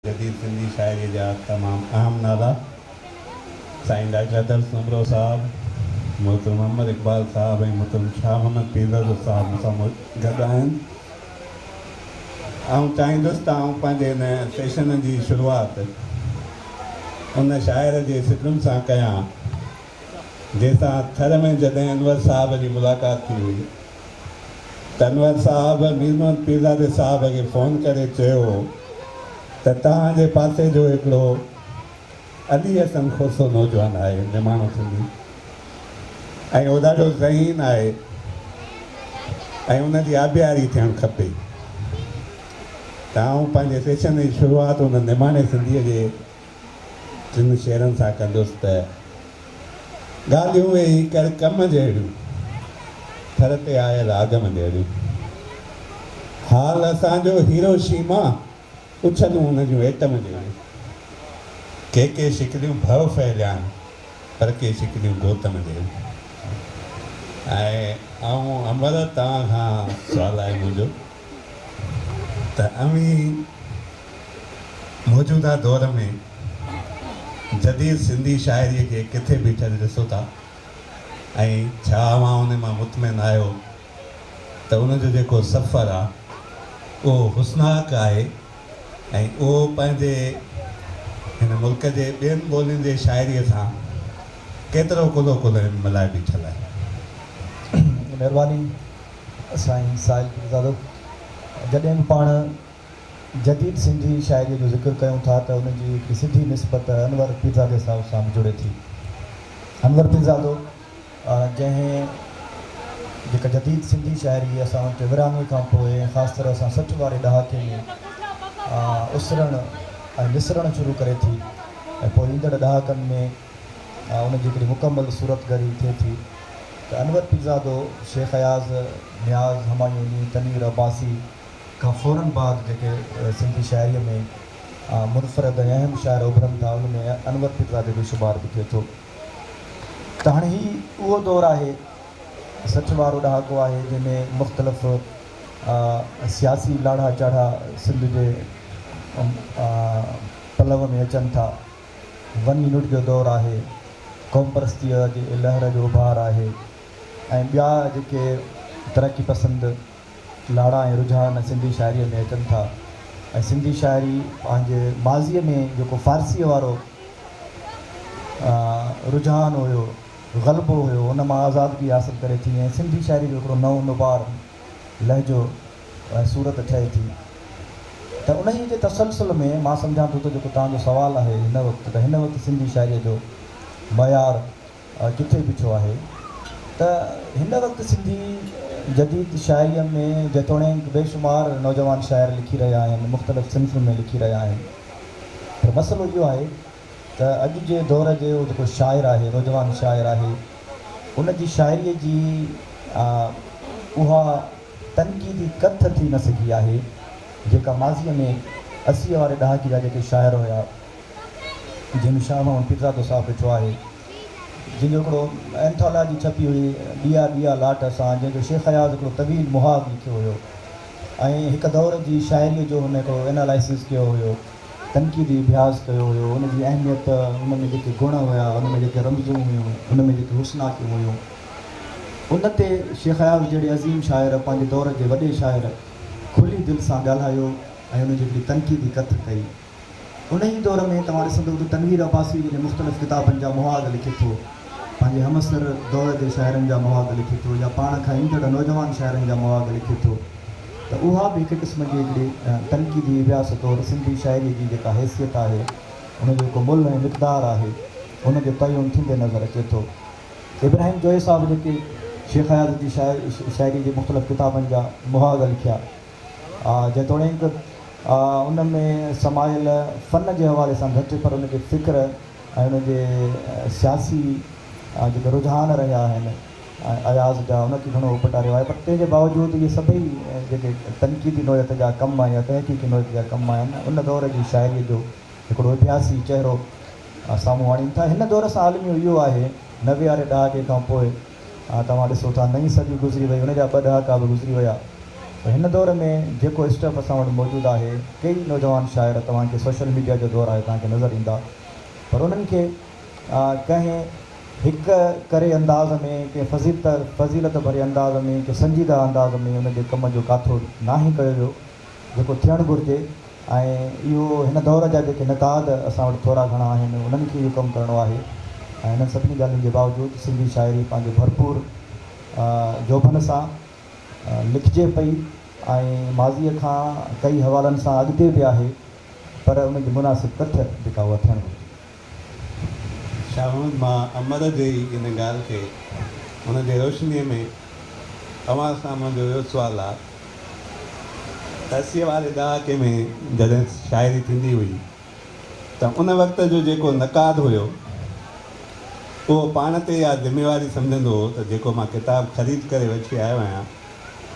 जदीद सिंधी शायरी जा तमाम अहम नाला साईं डॉक्टर दर्स नमरो साहब, मोहतरम मोहम्मद इकबाल साहब ऐं मोहतरम शाह मोहम्मद पीरज़ादो साहब मूंसां गॾु आहिनि। ऐं चाहींदुसि त आउं पंहिंजे हिन सेशन जी शुरूआति उन शाइर जे सिटुनि सां कयां जंहिंसां थर में जॾहिं अनवर साहब जी मुलाक़ात थी हुई त अनवर साहब मीर मोहम्मद पीरज़ादे साहब खे फ़ोन करे चयो त तव्हांजे पासे जो हिकिड़ो अली हसन खोसो नौजवान आहे निमाणो सिंधी ऐं उहो ॾाढो ज़हीन आहे ऐं उनजी आबियारी थियणु खपे। त आउं पंहिंजे सेशन जी शुरूआति उन निमाणे सिंधीअ जे टिनि शेरनि सां कंदुसि त ॻाल्हियूं वेही कर कम जहिड़ियूं थर ते आयल आगम जहिड़ियूं, हाल असांजो हिरोशीमा उछलूं हुन जूं एटम जहिड़ियूं, के शिकिलियूं भव फैलिया आहिनि पर के शिकिलियूं गौतम जहिड़ियूं। ऐं अमर तव्हां खां सुवालु आहे मुंहिंजो त अवी मौजूदा दौर में जदीद सिंधी शाइरीअ खे किथे बीठल ॾिसो था ऐं छा मां उन मां मुतमिन आहियो त उनजो जेको सफ़र आहे उहो हुस्नाक आहे ऐं उहो पंहिंजे हिन मुल्क जे ॿियनि ॿोलियुनि जे शाइरीअ सां केतिरो कुलो कुलो मिलाए बीठल आहे। महिरबानी साईं साहिल पीरज़ादो। जॾहिं बि पाण जदीद सिंधी शाइरीअ जो ज़िक्र कयूं था त उनजी हिकिड़ी सिधी निस्बत अनवर पीरज़ादे साहब सां जुड़े थी। अनवर पीरज़ादो जंहिं जेका जदीद सिंधी शाइरी असां वटि 92 खां पोइ ख़ासि तरह सां 60 वारे ॾहाके में उसरणु ऐं निसरणु शुरू करे थी ऐं पोइ ईंदड़ ॾहाकनि में उनजी हिकिड़ी मुकमल सूरतगरी थिए थी त अनवर पीरज़ादो शेख अयाज़ नियाज़ हमायूनी तनवीर अब्बासी खां फ़ौरन बाद जेके सिंधी शाइरीअ में मुनफ़रद ऐं अहम शाइर उभरनि था उनमें अनवर पीरज़ादे जो शुमार बि थिए थो। त हाणे ही उहो दौरु आहे 60 वारो ॾहाको आहे जंहिंमें मुख़्तलिफ़ सियासी लाड़ा चाढ़ा सिंध जे पलव में अचनि था। 1 यूनिट जो दौरु आहे, क़ौम परस्तीअ जे लहर जो उभार आहे ऐं ॿिया जेके तरक़ी पसंद लाड़ा ऐं रुझान सिंधी शाइरीअ में अचनि था ऐं सिंधी शाइरी पंहिंजे माज़ीअ में जेको फ़ारसीअ वारो रुझान हुयो, ग़लबो हुयो, उन मां आज़ादगी हासिलु करे थी ऐं सिंधी शाइरी जो हिकिड़ो नओं नुबार लहजो ऐं सूरत ठहे थी। त उन ई जे तसलसल में मां सम्झां थो त जेको तव्हांजो सुवालु आहे हिन वक़्तु त हिन वक़्तु सिंधी शाइरीअ जो मयार किथे बीठो आहे त हिन वक़्तु सिंधी जदीद शाइरीअ में जेतोणीकि बेशुमार नौजवान शाइर लिखी रहिया आहिनि, मुख़्तलिफ़ सिन्फ़ुनि में लिखी रहिया आहिनि, पर मसइलो इहो आहे त अॼु जे दौर जो जेको शाइर आहे, नौजवान शाइर आहे, उनजी शाइरीअ जी उहा तनक़ीदी कथ थी न सघी आहे जेका माज़ीअ में 80 वारे ॾहाके जा जेके शाइर हुया जंहिंमें शाह मोहम्मद पीरज़ादो साहब ॾिठो आहे, जंहिंजो हिकिड़ो एंथोलॉजी छपी हुई ॾिया ॾिया लाट सां, जंहिंजो शेख अयाज़ हिकिड़ो तवील मुहाज़ लिखियो हुयो ऐं हिकु दौर जी शाइरीअ जो हुन हिकिड़ो एनालाइसिस कयो हुयो, तनक़ीदी अभ्यास कयो हुयो, उनजी अहमियत, उनमें जेके गुण हुया, उनमें जेके रमज़ूं हुयूं, उनमें जेके हुस्नाकियूं हुयूं, उन ते शेख अयाज़ जहिड़े अज़ीम शाइर पंहिंजे दौर जे वॾे शाइर खुली दिलि सां ॻाल्हायो ऐं उनजी हिकिड़ी तनक़ीदी कथ कई। उन ई दौर में तव्हां ॾिसंदो त तनवीर अब्बासी जे मुख़्तलिफ़ किताबनि जा मुहाज़ लिखे थो, पंहिंजे हमअसर दौर जे शाइरनि जा मुहाज़ लिखे थो या पाण खां ईंदड़ नौजवान शाइरनि जा मुहाज़ लिखे थो। त उहा बि हिकु क़िस्म जी हिकिड़ी तनक़ीदी अभ्यास तौरु सिंधी शाइरीअ जी जेका हैसियत आहे, उनजो जेको मुल्ह ऐं मिक़दारु आहे, उनजो तयन थींदे नज़र अचे थो। इब्राहिम जोए साहब जेके शेख अयाज़ जी शाइरी जे मुख़्तलिफ़ किताबनि जा मुहाज़ लिखिया, जेतोणीकि उन में समायल फ़न जे हवाले सां घटि पर उनजे फ़िक्र ऐं उनजे सियासी जेके रुझान रहिया आहिनि अयाज़ जा, उनखे घणो उपटारियो आहे, पर तंहिंजे बावजूदि इहे सभई जेके तनक़ीदी नौयत जा कम या तहक़ीक़ी नौयत जा कम आहिनि, उन दौर जी शाइरीअ जो हिकिड़ो अभ्यासी चहिरो साम्हूं आणीनि था। हिन दौर सां आलमी इहो आहे 90 वारे ॾहाके खां पोइ तव्हां ॾिसो था नई सदी गुज़री वई, उनजा 2 ॾहाका बि गुज़री विया हिन दौर में जेको स्टफ असां वटि मौजूदु आहे, कई नौजवान शाइर तव्हांखे सोशल मीडिया जो दौर आहे तव्हांखे नज़र ईंदा, पर उन्हनि खे कंहिं हिकु करे अंदाज़ में, कंहिं फज़ीलत भरे अंदाज़ में, कंहिं संजीदा अंदाज़ में उन जे कम जो काथो नाहे कयो वियो जेको थियणु घुरिजे। ऐं इहो हिन दौर जा जेके नक़ाद असां वटि थोरा घणा आहिनि उन्हनि खे इहो कमु करिणो आहे। ऐं हिननि सभिनी ॻाल्हियुनि जे बावजूदि सिंधी शाइरी पंहिंजे भरपूर जोभन सां लिखिजे पई ऐं माज़ीअ खां कई हवालनि सां अॻिते बि आहे, पर उनजी मुनासिब तथ्य जेका उहा थियणु घुरिजे। शाह मोहम्मद, मां अमर जे इन ॻाल्हि खे हुन जे रोशनीअ में तव्हां सां मुंहिंजो इहो सुवालु आहे त 80 वारे ॾहाके में जॾहिं शाइरी थींदी हुई त उन वक़्त जो जेको नक़ाद हुयो उहो पाण ते इहा ज़िमेवारी सम्झंदो हो त जेको मां किताबु ख़रीद करे वठी आयो आहियां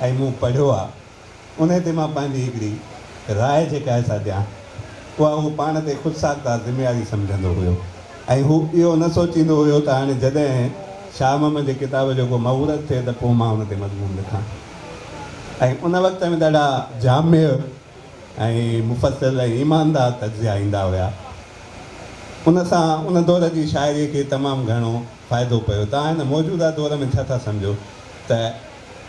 ऐं मूं पढ़ियो आहे, उन ते मां पंहिंजी हिकिड़ी राय जेका आहे सा ॾियां, उहा उहो पाण ते ख़ुदि साख़्तार ज़िमेवारी सम्झंदो हुयो। ऐं हू इहो न सोचींदो हुयो त हाणे जॾहिं शाह मोहम्मद जे किताब जो को महूरत थिए त पोइ मां हुन ते मज़मून लिखां। ऐं उन वक़्त में ॾाढा जामिय ऐं मुफ़सिल ऐं ईमानदार तज़िया ईंदा हुया। उन सां उन दौर जी शाइरीअ खे तमामु घणो फ़ाइदो पियो। तव्हां हिन मौजूदा दौर में छा था सम्झो त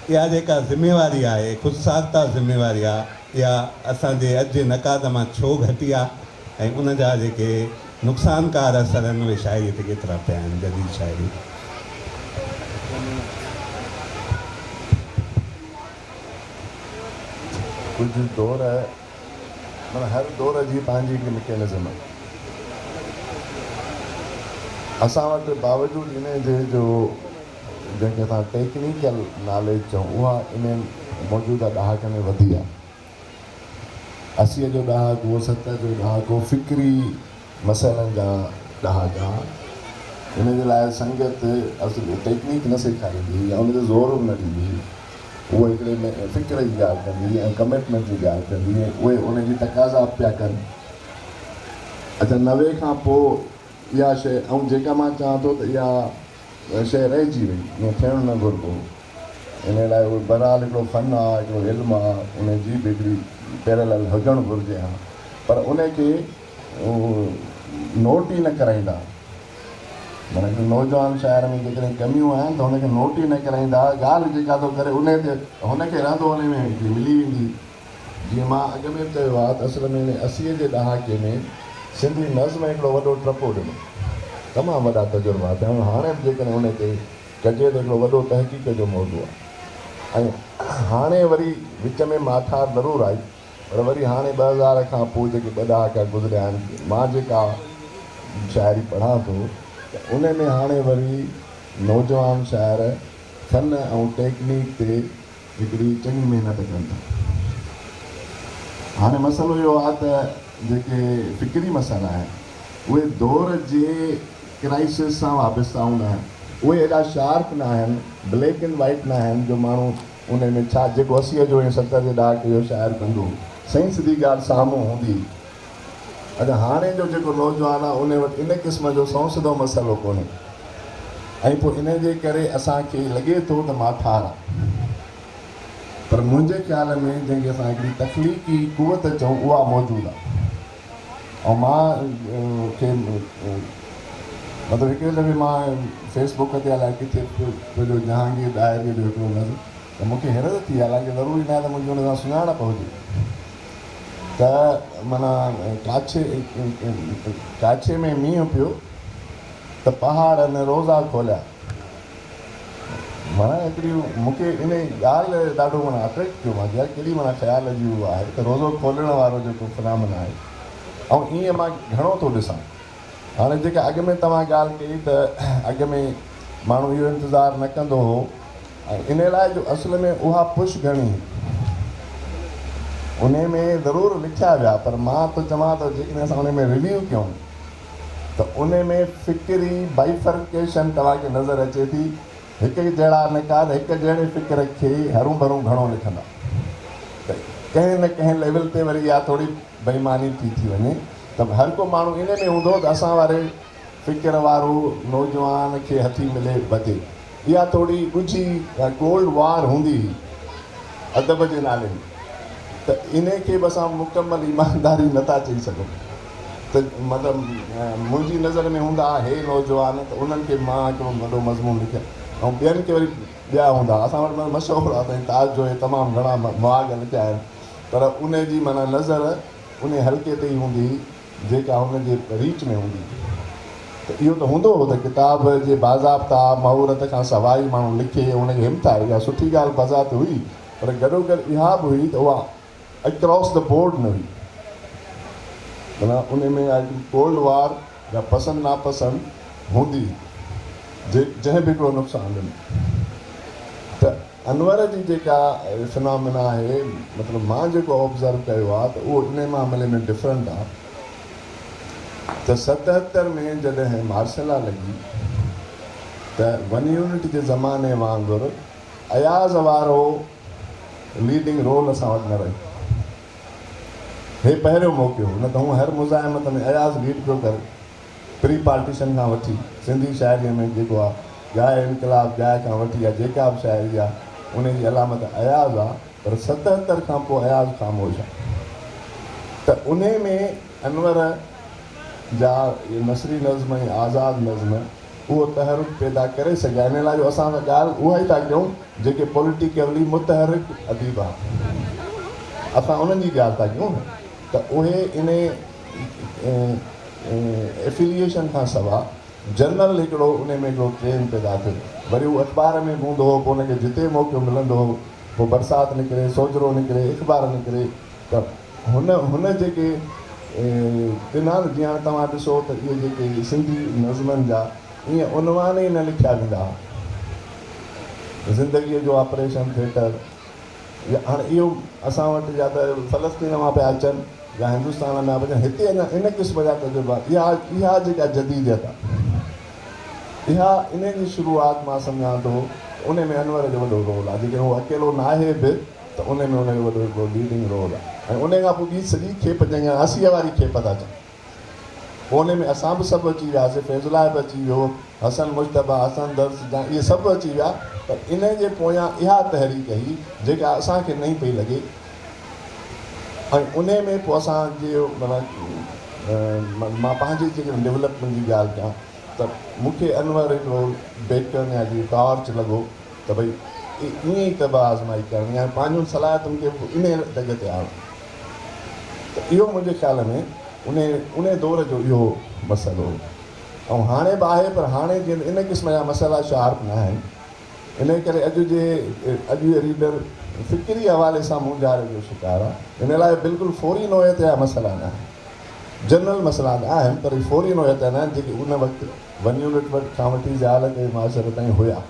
इहा जेका ज़िमेवारी आहे, ख़ुदि साख़्तार ज़िमेवारी आहे, इहा असांजे अॼु जे नक़ाद मां छो घटी आहे ऐं उन जा जेके नुक़सानकार असर आहिनि उहे शाइरीअ ते केतिरा पिया आहिनि जदीद शाइरी? कुझु दौर माना हर दौर जी पंहिंजी हिकु मैकेनिज़म आहे। असां वटि बावजूदि इन जे जो जंहिंखे असां टेक्निकल नॉलेज चऊं उहा इन मौजूदा ॾहाके में वधी आहे। 80 जो ॾहाको, 70 जो ॾहाको फ़िक्री मसइलनि जा ॾहाका, इन जे लाइ संगत असुल टेक्निक न सेखारींदी हुई या उनते ज़ोर न ॾींदी हुई। उहो हिकिड़े में फ़िक्र जी ॻाल्हि कंदी ऐं कमिटमेंट जी ॻाल्हि कंदी, उहे उनजी तक़ाज़ा पिया कनि। अच्छा, 90 खां पोइ इहा शइ, ऐं जेका मां चवां थो त इहा शइ रहिजी वई, ईअं थियणु न घुरिबो। इन लाइ उहो बहरहाल हिकिड़ो फ़न आहे, हिकिड़ो इल्मु आहे, उनजी बि हिकिड़ी पैरेलल हुजणु घुरिजे हा, पर उनखे नोट ई न कराईंदा। माना हिकु नौजवान शाइर में जेकॾहिं कमियूं आहिनि त हुनखे नोट ई न कराईंदा। ॻाल्हि जेका थो करे उन ते हुनखे रहंदो उन में हिकिड़ी मिली वेंदी। जीअं मां अॻु में चयो आहे त असल में 80 जे ॾहाके में सिंधी नज़्म हिकिड़ो वॾो टपो ॾिनो, तमामु वॾा तजुर्बा थिया। हाणे बि जेकॾहिं उन ते कजे त हिकिड़ो वॾो तहक़ीक़ जो मौज़ू आहे। ऐं हाणे वरी विच में माठार ज़रूरु आई, पर वरी हाणे 2000 खां पोइ जेके 2 ॾहाका गुज़रिया आहिनि, मां जेका शाइरी पढ़ां थो त उन में हाणे वरी नौजवान शाइर फ़न ऐं टेक्निक ते हिकिड़ी चङी महिनत कनि था। हाणे मसइलो इहो आहे त जेके फ़िक्री मसइला आहिनि उहे दौर जे क्राइसिस सां वाबस्ता हूंदा आहिनि। उहे एॾा शार्प न आहिनि, ब्लैक एंड वाइट न आहिनि जो माण्हू उन में छा जेको 80 जो ऐं 70 जे ॾहाके जो शाइर कंदो सही सिधी ॻाल्हि साम्हूं हूंदी। अॼु हाणे जो जेको नौजवान आहे उन वटि इन क़िस्म जो सिधो मसइलो कोन्हे, ऐं पोइ इन जे करे असांखे लॻे थो त माठार आहे। पर मुंहिंजे ख़्याल में जंहिंखे असां हिकिड़ी तख़लीक़ी क़ुवत चऊं उहा मौजूदु आहे। ऐं मां खे मतिलबु हिकिड़े दफ़े मां फेसबुक ते अलाए किथे पंहिंजो जहांगीर डायरी जो हिकिड़ो नज़र, त मूंखे हैरत थी, हालांकि ज़रूरी न आहे त मुंहिंजी हुन सां सुञाणप हुजे, त माना काछे में मींहुं पियो त पहाड़ न रोज़ा खोलिया। माना हिकिड़ी मूंखे इन ॻाल्हि ॾाढो माना अट्रैक्ट कयो। मां यार कहिड़ी माना ख़्याल जी उहा आहे त रोज़ो खोलण वारो जेको फिनामिना आहे, ऐं ईअं मां घणो थो ॾिसां। हाणे जेका अॻु में तव्हां ॻाल्हि कई त अॻु में माण्हू इहो इंतज़ारु न कंदो हो, ऐं इन लाइ जो असल में उहा पुश घणी उन में ज़रूरु लिखिया विया, पर मां त चवां थो जेकॾहिं असां उन में रिव्यू कयूं त उन में फ़िक्री बाइफर्केशन तव्हांखे नज़र अचे थी। हिकु जहिड़ा नक़ाद हिकु जहिड़े फ़िक्र खे हरूं भरूं घणो लिखंदा, त कंहिं न कंहिं लेवल ते वरी इहा थोरी बेईमानी थी वञे त हर को माण्हू इन में हूंदो त असां वारे फ़िक्र वारो नौजवान खे हथी मिले बधे। इहा थोरी ॻुझी कोल्ड वार हूंदी हुई। अदब जे नाले में, त इन खे बि असां मुकमल ईमानदारी नथा चई सघूं। त मतिलबु मुंहिंजी नज़र में हूंदा हे नौजवान, त उन्हनि खे मां हिकिड़ो वॾो मज़मून लिखिया, ऐं ॿियनि खे वरी ॿिया हूंदा। असां वटि माना मशहूरु आहे साईं ताज जो तमामु घणा मवाक़ लिखिया आहिनि, पर उन जी माना नज़र उन हल्के ते ई हूंदी जेका हुन जे रीच में हूंदी। त इहो त हूंदो हो त किताब जे बाज़ाब्ता महूरत खां सवाइ माण्हू लिखे, उनखे हिमत आहे, इहा सुठी ॻाल्हि बज़ात हुई, पर गॾोगॾु इहा बि हुई त उहा अक्रॉस द बोर्ड न हुई। माना उन में कोल्ड वार या पसंदि नापसंदि हूंदी जंहिं बि हिकिड़ो नुक़सानु ॾिनो। त अनवर जी जेका फिनोमिना आहे, मतिलबु मां जेको ऑब्ज़र्व कयो आहे त उहो इन मामले में डिफरेंट आहे। त 77 में जॾहिं मार्शला लॻी त वन यूनिट जे ज़माने वांगुरु अयाज़ वारो लीडिंग रोल असां वटि न रहियो। हे पहिरियों मौक़ो हो, न त हूअं हर मुज़ाहिमत में अयाज़ लीड पियो करे। प्री पार्टीशन खां वठी सिंधी शाइरीअ में जेको आहे ॻाए इनकलाब ॻाए खां वठी या जेका बि शाइरी आहे उनजी अलामत अयाज़ आहे, पर 77 खां पोइ अयाज़ ख़ामोश आहे। त उन में अनवर जा नसरी नज़्म ऐं आज़ादु नज़्म उहो तहरुक पैदा करे सघिया। इन लाइ जो असां ॻाल्हि उहा ई था कयूं जेके पॉलिटिकली मुतहरिक अदीब आहे, असां उन्हनि जी ॻाल्हि था कयूं न। त उहे इन एफिलिएशन खां सवाइ जनरल हिकिड़ो उन में हिकिड़ो ट्रेन पैदा थियो। वरी उहो अख़बार में हूंदो हो, पोइ उनखे जिते मौक़ो मिलंदो हो, पोइ बरसाति निकिरे, सोजरो निकिरे, इख़बार निकिरे, त हुन जेके ॾिना न। जीअं हाणे तव्हां ॾिसो त इहे जेके सिंधी नज़्मनि जा ईअं उनवान ई न लिखिया वेंदा हुआ। ज़िंदगीअ जो ऑपरेशन थिएटर, या हाणे इहो असां वटि या त फ़लस्तीन मां पिया अचनि या हिंदुस्तान में पिया अचनि, हिते अञा इन क़िस्म जा तजुर्बा। इहा जेका जदीदियत आहे, इहा इन जी शुरूआति मां सम्झां थो उन में अनवर जो वॾो रोल आहे। जेके उहो अकेलो न आहे बि, त उन में उनजो वॾो हिकिड़ो लीडिंग रोल आहे। ऐं उन खां पोइ ॿी सॼी खेप जंहिं 80 वारी खेप था चवनि, पोइ उन में असां बि सभु अची वियासीं, फैज़ुल्ला बि अची वियो, हसन मुश्तबा, हसन दर्स जा इहे सभु अची विया। पर इन जे पोयां इहा तहरीक हुई जेका असांखे नई पई लॻे। ऐं उन में पोइ असांजे मां पंहिंजी जेके डेवलपमेंट जी ॻाल्हि कयां त मूंखे अनवर हिकिड़ो बेकन या जी टॉर्च लॻो त भई ईअं ई तब आज़माई करणी आहे, पंहिंजूं सलाहियतुनि खे इन जॻह ते आणो। त इहो मुंहिंजे ख़्याल में उन दौर जो इहो मसइलो हो। ऐं हाणे बि आहे, पर हाणे जीअं इन क़िस्म जा मसइला शार्प न आहिनि। इन करे अॼु जे रीडर फ़िक्री हवाले सां मुंझारे जो शिकार आहे। इन लाइ बिल्कुलु फौरी नोयत जा मसइला न आहिनि, जनरल मसइला न आहिनि, पर फौरी नोयत न आहिनि जेके उन वक़्तु वन यूनिट वटि खां वठी ज़ाल ते माशरे ताईं हुया।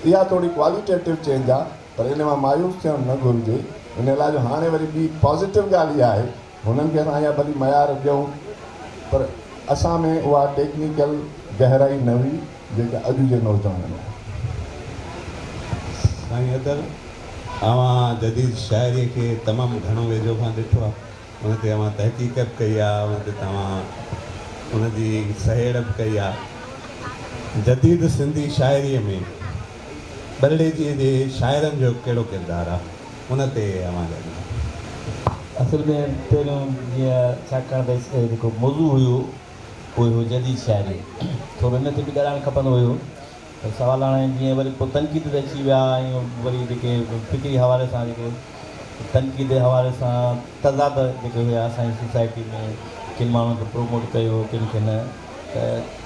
इहा थोरी क्वालिटेटिव चेंज आहे, पर इन मां मायूस थियणु न घुरिजे। इन लाइ जो हाणे वरी ॿी पॉज़िटिव ॻाल्हि इहा आहे, हुननि खे असां इहा भली मयार ॾियूं, पर असां में उहा टेक्निकल गहराई न हुई जेका अॼु जे नौजवाननि में। साईं अदर अवां जदीद शाइरीअ खे तमामु घणो वेझो खां ॾिठो आहे, उन ते अवां तहक़ीक़त कई आहे, उन ते तव्हां उनजी सहेड़ बि कई आहे। जदीद सिंधी शाइरीअ में बरड़ेजीअ जे शाइरनि जो कहिड़ो किरदारु आहे, उन ते अवां असल में पहिरियों जीअं छाकाणि त जेको मौज़ू हुयो उहो हुयो जदीद शाइरी, थोरो हिन ते बि ॻाल्हाइणु खपंदो हुयो। त सवाल हाणे जीअं वरी पोइ तनक़ीद ते अची विया, ऐं वरी जेके फ़िक्री हवाले सां जेके तनक़ीद हवाले सां तज़ाद जेके हुया असांजी सोसाइटी में, किन माण्हुनि खे प्रोमोट कयो, किन खे न। त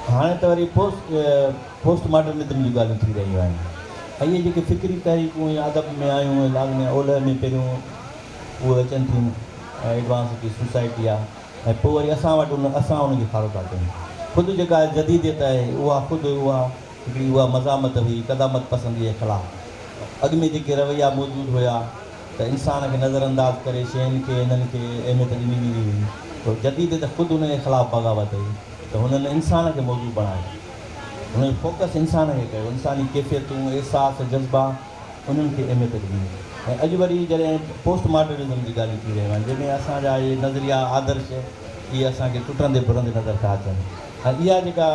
हाणे त वरी पोस्ट मॉडर्निज़म जी ॻाल्हियूं थी रहियूं आहिनि। ऐं इहे जेके फ़िक्री तहरीकूं या अदब में आयूं, लाज़मी ओलह में पहिरियों उहे अचनि थियूं, ऐं एडवांस जेकी सोसाइटी आहे, ऐं पोइ वरी असां वटि असां उनखे फॉलो था कयूं। ख़ुदि जेका जदीदियत आहे उहा ख़ुदि उहा हिकिड़ी उहा मज़ामत हुई, क़दामत पसंदीअ जे ख़िलाफ़ु। अॻु में जेके रवैया मौजूदु हुया त इंसान खे नज़रअंदाज़ करे शयुनि खे इन्हनि खे अहमियत ॾिनी वेंदी हुई, पर जदीद त ख़ुदि उनजे ख़िलाफ़ु बग़ावत हुई। त हुननि इंसान खे मौजूदु बणायो, हुनजो फोकस इंसान खे कयो, इंसानी कैफ़ियतूं, एहसास, जज़्बा, उन्हनि खे अहमियत ॾिनी। ऐं अॼु वरी जॾहिं पोस्ट मॉडर्निज़म जी ॻाल्हियूं थी रहियूं आहिनि, जंहिंमें असांजा इहे नज़रिया आदर्श इहे असांखे टुटंदे फुरंदे नज़र था अचनि। ऐं इहा जेका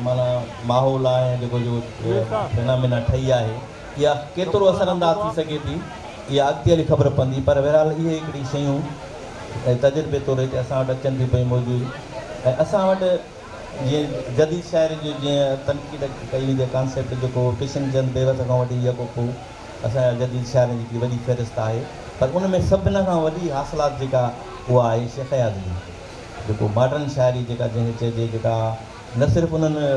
माना माहौल आहे, जेको जो फिनामिना ठही आहे, इहा केतिरो असरअंदाज़ थी सघे थी इहा अॻिते हली ख़बर पवंदी, पर बहरहाल इहे हिकिड़ी शयूं ऐं तजुर्बे तौर ते असां वटि अचनि थियूं पयूं मौजूदु। ऐं असां वटि जीअं जदीद शाइरी जो जीअं तनक़ीद कई वेंदी आहे कॉन्सेप्ट जेको किशन चंद बेवस खां वठी अॻो पोइ असांजा जदीद शाइरी जी वॾी फ़हिरिस्त आहे, पर उन में सभिनि खां वॾी हासिलात जेका उहा आहे शेख हयात जी, जेको मॉडर्न शाइरी जेका जंहिंखे चइजे, जेका न सिर्फ़ु उन्हनि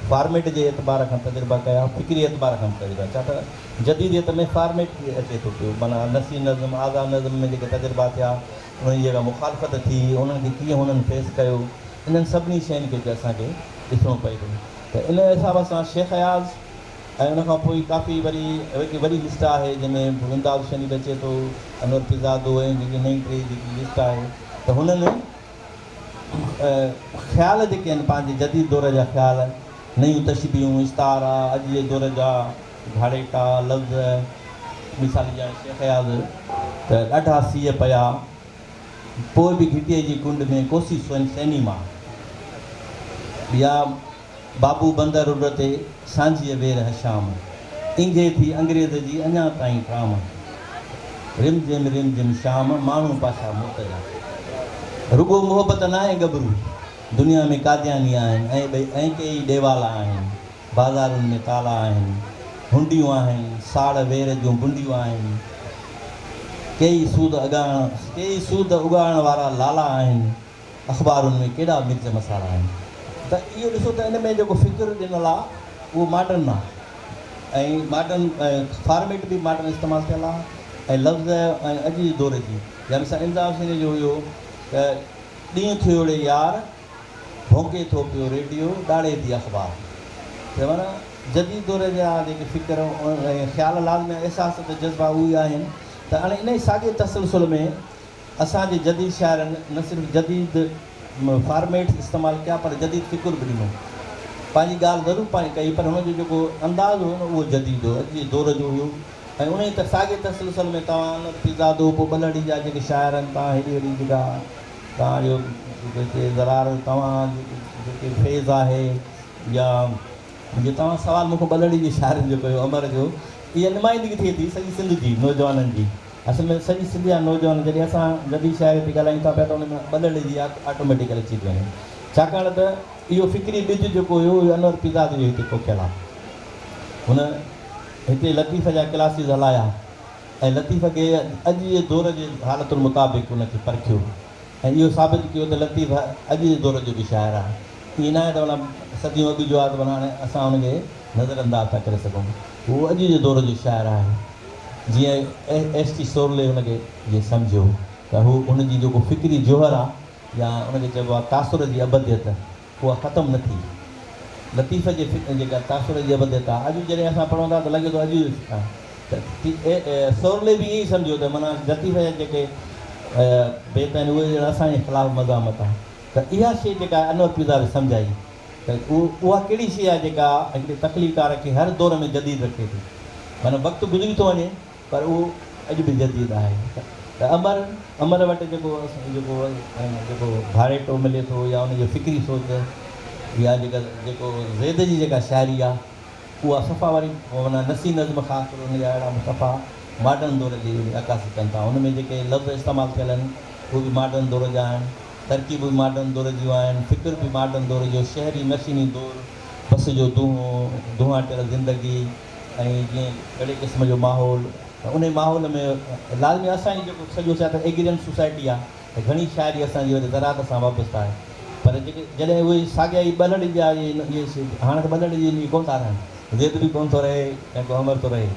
फॉर्मेट जे एतबार खां तजुर्बा कया, फ़िक्री एतबार खां तजुर्बा, छा त जदीदियत में फॉर्मेट अचे थो पियो, माना नसी नज़म आज़ा नज़म में जेके तजुर्बा थिया, उन्हनि जी जेका मुखालफ़त थी, उन्हनि खे कीअं हुननि फेस कयो, इन्हनि सभिनी शयुनि खे असांखे ॾिसणो पए थो। त इन हिसाब सां शेख हयाज़ ऐं उनखां पोइ काफ़ी वॾी लिस्ट आहे जंहिंमें इमदाद शरीफ़ अचे थो, अनवर फिज़ादो ऐं जेकी नई टे जेकी लिस्ट आहे, त हुननि ख़्याल जेके आहिनि पंहिंजे जदीद दौर जा ख़्याल, नयूं तशबीहूं, इस्तारा, अॼु जे दौर जा घाड़ेटा लफ़्ज़, मिसाल जा शेख हयाज़ त ॾाढा सीउ पिया, पोइ बि घिटीअ जी कुंड में कोसी सैनी मां, या बाबू बंदर उर ते सांझीअ वेर हशाम, इंगे थी अंग्रेज़ जी अञा ताईं त्राम, रिम जिम शाम, माण्हू पाछा मोत जा, रुगो मोहबत न आहे गबरू, दुनिया में कादियानी आहिनि ऐं कई ॾेवाला आहिनि, बाज़ारुनि में ताला आहिनि, हुंडियूं आहिनि, साड़ वेर जूं बुंडियूं आहिनि, कई सूद उगाइण वारा लाला आहिनि, अख़बारुनि में केॾा मिर्च मसाला आहिनि। त इहो ॾिसो त इन में जेको फ़िक्र ॾिनल आहे उहो मॉडर्न आहे, ऐं मॉडर्न फॉर्मेट बि मॉडर्न इस्तेमालु थियल आहे, ऐं लफ़्ज़ ऐं अॼु जे दौर जी, या मिसाल इंसाफ़ सिंह जो हुयो त ॾींहुं थियो यार, भोंके थो पियो रेडियो, ॾाड़े थी अख़बार, त माना जदीद दौर जा जेके फ़िक्र ऐं ख़्याल लाज़मी अहसास त जज़्बा उहे आहिनि। त हाणे इन ई साॻे तसलसल में असांजे जदीद शाइरनि न सिर्फ़ु जदीद फॉर्मेट इस्तेमालु कया, पर जदीद फ़िकुर बि ॾिनो, पंहिंजी ॻाल्हि ज़रूरु पाण कई, पर हुनजो जेको अंदाज़ हुयो न उहो जदीद हो, अॼु जे दौर जो हुयो। ऐं उन ई त साॻे तसलसल में तव्हां फिज़ादो, पोइ बलड़ी जा जेके शाइर आहिनि, तव्हां हेॾी वॾी जेका तव्हांजो जेके ज़रार तव्हां जेके फेज़ आहे, या जे तव्हां सुवालु मूंखे बलड़ी जे शाइरनि जो कयो, अमर जो, इहा नुमाइंदगी थिए थी सॼी सिंध जी नौजवाननि जी। असल में सॼी सिंध जा नौजवान जॾहिं असां जदीद शाइरी ते ॻाल्हायूं था पिया, त उन में बलड़ी जी ऑटोमेटिकली अची थी वञे, छाकाणि त इहो फ़िक्री ॿिज जेको हुयो इहो अनवर फिज़ाद जो हिते पोखियल आहे। हुन हिते लतीफ़ जा क्लासिस हलाया, ऐं लतीफ़ खे अॼु जे दौर जे हालतुनि मुताबिक़ उनखे परखियो, ऐं इहो साबित कयो त लतीफ़ अॼु जे दौर जो बि शाइर आहे। ईअं न आहे त माना सदियूं अॻु जो आहे त माना हाणे असां हुनखे नज़रअंदाज़ था करे सघूं, उहो अॼु जे दौर जो शाइर आहे। जीअं एस टी सोरले हुनखे जीअं सम्झो त हू हुनजी जेको फ़िक्री जोहर आहे, या उनखे चइबो आहे तासुर जी अबदियत, उहा ख़तमु न थी। लतीफ़ जे जेका तासुर जी अबदियत आहे, अॼु जॾहिं असां पढ़ूं था त लॻे थो अॼु त सोरले बि ईअं ई सम्झो त माना लतीफ़ जा जेके बेत आहिनि उहे असांजे ख़िलाफ़ु मज़ामत आहे। त इहा शइ जेका अनवर फिज़ाद सम्झाई, त उहा कहिड़ी शइ आहे जेका हिकिड़े तकलीफ़कार खे हर दौर में जदीद रखे थी, माना वक़्तु गुज़री थो वञे पर उहो अॼु बि जदीद आहे। त अमर वटि जेको घाड़ेटो मिले थो, या उनजो फ़िक्री सोच, या जेको ज़ैद जी जेका शाइरी आहे, उहा सफ़ा वारी माना नसी नज़म ख़ासि तौर उनजा अहिड़ा सफ़ा मॉडर्न दौर जी अकासी कनि था। उन में जेके लफ़्ज़ इस्तेमालु थियल आहिनि उहे बि मॉडर्न दौर जा आहिनि, तरक़ीब बि मॉडर्न दौर जूं आहिनि, फ़िक्र बि मॉडर्न दौर जो, शहरी मशीनी दौर, बस जो धुआंटियल ज़िंदगी, ऐं जीअं अहिड़े क़िस्म जो माहौल। उन माहौल में लाज़मी असांजी जेको सॼो छा त एग्रीमेंट सोसाइटी आहे, त घणी शाइरी असांजी वरी ज़रात सां वाबस्तु आहे, पर जेके जॾहिं उहे साॻिया ई बलड़ी जा इहे हाणे त बलड़ी जी कोन था रहनि, ज़ैद बि कोन थो रहे ऐं को अमर थो रहे।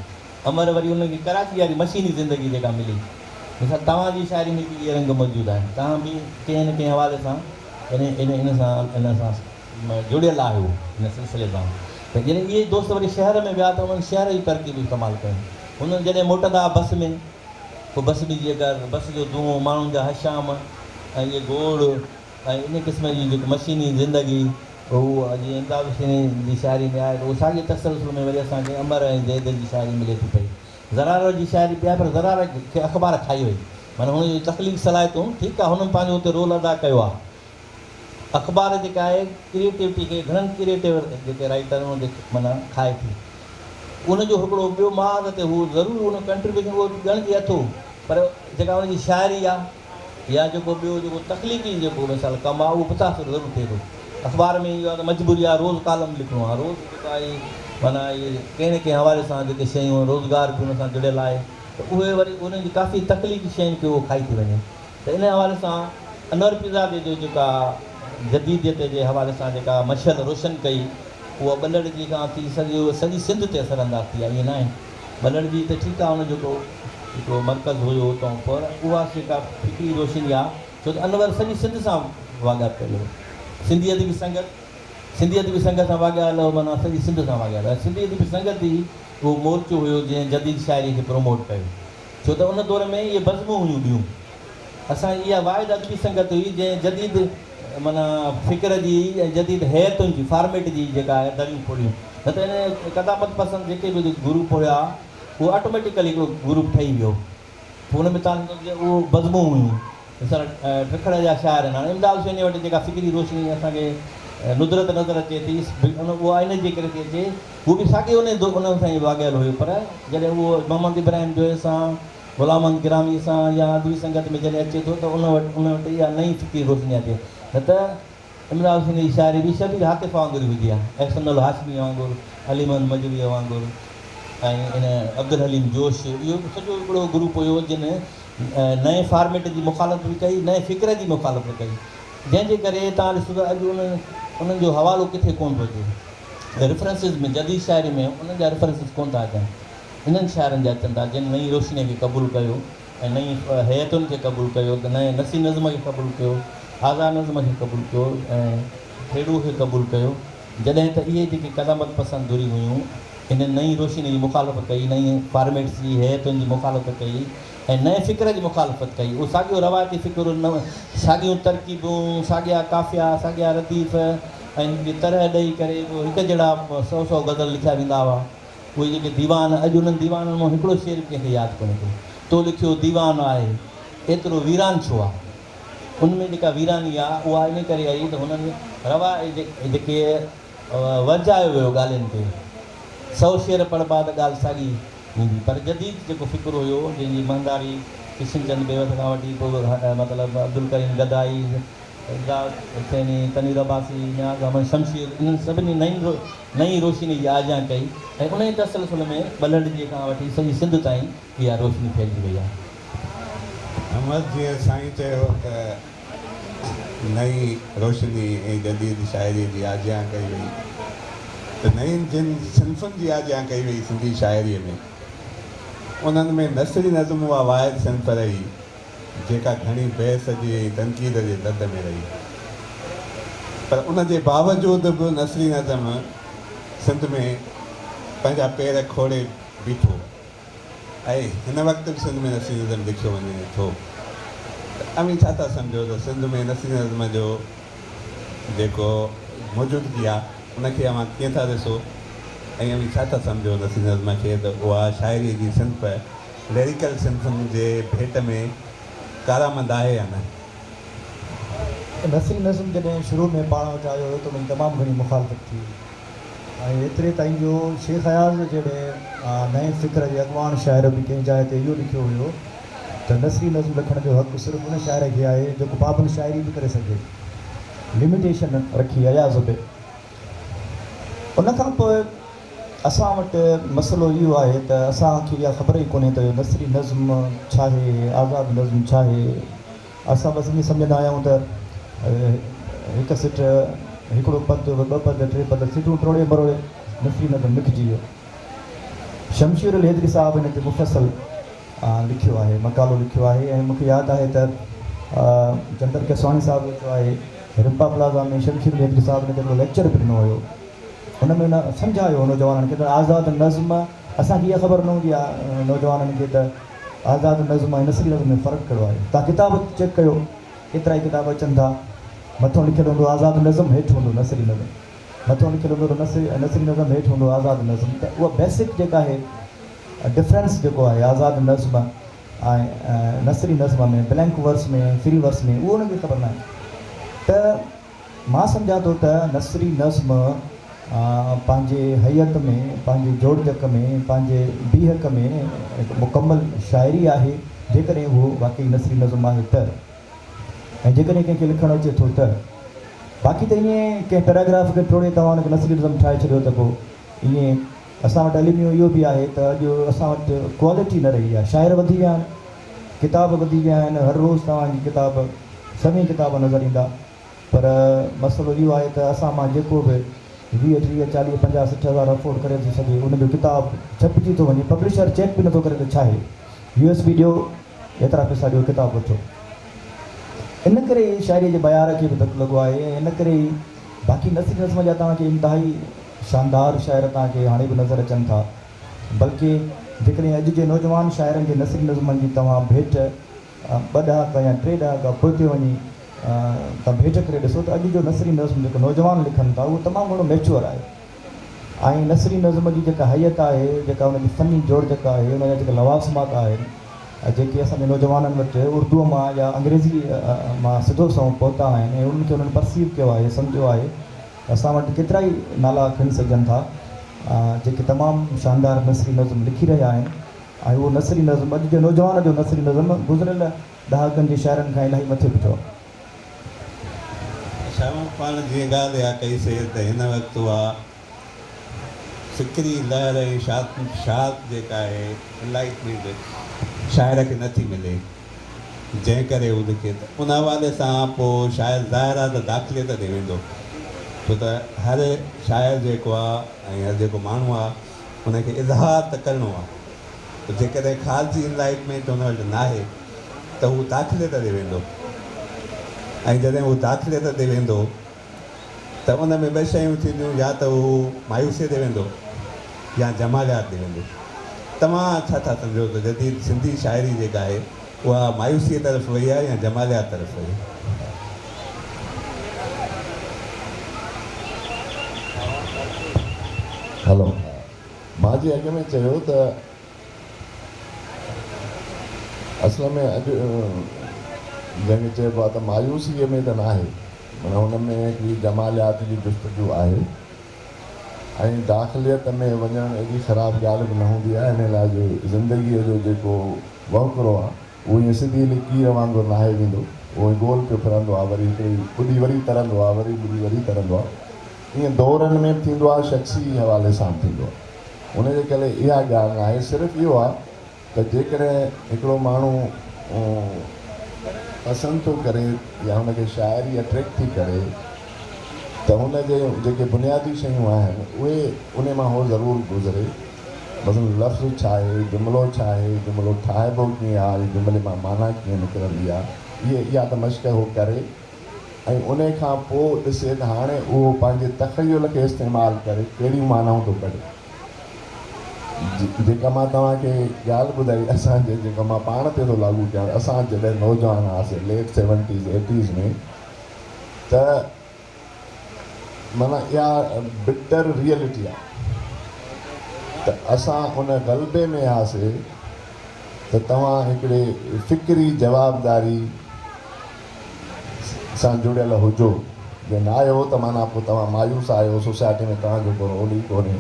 अमर वरी उनखे कराची वारी मशीनी ज़िंदगी जेका मिली, मिसाल तव्हांजी शाइरी में बि इहे रंग मौजूदु आहिनि, तव्हां बि कंहिं न कंहिं हवाले सां इन सां जुड़ियल आहियो, इन सिलसिले सां। त जॾहिं इहे दोस्त वरी शहर में विया त उन्हनि शहर जी तरक़ी बि इस्तेमालु कयूं। हुननि जॾहिं मोटंदा बस में, पोइ बस बि जेका बस जो धुओं, माण्हुनि जा हशाम, ऐं इहे गोड़, ऐं इन क़िस्म जी जेकी मशीनी ज़िंदगी, उहो अॼु इमदाद हुसैन जी शाइरी में आहे। त उहो साॻे तसलसल में वरी असांखे अमर ऐं ज़ैद जी शाइरी मिले थी पई। ज़रार जी शाइरी बि आहे, पर ज़रार खे अख़बार खाई वई, माना हुनजी तख़लीक़ सलाहियतूं, ठीकु आहे, हुननि पंहिंजो हुते रोल अदा कयो आहे। अख़बार जेका आहे क्रिएटिविटी खे घणनि क्रिएटिव जेके राइटर हुनखे माना खाए थी। उनजो हिकिड़ो ॿियो महाज़ ते हू ज़रूरु उन कंट्रीब्यूशन उहो ॻणिजी अथो, पर जेका उनजी शाइरी आहे या जेको ॿियो जेको तकलीफ़ी जेको मिसाल कमु आहे उहो 50 ज़रूरु थिए थो। अख़बार में इहो आहे त मजबूरी आहे रोज़ु कालम लिखिणो आहे, रोज़ु जेका इहे माना इहे कंहिं न कंहिं हवाले सां जेके शयूं रोज़गार बि उन सां जुड़ियल आहे, त उहे वरी उन्हनि जी काफ़ी तकलीफ़ी शयुनि खे उहो खाई थी वञे। त इन हवाले सां अनवर पिज़ादे जो जेका जदीदियत जे हवाले सां जेका मशल रोशन कई उहा बलड़ जी खां थी सॼी सिंध ते असरअंदाज़ थी आहे। ईअं न आहे बलड़ जी त ठीकु आहे, हुन जेको हिकिड़ो मर्कज़ हुयो हुतां, पर उहा जेका फिक्री रोशनी आहे छो त अनवर सॼी सिंध सां वाॻापियल हो। सिंधी अदबी संगत सां वाॻियल हो, माना सॼी सिंध सां वाॻियल आहे। सिंधी अदबी संगत ई उहो मोर्चो हुयो जंहिं जदीद शाइरी खे प्रमोट कयो, छो त उन दौर में इहे बज़मूं हुयूं ॿियूं। असांजी इहा वाहिद अदबी संगत हुई जंहिं जदीद माना फ़िक्र जी ऐं जदीद हैतुनि जी फॉर्मेट जी जेका आहे दरियूं खोलियूं। न त इन क़दामत पसंदि जेके बि ग्रुप हुया उहो ऑटोमेटिकली हिकिड़ो ग्रुप ठही वियो। हुन में तव्हां उहो बज़मूं हुयूं, मिसाल टिखड़ जा शाइर आहिनि। हाणे इमदाद हुसैनी वटि जेका फ़िक्री रोशनी असांखे नुदरत नज़र अचे थी, उहा इन जे करे थी अचे, उहो बि साॻे उन सां ई वाॻियल हुयो। पर जॾहिं उहो मोहम्मद इब्राहिम जोए सां, ग़ुलाम अहमद गिरामी सां या अदबी संगत में जॾहिं अचे थो त उन वटि इहा नई फ़िक्री रोशनी अचे। न त इमदाद हुसैनी जी शाइरी बि शबीह हातिफ़ वांगुरु हुई आहे, एहसन अल हाशमी वांगुरु, अली महमद मजवी वांगुरु, ऐं इन अब्दुल हलीम जोश, इहो सॼो हिकिड़ो ग्रुप हुयो जिन नए फॉर्मेट जी मुखालफ़त बि कई, नए फ़िक्र जी मुखालफ़त कई, जंहिंजे करे तव्हां ॾिसो त अॼु उन्हनि जो हवालो किथे कोन थो अचे। रेफरेंसिस में जदीद शाइरी में उन्हनि जा रेफरेंसिस कोन था अचनि, इन्हनि शाइरनि जा अचनि था जिन नई रोशनीअ खे क़बूलु कयो ऐं नई हैतुनि खे क़बूलु कयो, नए नसी नज़्म खे क़बूलु कयो, आज़ा नज़्म खे क़बूलु कयो ऐं खेड़ू खे क़बूलु कयो। जॾहिं त इहे जेके क़दामत पसंदि दुरी हुयूं इन नई रोशनी जी मुखालफ़त कई, नई फॉर्मेट्स जी हैतुनि जी मुखालफ़त कई ऐं नए फ़िक्र जी मुखालफ़त कई। उहो साॻियो रवायती फ़िक्र न, साॻियूं तरकीबूं, साॻिया काफ़िया, साॻिया रतीफ़ ऐं तरह ॾेई करे पोइ हिकु जहिड़ा 100 गज़ल लिखिया वेंदा हुआ। उहे जेके दीवान, अॼु उन्हनि दीवाननि मां हिकिड़ो शेर कंहिंखे यादि कोन्हे को, तो लिखियो दीवान आहे एतिरो वीरान छो आहे। उनमें जेका वीरानी आहे उहा इन करे आई त हुननि रवा जेके वरजायो वियो ॻाल्हियुनि खे, 100 शेर पढ़बा त ॻाल्हि साॻी ईंदी। पर जदीद जेको फ़िक्र हुयो जंहिंजी महंदारी किशन चंद बेवत खां वठी पोइ मतिलबु अब्दुल करीम गदाई, हुसैनी, तनीर अब्बासी, नियाज़ अहमद शमशीर, इन्हनि सभिनी नई रोशनी जी आजा कई ऐं उन ई तसलसल में बलड़ जे खां वठी सॼी सिंध ताईं इहा रोशनी फैलिजी वई आहे। अहमद जीअं साईं चयो त नई रोशनी ऐं जदीद शाइरी जी आजियां कई वई, त नईं जिन सिंफ़ुनि जी आजियां कई वई सिंधी शाइरीअ में, उन्हनि में नसरी नज़्म उहा वाहिद सिंफ़ रही जेका घणी बहस जी ऐं तनक़ीद जे दद में रही। पर उन जे बावजूदि बि नसरी नज़्म सिंध में पंहिंजा पेर खोड़े बीठो ऐं हिन वक़्तु बि सिंध में नसरी नज़्म लिखियो वञे थो। अमी छा था सम्झो त सिंध में नसरी नज़्म जो जेको मौजूदगी आहे उनखे अवां कीअं था ॾिसो ऐं अमी छा था सम्झो नसरी नज़्म खे त उहा शाइरीअ जी सिंफ़ लिरिकल सिंफ़ुनि जे भेट में कारमंद आहे या न? नसरी नज़्म जॾहिं शुरू में पाण वटि आयो हुयो त उनजी तमामु घणी मुखालफ़त थी ऐं एतिरे ताईं जो शेख अयाज़ जॾहिं नए फ़िक्र जे अॻवान शाइर बि कंहिं जाइ ते इहो लिखियो हुयो त नसरी नज़्म लिखण जो हक़ु सिर्फ़ु उन शाइर खे आहे जेको पाबंद शाइरी बि करे सघे, लिमिटेशन रखी अयाज़ बि। उनखां पोइ असां वटि मसइलो इहो आहे त असांखे इहा ख़बर ई कोन्हे त नसरी नज़्म छा आहे, आज़ादु नज़्म छा आहे। असां बसि ईअं सम्झंदा आहियूं त हिकु सिट, हिकिड़ो पद, ॿ पद, 3 पद, सिटूं टोड़े मरोड़े नसरी नज़्म लिखिजी वियो। शमशीर अल हैदरी साहिबु हिन ते मुफ़सल लिखियो आहे, मकालो लिखियो आहे ऐं मूंखे यादि आहे त चंदर केसवाणी साहिबु जेको आहे रिम्पा प्लाज़ा में शमशीर अल हैदरी साहिबु हिन ते लेक्चर बि ॾिनो हुयो। हुन में न सम्झायो नौजवाननि खे त आज़ादु नज़्म, असांखे इहा ख़बर न हूंदी आहे नौजवाननि खे त आज़ादु नज़्म ऐं नसरी नज़्म में फ़र्क़ु कहिड़ो आहे। तव्हां किताब चेक कयो, केतिरा ई किताब अचनि था, मथां लिखियलु हूंदो आज़ादु नज़्म, हेठि हूंदो नसरी नज़्म, मथां लिखियलु हूंदो नसरी नज़्म, हेठि हूंदो आज़ादु नज़्म। त उहा बेसिक जेका आहे डिफरेंस जेको आहे आज़ादु नज़्म ऐं नसरी नज़्म में, ब्लैंक वर्स में, फ्री वर्स में, उहो उनखे ख़बर न आहे। त मां सम्झां थो त नसरी नज़्म पंहिंजे हैयत में, पंहिंजे जोड़जक में, पंहिंजे बीहक में हिकु मुकमल शाइरी आहे जेकॾहिं उहो वाक़ई नसरी नज़म आहे त, ऐं जेकॾहिं कंहिंखे लिखणु अचे थो त। बाक़ी त ईअं कंहिं पैराग्राफ खे टोड़े तव्हां हुनखे नसरी नज़म ठाहे छॾियो त पोइ ईअं असां वटि अलमियो इहो बि आहे त अॼु असां वटि क्वालिटी न रही आहे। शाइर वधी विया आहिनि, किताब वधी विया आहिनि, हर रोज़ु तव्हांजी किताब सभई किताब नज़र ईंदा, पर मसइलो इहो आहे त असां मां जेको बि 20, 30, 40, 50, 60 हज़ार अफोर्ड करे थो सघे उनजो किताब छपिजी थो वञे, पब्लिशर चेक बि नथो करे त छा आहे, USB ॾियो, एतिरा पैसा ॾियो, किताब वठो। इन करे शाइरी जे बयार खे बि धकु लॻो आहे। ऐं इन करे बाक़ी नसरी नज़म जा तव्हांखे इंतिहाई शानदार शाइर तव्हांखे हाणे बि नज़र अचनि था, बल्कि जेकॾहिं अॼु जे नौजवान शाइरनि जे नसरी नज़मनि जी तव्हां भेट 2 ॾहाका या 3 ॾहाका पुठिते वञी तव्हां भेट करे ॾिसो त अॼु जो नसरी नज़म जेको नौजवान लिखनि था उहो तमामु घणो मैच्योर आहे। ऐं नसरी नज़म जी जेका हैयत आहे, जेका उनजी फ़नी जोड़जक आहे, उनजा जेका लवाज़मात आहिनि, जेके असांजे नौजवाननि वटि उर्दूअ मां या अंग्रेज़ी मां सिधो सऊं पहुता आहिनि ऐं उन्हनि खे उन्हनि परसीव कयो आहे, सम्झो आहे। असां वटि केतिरा ई नाला खणी सघनि था जेके तमामु शानदार नसरी नज़म लिखी रहिया आहिनि। ऐं उहो नसरी नज़म अॼु जे नौजवान जो नसरी नज़म गुज़िरियल ॾहाकनि जे शाइरनि खां इलाही मथे बीठो आहे। शाम पाण जीअं ॻाल्हि इहा कईसीं त हिन वक़्तु उहा फ़िक्री लहर ऐं शाद जेका आहे इनलाइटमेंट शाइर खे नथी मिले, जंहिं करे हू लिखे त उन हवाले सां पोइ शाइर ज़ाहिर आहे त दाख़िले ते वेंदो, छो त हर शाइर जेको आहे ऐं हर जेको माण्हू आहे हुनखे इज़हार त करिणो आहे। त जेकॾहिं ख़ारजी इनलाइटमेंट हुन वटि नाहे त हू दाख़िले ते वेंदो, ऐं जॾहिं हू दाख़िले ते वेंदो त उन में 2 शयूं थींदियूं, या त हू मायूसीअ ते वेंदो या जमालियात ते वेंदो। तव्हां छा था सम्झो त जदीद सिंधी शाइरी जेका आहे उहा मायूसीअ तरफ़ वई आहे या जमालियात तरफ़ वई आहे? हलो, मां जे अॻ में चयो त असल में अॼु जंहिंखे चइबो आहे त मायूसीअ में त न आहे, माना हुन में हिकिड़ी जमालियात जी जुस्तजू आहे। ऐं दाख़िलियत में वञणु एॾी ख़राबु ॻाल्हि बि न हूंदी आहे। हिन लाइ जो ज़िंदगीअ जो जेको वहुकिरो आहे उहो ईअं सिधी लिकीर वांगुरु नाहे वेंदो, उहो गोल पियो फिरंदो आहे, वरी हिकिड़ी ॿुॾी वरी तरंदो आहे, वरी ॿुॾी वरी तरंदो आहे। ईअं दौरनि में थींदो आहे, शख़्सी हवाले सां थींदो आहे। उनजे करे इहा ॻाल्हि न आहे, सिर्फ़ु इहो आहे त जेकॾहिं हिकिड़ो माण्हू पसंदि थो करे या हुनखे शाइरी अट्रैक्ट थी करे त हुनजे जेके बुनियादी शयूं आहिनि उहे उन मां उहो ज़रूरु गुज़रे। मतिलबु लफ़्ज़ छा आहे, जुमिलो छा आहे, जुमिलो ठाहिबो कीअं आहे, जुमिले मां माना कीअं निकिरंदी आहे, इहा त मश्क उहो करे। ऐं उन खां पोइ ॾिसे त हाणे उहो पंहिंजे तख़युल खे इस्तेमालु करे कहिड़ियूं मानाऊं थो कढे। जेका मां तव्हांखे ॻाल्हि ॿुधाई असांजे, जेका मां पाण ते थो लागू कयां, असां जॾहिं नौजवान हुआसीं लेट 70s 80s में, त माना इहा बिटर रियलिटी आहे त असां उन ग़लबे में हुआसीं त तव्हां हिकिड़े फ़िक्री जवाबदारी सां जुड़ियल हुजो। जे न आहियो त माना पोइ तव्हां मायूस आहियो, सोसाइटी में तव्हांजो को रोल ई कोन्हे।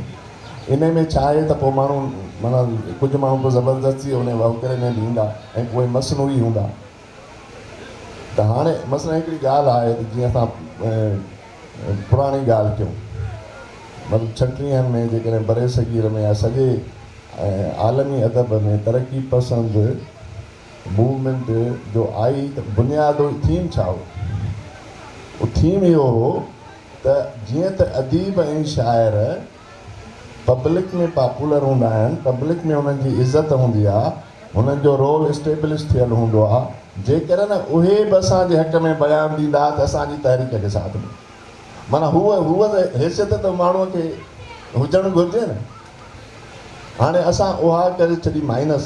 इन में छा आहे त पोइ माण्हू माना कुझु माण्हू पोइ ज़बरदस्ती उन वहुकरे में बि ईंदा ऐं पोइ मसनूई हूंदा। त हाणे मसइला हिकिड़ी ॻाल्हि आहे त जीअं असां पुराणी ॻाल्हि कयूं, मतिलबु 36 में जेकॾहिं बरे सगीर में या सॼे आलमी अदब में तरक़ी पसंद मूवमेंट जो आई त बुनियादो थीम छा हो? उहो थीम इहो हो त जीअं त अदीब ऐं शाइर पब्लिक में पॉपुलर हूंदा आहिनि, पब्लिक में उन्हनि जी इज़त हूंदी आहे, हुननि जो रोल इस्टेब्लिश थियल हूंदो आहे। जेकर न उहे बि असांजे हक़ में बयानु ॾींदा त असांजी तहरीक खे साथ ॾियो, माना हूअ त हैसियत त माण्हूअ खे हुजणु घुरिजे न। हाणे असां उहा करे छॾी माइनस,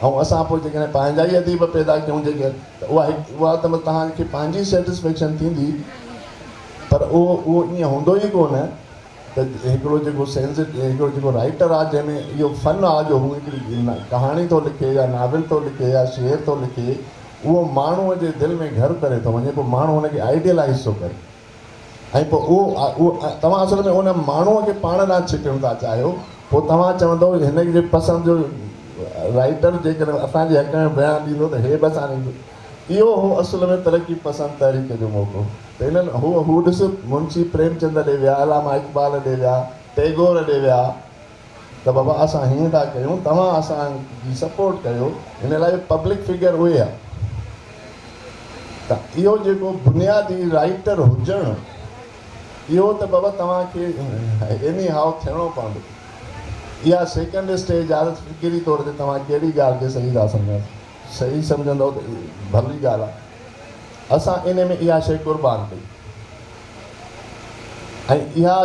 ऐं असां पोइ जेकॾहिं पंहिंजा ई अदीब पैदा कयूं जेके त उहा त तव्हांखे पंहिंजी सेटिस्फेक्शन थींदी, पर उहो ईअं हूंदो ई कोन त हिकिड़ो जेको हिकिड़ो जेको राइटर आहे जंहिंमें इहो फ़न आहे जो हू हिकिड़ी कहाणी थो लिखे या नाविल थो लिखे या शेर थो लिखे, उहो माण्हूअ जे दिलि में घर करे थो वञे, पोइ माण्हू हुनखे आइडियलाइज़ थो करे। ऐं पोइ उहो तव्हां असल में उन माण्हूअ खे पाण ॾांहुं छिकणु था चाहियो, पोइ तव्हां चवंदव हिन जे पसंदि जो राइटर जेकॾहिं असांजे हक़ में बयानु ॾींदो त हे बि असां ॾींदो। इहो हो असल में तरक़ी पसंदि तहरीक जो मौक़ो। त हिननि हू ॾिस मुंशी प्रेमचंद ॾे विया, अलामा इक़बाल ॾे विया, टैगोर ॾे विया, त बाबा असां हीअं था कयूं, तव्हां असांजी सपोर्ट कयो। हिन लाइ पब्लिक फिगर उहे आहे। त इहो जेको बुनियादी राइटर हुजणु, इहो त बाबा तव्हांखे एनी हाउ थियणो पवंदो। इहा सेकेंड स्टेज आहे। फ़िक्री तौर ते तव्हां कहिड़ी ॻाल्हि खे सही था सम्झो, सही सम्झंदव त भली ॻाल्हि आहे। असां इन में इहा शइ क़ुर्बान कई ऐं इहा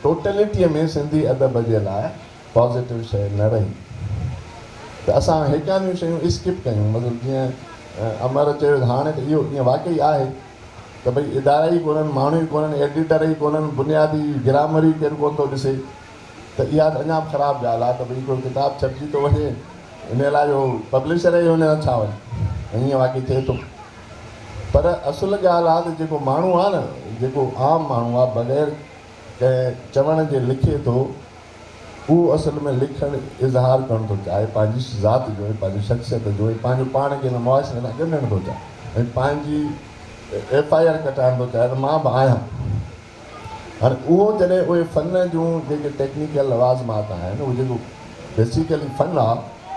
टोटलिटीअ में सिंधी अदब जे लाइ पॉज़िटिव शइ न रही। त असां हेॾियूं शयूं स्किप कयूं। मतिलबु जीअं अमर चयो हाणे त इहो ईअं वाक़ई आहे त भई इदारा ई कोन्हनि, माण्हू ई कोन्हनि, एडिटर ई कोन्हनि, बुनियादी ग्रामर ई केरु कोन थो ॾिसे, त इहा त अञा ख़राबु ॻाल्हि आहे। त भई हिकिड़ो किताबु छपिजी थो वञे, हिन लाइ जो पब्लिशर ई हुन छा वञे, हीअं वाक़ई थिए थो। पर असुल ॻाल्हि आहे त जेको माण्हू आहे न, जेको आम माण्हू आहे, बग़ैर कंहिं चवण जे लिखे थो, उहो असल में लिखणु इज़हार करणु थो चाहे, पंहिंजी ज़ात जो, पंहिंजी शख़्सियत जो, पंहिंजो पाण खे हिन मुआशरे सां ॻंढणु थो चाहे, ऐं पंहिंजी FIR कटाइणु थो चाहे त मां बि आहियां। हाणे उहो जॾहिं उहे फ़न जूं जेके टेक्निकल लवाज़मात आहिनि, उहो जेको बेसिकली फ़न आहे,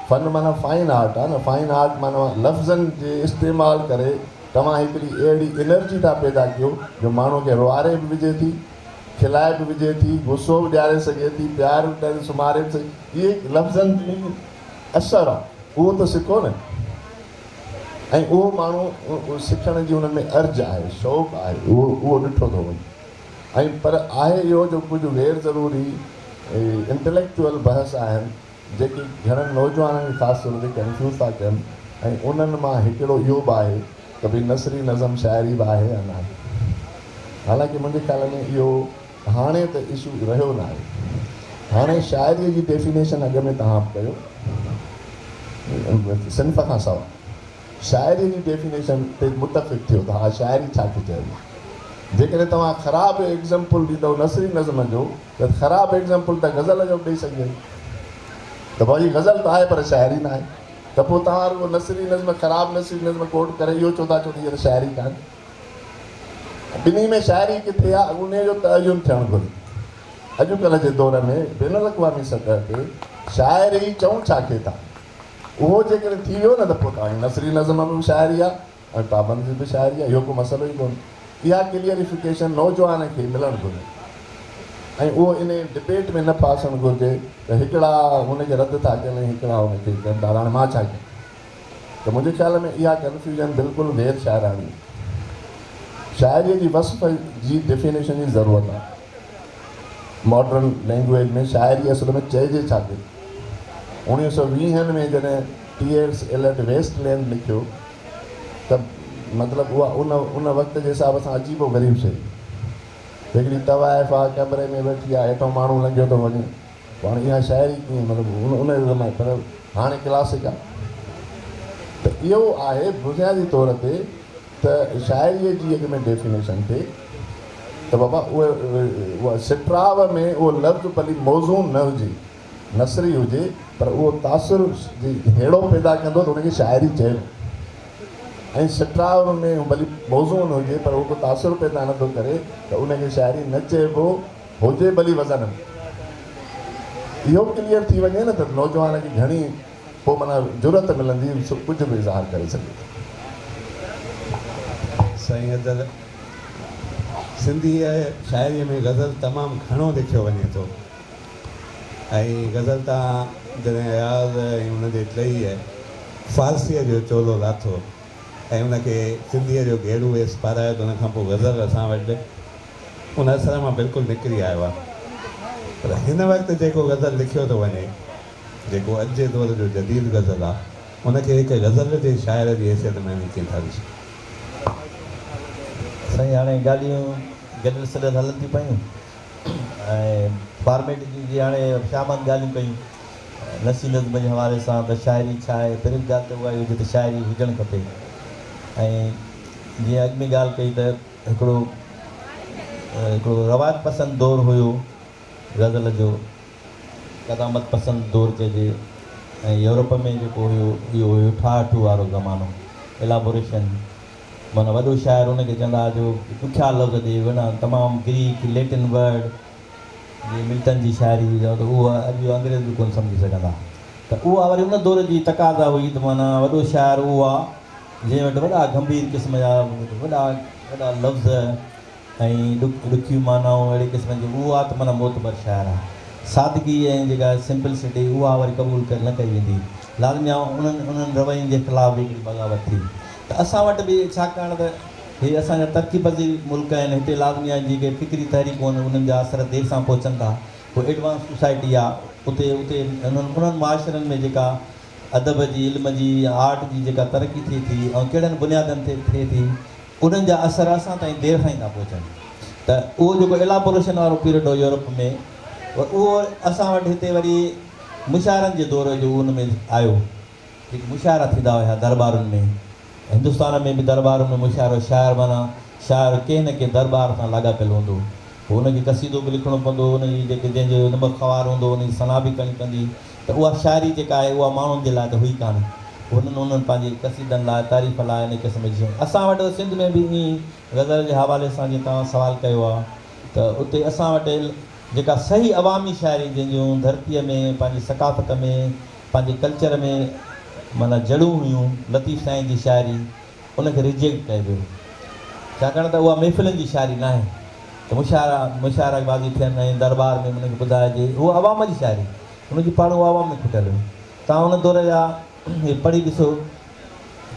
फ़न माना फाइन आर्ट आहे न। फाइन आर्ट माना लफ़्ज़नि जे इस्तेमालु करे तव्हां हिकिड़ी अहिड़ी एनर्जी था पैदा कयो जो माण्हू खे रुआरे बि विझे थी, खिलाए बि विझे थी, गुस्सो बि ॾियारे सघे थी, प्यार बि करे सुम्हारे बि सघे। इहे लफ़्ज़नि जी असरु आहे, उहो त सिखो न। ऐं उहो माण्हू सिखण जी हुन में अर्ज़ु आहे, शौक़ु आहे, उहो ॾिठो थो वञे। ऐं पर आहे इहो जो कुझु गैर ज़रूरी इंटेलेक्चुअल बहस आहिनि जेके घणनि नौजवाननि खे ख़ासि तौर ते कंफ्यूज़ था कनि। ऐं उन्हनि मां हिकिड़ो इहो बि आहे त भई नसरी नज़म शाइरी बि आहे या न आहे। हालांकि मुंहिंजे ख़्याल में इहो हाणे त इशू रहियो न आहे। हाणे शाइरीअ जी डेफिनेशन अॻ में तव्हां कयो सिंफ़ खां सवाइ, शाइरी जी डेफिनेशन ते मुतफ़िक़ थियो त हा शाइरी छा थी चइबी। जेकॾहिं तव्हां ख़राबु एग्ज़ाम्पल ॾींदव नसरी नज़म जो, त ख़राबु एग्ज़ाम्पल त गज़ल जो ॾेई सघे त भाई गज़ल त आहे पर शाइरी न आहे। त पोइ तव्हां रुगो नसरी नज़म, ख़राबु नसरी नज़म कोट करे इहो चओ था छो त हीअ शाइरी कान्हे। ॿिन्ही में शाइरी किथे आहे, उन जो तर्जुमो थियणु घुरिजे। अॼुकल्ह जे दौर में बैन अल-अक़वामी सतह ते शाइरी चऊं छा खे था, उहो जेकॾहिं थी वियो न त पोइ तव्हांजी नसरी नज़म में बि शाइरी आहे ऐं पाबंदी बि शाइरी आहे। इहो को मसइलो ई कोन्हे। इहा क्लियरिफिकेशन नौजवान खे मिलणु घुरिजे ऐं उहो इन डिबेट में न फासणु घुरिजे त हिकिड़ा हुनखे रद्द था कनि, हिकिड़ा हुनखे कनि था। हाणे मां छा कयां? त मुंहिंजे ख़्याल में इहा कंफ्यूजन बिल्कुलु गैर शाइरानी। शाइरीअ जी वस्फ़ जी डेफिनेशन जी ज़रूरत आहे। मॉडर्न लैंग्वेज में शाइरी असल में चइजे छा थी। 1920 में जॾहिं T.S. Eliot वेस्टलैंड लिखियो त मतिलबु उहा उन वक़्त जे हिसाब सां अजीबो ग़रीब शइ। हिकिड़ी तवाइफ़ आहे, कमरे में वेठी आहे, हेठां माण्हू लंघियो थो वञे, हाणे इहा शाइरी कीअं मतिलबु उन ज़माने। पर हाणे क्लासिक आहे। त इहो आहे बुनियादी तौर ते त शाइरीअ जी अॻ में डेफिनेशन थिए त बाबा उहा सिट्राव में उहो लफ़्ज़ भली मौज़ून न हुजे, नसरी हुजे, पर उहो तासुर जी हेड़ो पैदा कंदो त हुनखे शाइरी चइबो। ऐं सिट्राव में भली मौज़ून हुजे पर उहो को तासुर पैदा नथो करे त उनखे शाइरी न चइबो, हुजे भली वज़न में। इहो क्लियर थी वञे न त नौजवान खे घणी पोइ माना ज़रूरत मिलंदी, कुझु बि इज़हार करे सघे। साईं अदर सिंधी शाइरीअ में गज़ल तमामु घणो लिखियो वञे थो। ऐं गज़ल तव्हां जॾहिं याद ऐं हुनजे टही आहे फ़ारसीअ जो चोलो लाथो ऐं उनखे सिंधीअ जो गेड़ू वेस पारायो त उनखां पोइ गज़ल असां वटि उन असर मां बिल्कुलु निकिरी आयो आहे। पर हिन वक़्तु जेको गज़ल लिखियो थो वञे, जेको अॼु जे दौर जो जदीद गज़ल आहे, उनखे हिकु गज़ल जे शाइर जी हैसियत में कीअं था ॾिसो? साईं हाणे ॻाल्हियूं गॾियल सॾियल हलनि थियूं पियूं ऐं फॉर्मेट जी जीअं हाणे शामनि ॻाल्हियूं कयूं नसी नज़म जे हवाले सां त शाइरी छा आहे। पहिरीं ॻाल्हि त उहा हुजे त शाइरी हुजणु खपे। ऐं जीअं अॻु में ॻाल्हि कई त हिकिड़ो हिकिड़ो रवायत पसंदि दौरु हुयो गज़ल जो, क़दामत पसंदि दौरु चइजे। ऐं यूरोप में जेको हुयो इहो हुयो ठाहठू वारो ज़मानो, एलाबोरेशन, माना वॾो शाइर हुनखे चवंदा जो ॾुखिया लफ़्ज़ ॾे, वॾा तमामु ग्रीक लैटिन वर्ड, जीअं मिल्टन जी शाइरी हुजे त उहा अॼु अंग्रेज़ बि कोन सम्झी सघंदा। त उहा वरी उन दौर जी तक़ाज़ा हुई त माना वॾो शाइर उहो आहे जंहिं वटि वॾा गंभीर क़िस्म जा वॾा वॾा लफ़्ज़ ऐं ॾुखियूं मानाऊं अहिड़े क़िस्म जी, उहा त माना मोतबर शाइर आहे। सादगी ऐं जेका सिंपलिसिटी उहा वरी क़बूल न कई वेंदी, लाज़मी आहे उन्हनि रवैयनि जे ख़िलाफ़ु हिकिड़ी बग़ावत थी। त असां वटि बि छाकाणि त हे असांजा तरक़ी पज़ीर मुल्क आहिनि, हिते लाज़मी आहे जेके फ़िक्री तहरीकूं आहिनि उन्हनि जा असर देरि सां पहुचनि था। पोइ एडवांस सोसाइटी आहे उते उन्हनि मुआशरनि में जेका अदब जी, इल्म जी, आर्ट जी जेका तरक़ी थिए थी ऐं कहिड़नि बुनियादनि ते थिए थी, उन्हनि जा असर असां ताईं देरि सां ई था पहुचनि। त उहो जेको एलाबोरेशन वारो पीरियड हो यूरोप में, उहो असां वटि हिते वरी मुशाइरनि जे दौर जो उन में आयो, जेके मुशाइरा थींदा हुया दरबारुनि में। हिंदुस्तान में बि दरबारुनि में मुशाइरो, शाइर माना शाइर कंहिं न कंहिं दरबार सां लाॻापियल हूंदो, पोइ हुनखे कसीदो बि लिखिणो पवंदो, हुनजी जेके जंहिंजो नंबर ख़वार हूंदो हुनजी सना बि करणी पवंदी। त उहा शाइरी जेका आहे उहा माण्हुनि जे लाइ त हुई कान, उन्हनि पंहिंजे कसीदनि लाइ तारीफ़ लाइ इन क़िस्म जी शयूं। असां वटि सिंध में बि ईअं गज़ल जे हवाले सां जीअं तव्हां सुवालु कयो आहे, त उते असां वटि जेका सही अवामी शाइरी जंहिंजूं धरतीअ में पंहिंजी सकाफ़त में पंहिंजे कल्चर में माना जड़ूं हुयूं, लतीफ़ साईं जी शाइरी, उनखे रिजेक्ट कयो वियो, छाकाणि त उहा महफ़िलनि जी शाइरी न आहे। त मुशाइराबाज़ी थियनि ऐं दरबार में उनखे ॿुधाइजे, उहा अवाम जी शाइरी, उनजी पाण उहा अवाम में खुटियल हुई। तव्हां उन दौर जा पढ़ी ॾिसो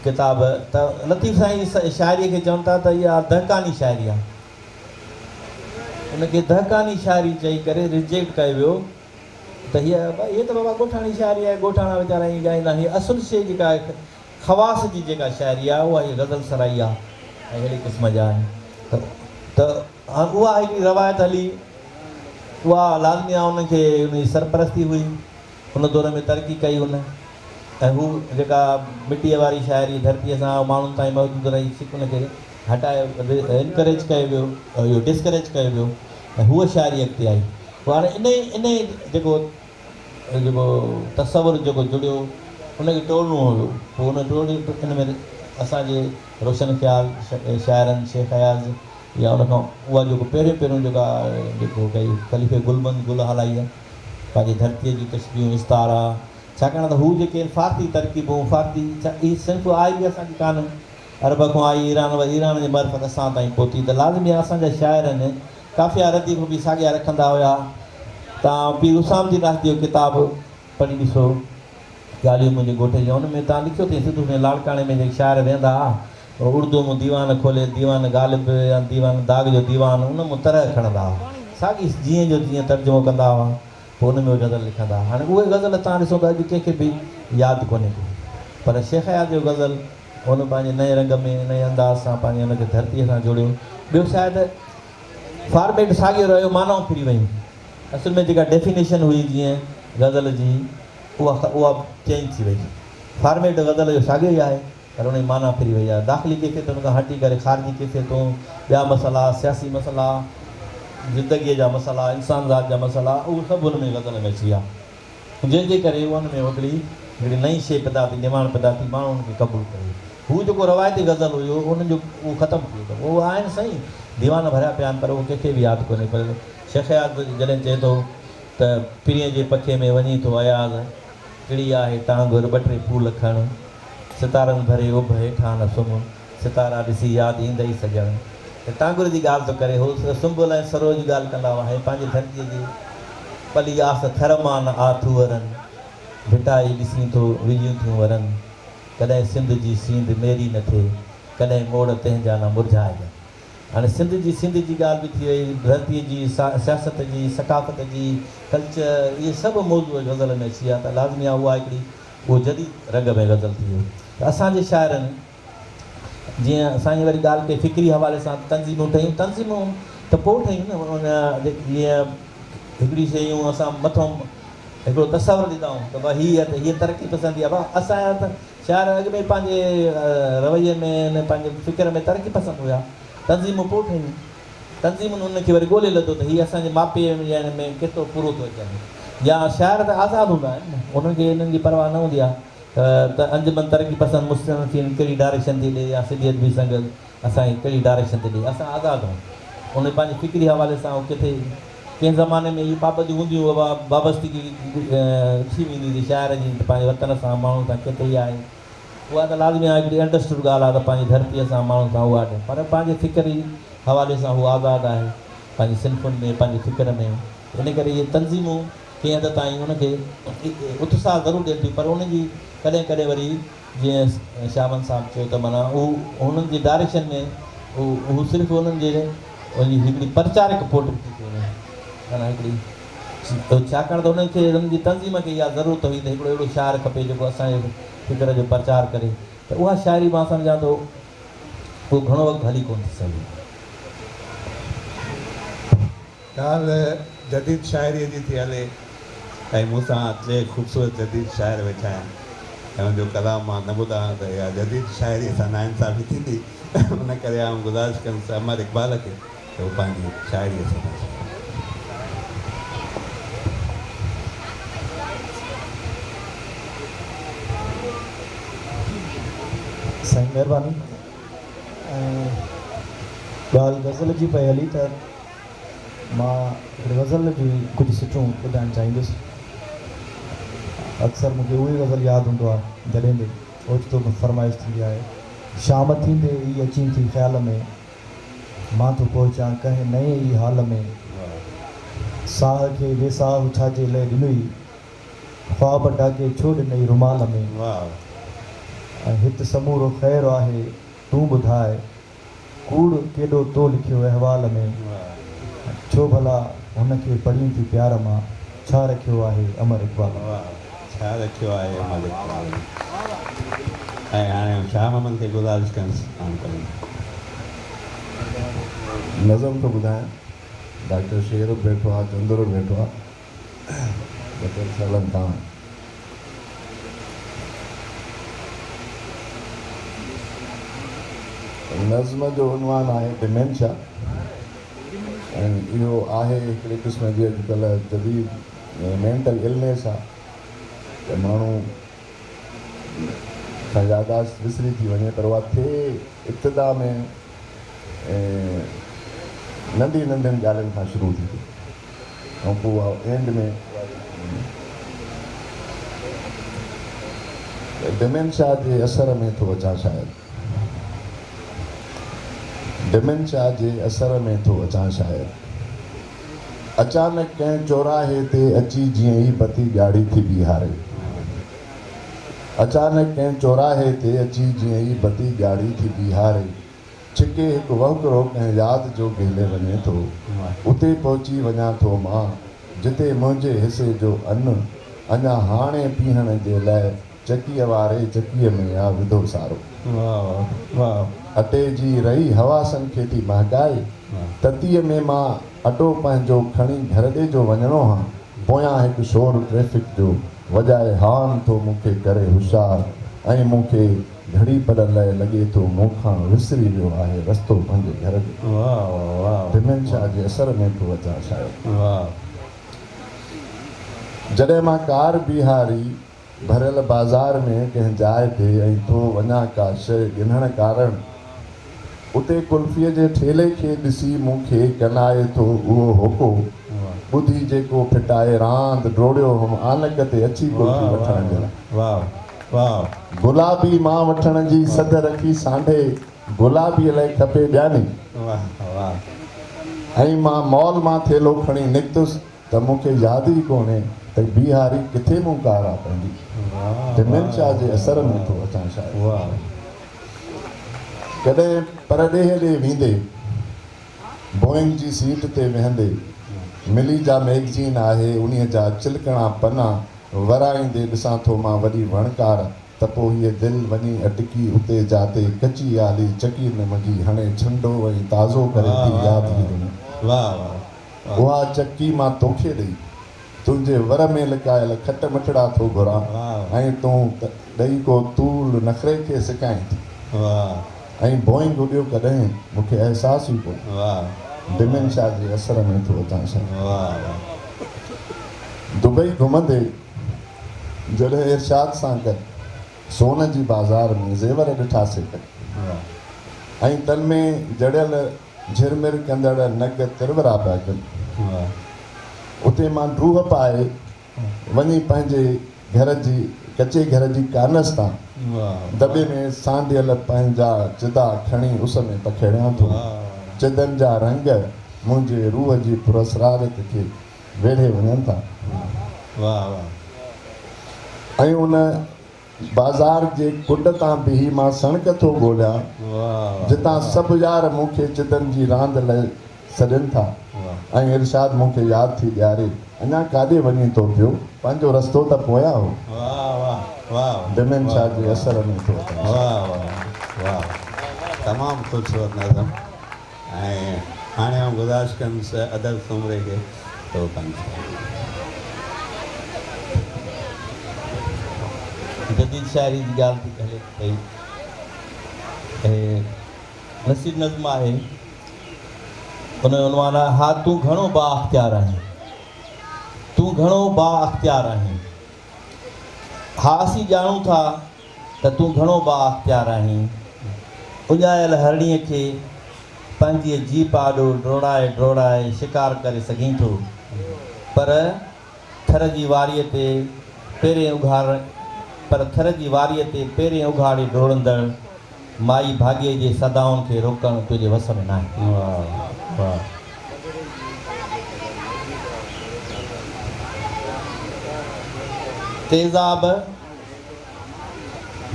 किताब, त लतीफ़ साईं जी शाइरीअ खे चवनि था त इहा दहकानी शाइरी आहे, उनखे दहकानी शाइरी चई करे रिजेक्ट कयो वियो। त हीअ त बाबा ॻोठाणी शाइरी आहे, ॻोठाणा वीचारा ईअं ॻाईंदा। हीअ असुलु शइ जेका आहे ख़वास जी जेका शाइरी आहे उहा हीअ गज़ल सराई आहे ऐं अहिड़े क़िस्म जा आहिनि। त उहा हिकिड़ी रवायत हली, उहा लाज़मी आहे उनखे उनजी सरपरस्ती हुई, उन दौर में तरक़ी कई हुन, ऐं हू जेका मिटीअ वारी शाइरी धरतीअ सां माण्हुनि ताईं मौजूदु रही, उनखे हटायो, इनकरेज कयो वियो, इहो डिस्करेज कयो वियो, ऐं हूअ शाइरी अॻिते आई। पोइ हाणे इन जेको तसवुरु जेको जुड़ियो उनखे टोड़णो हुयो, पोइ उन टोड़ी इन में असांजे रोशन ख़्याल शाइरनि शेख अयाज़ या उनखां उहा जेको पहिरियों जेका जेको कई ख़लीफ़े गुलबंद गुल हलाई आहे, पंहिंजी धरतीअ जी तशबीहूं इस्तारा, छाकाणि त हू जेके फ़ारसी तरक़ीबूं फ़ारसी इहा सिंफ़ आई बि असांजी कान, अरब खां आई, ईरान जे मर्फ़त असां ताईं पहुती। त लाज़मी आहे असांजा शाइर आहिनि काफ़िया रदीफ़ बि साॻिया रखंदा हुया। तव्हां पीर उसाम जी नास जो किताबु पढ़ी ॾिसो, ॻाल्हियूं मुंहिंजे ॻोठ जी, हुन में तव्हां लिखियो अथई सिधू में लाड़काणे में जेके शाइर वेंदा हुआ, उर्दू में दीवान खोले, दीवान ग़ालिब या दीवान दाग़ जो दीवान, उन में तरह खणंदा हुआ, साॻी जीअं जो जीअं तर्जुमो कंदा हुआ, पोइ हुन में गज़ल लिखंदा हुआ। हाणे उहे गज़ल तव्हां ॾिसो त अॼु कंहिंखे बि यादि कोन्हे को, पर शेख अयाज़ जो गज़ल हुन पंहिंजे नए रंग में नए अंदाज़ सां पंहिंजे हुनखे धरतीअ सां जोड़ियो। ॿियो शायदि फॉर्मेट साॻियो रहियो, मानाऊं फिरी वियूं, असुल में जेका डेफिनेशन हुई जीअं गज़ल जी उहा चेंज थी वई। फॉर्मेट गज़ल जो साॻियो ई आहे, पर हुनजी माना फिरी वई आहे। दाख़िली कैफ़ियतुनि खां हटी करे ख़ारिजी कैफ़ियतूं, ॿिया मसइला, सियासी मसइला, ज़िंदगीअ जा मसइला, इंसान ज़ात जा मसइला, उहे सभु हुन में गज़ल में अची विया, जंहिंजे करे उन में हिकिड़ी नई शइ पैदा थी, निर्माण पैदा थी, माण्हू हुनखे क़बूलु करे। हू जेको रवायती गज़ल हुयो उनजो उहो ख़तमु थी वियो, उहो आहिनि सही दीवान भरिया पिया आहिनि, पर उहो कंहिंखे बि यादि कोन्हे। पर शेख अयाज़ जॾहिं चए थो त पीरीअ जे पखे में वञी थो अयाज़, टिड़ी आहे टांगुर ॿ टे फूल खण, सितारनि भरे उभ हेठां न सुम्ह, सितारा ॾिसी यादि ईंदई सॼण। त टांगुर जी ॻाल्हि थो करे, उहो सुंबुल ऐं सरो जी ॻाल्हि कंदा हुआ। पंहिंजी धरतीअ जी पली आस थर मां न आथू वरनि, भिटाई ॾिसी थो विझियूं थियूं वरनि, कॾहिं सिंध जी सींद मेरी न थिए, कॾहिं मोड़ तंहिंजा न मुरझाइजनि। हाणे सिंध जी ॻाल्हि बि थी वई, धरतीअ जी सियासत जी, सकाफ़त जी, कल्चर, इहे सभु मौज़ूअ गज़ल में अची विया। त लाज़मी आहे उहा हिकिड़ी उहो जदीद रंग में गज़ल थी वियो। त असांजे शाइरनि जीअं असांजी वरी ॻाल्हि कई फ़िक्री हवाले सां तंज़ीमूं ठहियूं, तंज़ीमूं त पोइ ठहियूं न, जीअं हिकिड़ी शयूं असां मथां हिकिड़ो तसवुरु ॾींदा आहियूं त भई हीअ तरक़ी पसंदि आहे, भाउ असांजा त शाइर अॻ में पंहिंजे रवैये में पंहिंजे फ़िक्र में तरक़ी पसंदि हुया, तंज़ीमूं पोइ ठहियूं। तंज़ीमुनि उनखे वरी ॻोल्हे लधो त हीअ असांजे मापे ॾियण में केतिरो पूरो थो अचे। या शाइर त आज़ादु हूंदा आहिनि न, उन्हनि खे इन्हनि जी परवाह न हूंदी आहे त अंजुमन तरक़ी पसंदि मुस्लिम थी कहिड़ी डायरेक्शन थी ॾिए या सिंधियत बि संगत असांखे कहिड़ी डायरेक्शन थी ॾिए। असां आज़ादु आहियूं उन पंहिंजी फ़िक्री हवाले सां किथे कंहिं ज़माने में इहे पाबंदियूं हूंदियूं वाबस्तगी थी वेंदी हुई शाइर जी पंहिंजे वतन सां माण्हू सां केतिरी आहे, उहा त लाज़मी आहे हिकिड़ी अंडरस्टूड ॻाल्हि आहे त पंहिंजी धरतीअ सां माण्हू सां उहा पर पंहिंजे फ़िक्री हवाले सां उहो आज़ादु आहे पंहिंजी सिंफ़ुनि में पंहिंजी फ़िक्र में। इन करे इहे तंज़ीमूं कंहिं हद ताईं उनखे उत्साह ज़रूरु ॾियनि थियूं, पर उनजी कॾहिं कॾहिं वरी जीअं शामन साहब चयो त माना उहो उन्हनि जी डायरेक्शन में उहो सिर्फ़ु उन्हनि जे उनजी हिकिड़ी प्रचारिक फोटो थी वञे माना हिकिड़ी, छाकाणि त उन्हनि खे उन्हनि जी तंज़ीम खे इहा ज़रूरत हुई त हिकिड़ो अहिड़ो शाइर खपे जेको असांजे फ़िक्र जो प्रचार करे, त उहा शाइरी मां सम्झां थो उहो घणो वक़्तु हली कोन थी सघे। ॻाल्हि जदीद शाइरीअ जी थी हले ऐं मूंसां टे ख़ूबसूरत जदीद शाइर वेठा आहिनि ऐं उनजो कलाम मां न ॿुधां त इहा जदीद शाइरीअ सां नाइंसाफ़ी थींदी, उन करे आउं गुज़ारिश कंदुसि अमर इक़बाल खे त उहो पंहिंजी शाइरीअ सां साईं महिरबानी। ॻाल्हि गज़ल जी पई हली त मां हिकिड़ी गज़ल जी कुझु सुठियूं ॿुधाइणु चाहींदुसि। अक्सर मूंखे उहो ई गज़ल यादि हूंदो आहे जॾहिं बि ओचितो फरमाइश थींदी आहे। शाम थींदे ई अची थी ख़्याल में मां थो पहुचां कंहिं नए ई हाल में, साह खे बेसाह छाजे लाइ ॾिनई ख्वाब डाके छो ॾिनई रुमाल में, ऐं हिते समूरो ख़ैरु आहे तूं ॿुधाए कूड़ केॾो तो लिखियो अहवाल में, छो भला हुनखे पढ़ी थी प्यार मां छा रखियो आहे अमर इक़बाल, छा रखियो आहे अमर इक़बाल। ऐं हाणे शाह मोहम्मद खे गुज़ारिश कंदुसि नज़म थो ॿुधायां। डॉक्टर शेर वेठो आहे, चंदुर वेठो आहे 2 सालनि खां। नज़्म जो उनवान आहे डिमेंशिया, ऐं इहो आहे हिकिड़े क़िस्म जी अॼुकल्ह जदीद मेंटल इलनेस आहे त माण्हू सां यादाश्त विसरी थी वञे, पर उहा थिए इब्तिदा में नंढी नंढियुनि ॻाल्हियुनि खां शुरू थी थिए ऐं पोइ उहा एंड में डिमेंशिया जे असर में थो अचां। शायदि डिमेंशिया जे असर में थो अचां शायदि, अचानक कंहिं चौराहे ते अची जीअं ई बती ॻाढ़ी थी बीहारे, अचानक कंहिं चौराहे ते अची जीअं ई बती ॻाढ़ी थी बीहारे, छिके हिकु वहुकरो कंहिं यादि जो गेले वञे थो, उते पहुची वञा थो मां जिते मुंहिंजे हिसे जो अनु अञा हाणे पीअण जे लाइ चकीअ वारे चकीअ में आ विधो सारो। अटे जी रही हवासनि खे थी महकाए, ततीअ में मां अटो पंहिंजो खणी घर ॾे जो वञिणो हा, पोयां हिकु शोर ट्रैफ़िक जो वॼाए हान थो मूंखे करे होशियार, ऐं मूंखे घड़ी पर लाइ लॻे थो मूंखां विसरी वियो आहे रस्तो पंहिंजे घर जो। डिमेंशिया जे असर में थो अचां शायदि। जॾहिं मां कार बीहारी भरियल बाज़ार में कंहिं जाइ ते ऐं थो वञा का शइ गिनण कारण, उते कुल्फीअ जे ठेले खे ॾिसी मूंखे कनाए थो उहो होको, ॿुधी जेको फिटाए रांदि डोड़ियो हुम आनक ते अची कुल्फी वठण जे लाइ। गुलाबी मां वठण जी सद रखी सांढे गुलाबीअ लाइ खपे ॿियानी, ऐं मां मॉल मां थेलो खणी निकितुसि त मूंखे यादि ई कोन्हे त बीहारी किथे मूं कार आहे पंहिंजी। डिमेंशिया जे असर में थो अचां शायदि। कॾहिं परॾेह ॾे वेंदे बोइंग जी सीट ते वेहंदे मिली जा मैगज़ीन आहे उन्हीअ जा चिलकणा पना वराईंदे ॾिसां थो मां वॾी वणकार, त पोइ हीअ दिलि वञी अटकी उते जाते कची आली चकी न मुंहिंजी हाणे छंडो ऐं ताज़ो करे थी यादि ॾिनो। उहा चकी मां तोखे ॾेई तुंहिंजे वर में लिकायल खट मिठड़ा थो घुरां, ऐं तूं ॾेई को तूल नखरे खे सिकाईं थी, ऐं बोइंग उॾियो कॾहिं मूंखे अहसासु ई कोन्हे। डिमेंशिया जे असर में थो अचां साईं। वाह वाह दुबई घुमंदे जॾहिं इरशाद सां गॾु सोन जी बाज़ार में ज़ेवर ॾिठासीं वाह ऐं तन में जड़ियल झिरमिर कंदड़ नग तिरवरा पिया कनि। वाह उते मां ड्रूह पाए वञी पंहिंजे घर जी कचे घर जी कानस तां वाह दॿे में सांडियल पंहिंजा चिदा खणी उस में पखेड़ियां थो। चिदनि जा रंग मुंहिंजे रूह जी पुरसरारत खे वेढ़े वञनि था। वाह वाह ऐं उन बाज़ार जे कुंड तां बीही मां सणक थो ॻोल्हियां वाह जितां सभु यार मूंखे चिदनि जी रांदि लाइ सॾनि था। ऐं इरशाद मूंखे यादि थी ॾियारे अञा काॾे वञी थो पियो, पंहिंजो रस्तो त पोयां हो। वाह वाह वाह डिमेंशिया जे असर में थो अचे। वाह वाह वाह तमामु ख़ूबसूरत नज़म। ऐं हाणे आउं गुज़ारिश कंदुसि अदब सुमरे खे तो कंदुसि। जदीद शाइरी जी ॻाल्हि थी हले पई। नसीब नज़्म आहे, उन जो उनवान आहे हा तूं घणो बा अख़्तियार आहीं, तूं घणो बा अख़्तियार आहीं। हा असीं ॼाणूं था त तूं घणो बा अख़्तियार आहीं। उॼायल हरणीअ खे पंहिंजी जीप आॾो डोड़ाए डोड़ाए शिकार करे सघीं थो, पर थर जी वारीअ ते पहिरें उघाड़े डोड़ंदड़ माई भाॻे जे सदाउनि खे रोकणु तुंहिंजे वस में न आहे। वाह वाह तेज़ाब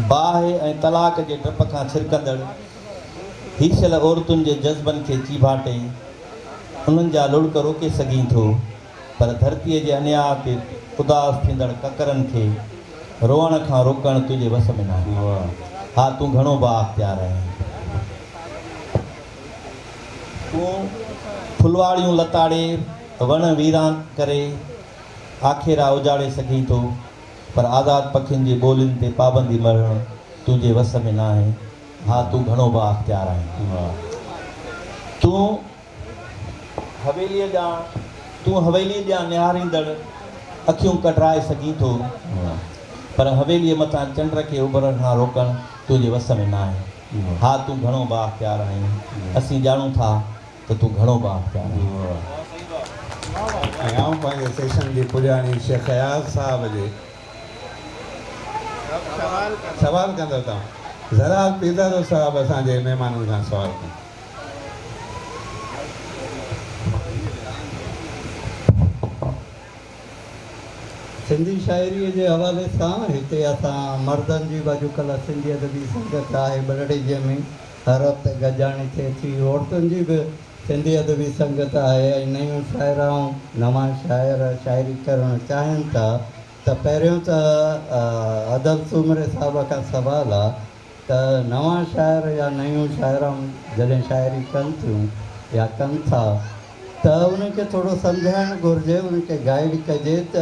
बाहि ऐं तलाक जे डप खां छिरकंदड़ हीशल औरतुनि जे जज़्बनि खे चीभाटे उन्हनि जा लुड़क रोके सघीं थो, पर धरतीअ जे अन्याय ते उदास थींदड़ ककरनि खे रोअण खां रोकणु तुंहिंजे वस में न आहे। हा तूं घणो बा अख़्तियार आहीं। तूं फुलवाड़ियूं लताड़े वण वीरान करे आखेरा उजाड़े सघीं थो, पर आज़ाद पखियुनि जी ॿोलियुनि ते पाबंदी मरणु तुंहिंजे वस में न आहे। हा तूं घणो बा अख़्तियार आहीं। तूं हवेलीअ ॼाण निहारींदड़ अखियूं कढाए सघीं थो, पर हवेलीअ मथां चंड खे उभरण खां रोकणु तुंहिंजे वस में न आहे। हा तूं घणो बा अख़्तियार आहीं। असीं ॼाणूं था त तूं घणो बा अख़्तियार आहीं। ऐं आउं पंहिंजे सेशन जी पुॼाणी शेख अयाज़ साहिब जे सवाल कंदो था। ज़रा पीदारो साहिब असांजे महिमाननि खां सवाल कनि। सिंधी शाइरीअ जे हवाले सां हिते असां मर्दनि जी बि अॼुकल्ह सिंधी अदबी संगत आहे बरड़ी जंहिंमें हर हफ़्ते गॾिजाणी थिए थी। औरतुनि जी बि सिंधी अदबी संगत आहे ऐं नयूं शाइराऊं नवां शाइर शाइरी करणु चाहिनि था। त पहिरियों त अदब सुमरे साहिब खां सवाल आहे त नवां शाइर या नयूं शाइराऊं जॾहिं शाइरी कनि थियूं या कनि था त उनखे थोरो सम्झाइणु घुरिजे, उनखे गाइड कजे त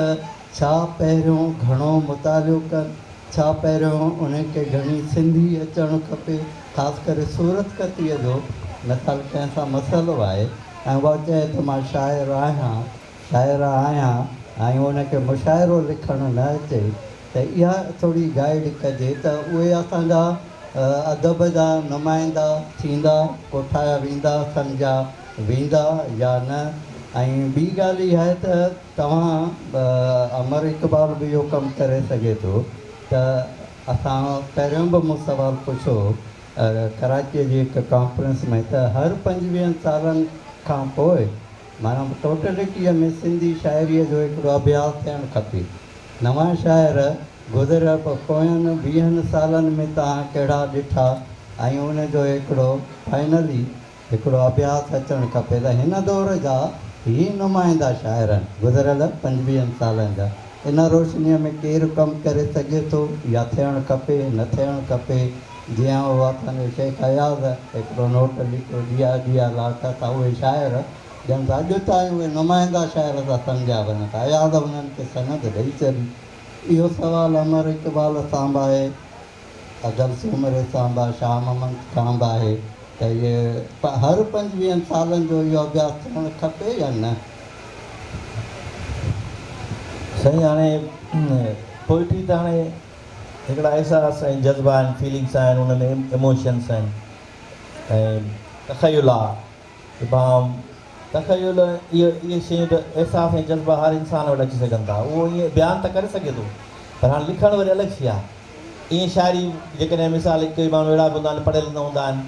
छा पहिरियों घणो मुतालियो कनि, छा पहिरियों उनखे घणी सिंधी अचणु खपे। ख़ासि करे सूरत कतीअ जो मिसाल कंहिं सां मसइलो आहे ऐं उहा चए त मां शाइर आहियां ऐं उनखे मुशाइरो लिखणु न अचे, त इहा थोरी गाइड कजे त उहे असांजा अदब जा नुमाइंदा थींदा, कोठाया वेंदा, सम्झा वेंदा या न। ऐं ॿी ॻाल्हि इहा आहे त तव्हां अमर इक़बाल बि इहो कमु करे सघे थो त असां पहिरियों बि मूं सुवालु पुछो कराचीअ जी हिकु कॉन्फ्रेंस में त हर 25 सालनि खां पोइ माना टोटलिटीअ में सिंधी शाइरीअ जो हिकिड़ो अभ्यास थियणु खपे। नवां शाइर गुज़िरियल पोयनि 20 सालनि में तव्हां कहिड़ा ॾिठा ऐं उनजो हिकिड़ो फाइनली हिकिड़ो अभ्यास अचणु खपे त हिन दौर जा ही नुमाइंदा शाइर आहिनि गुज़िरियल 25 सालनि जा। इन रोशनीअ में केरु कमु करे सघे थो या थियणु खपे न थियणु खपे। जीअं उहो असांजो शेख अयाज़ हिकिड़ो नोट लिखियो ॾिया ॾिया लाटा था उहे शाइर ॼण त अॼु ताईं उहे नुमाइंदा शाइर था सम्झिया वञनि था। अयाज़ उन्हनि खे सनद ॾेई छॾी। इहो सुवालु अमर इक़बाल सां बि आहे, अदब सुमरे सां बि आहे, शाह मोहम्मद खां बि आहे त इहे हर 25 सालनि जो इहो अभ्यास थियणु खपे या न? साईं हाणे पोइट्री त हाणे हिकिड़ा एहसास ऐं जज़्बा आहिनि, फीलिंग्स आहिनि, उन में इमोशन्स आहिनि ऐं तख़य्युल आहे। तख़य्युल इहे शयूं त एहसास ऐं जज़्बा हर इंसान वटि अची सघनि था, उहो ईअं बयानु त करे सघे थो, पर हाणे लिखणु वरी अलॻि शइ आहे। ईअं शाइरी जेकॾहिं मिसाल कई माण्हू अहिड़ा बि हूंदा आहिनि पढ़ियल न हूंदा आहिनि,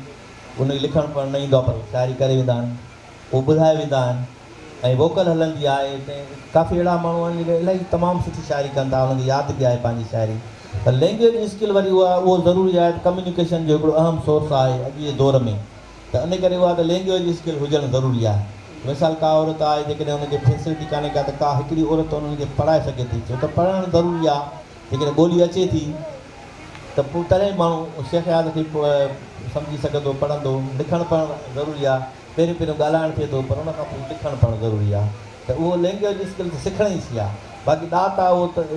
उनखे लिखणु पढ़णु न ईंदो आहे, पर शाइरी करे वेंदा आहिनि, उहो ॿुधाए वेंदा आहिनि ऐं वोकल हलंदी आहे। काफ़ी अहिड़ा माण्हू आहिनि जेके इलाही तमामु सुठी शाइरी कनि था, उन्हनि खे यादि बि आहे पंहिंजी शाइरी। पर लैंग्वेज स्किल वरी उहो ज़रूरी आहे, कम्युनिकेशन जो हिकिड़ो अहम सोर्स आहे अॼु जे दौर में, त इन करे उहा त लैंग्वेज स्किल हुजणु ज़रूरी आहे। मिसाल का औरत आहे जेकॾहिं हुनखे फैसिलिटी कान्हे का, त का हिकिड़ी औरत उन्हनि खे पढ़ाए सघे थी, छो त पढ़णु ज़रूरी आहे। जेकॾहिं ॿोली अचे थी त पोइ तॾहिं माण्हू शेख़ियात खे सम्झी सघंदो, पढ़ंदो। लिखणु पढ़णु ज़रूरी आहे, पहिरियों पहिरियों ॻाल्हाइणु थिए थो, पर उन खां पोइ लिखणु पढ़णु ज़रूरी आहे। त उहो लैंग्वेज स्किल सिखण जी शइ आहे। बाक़ी ॾात आहे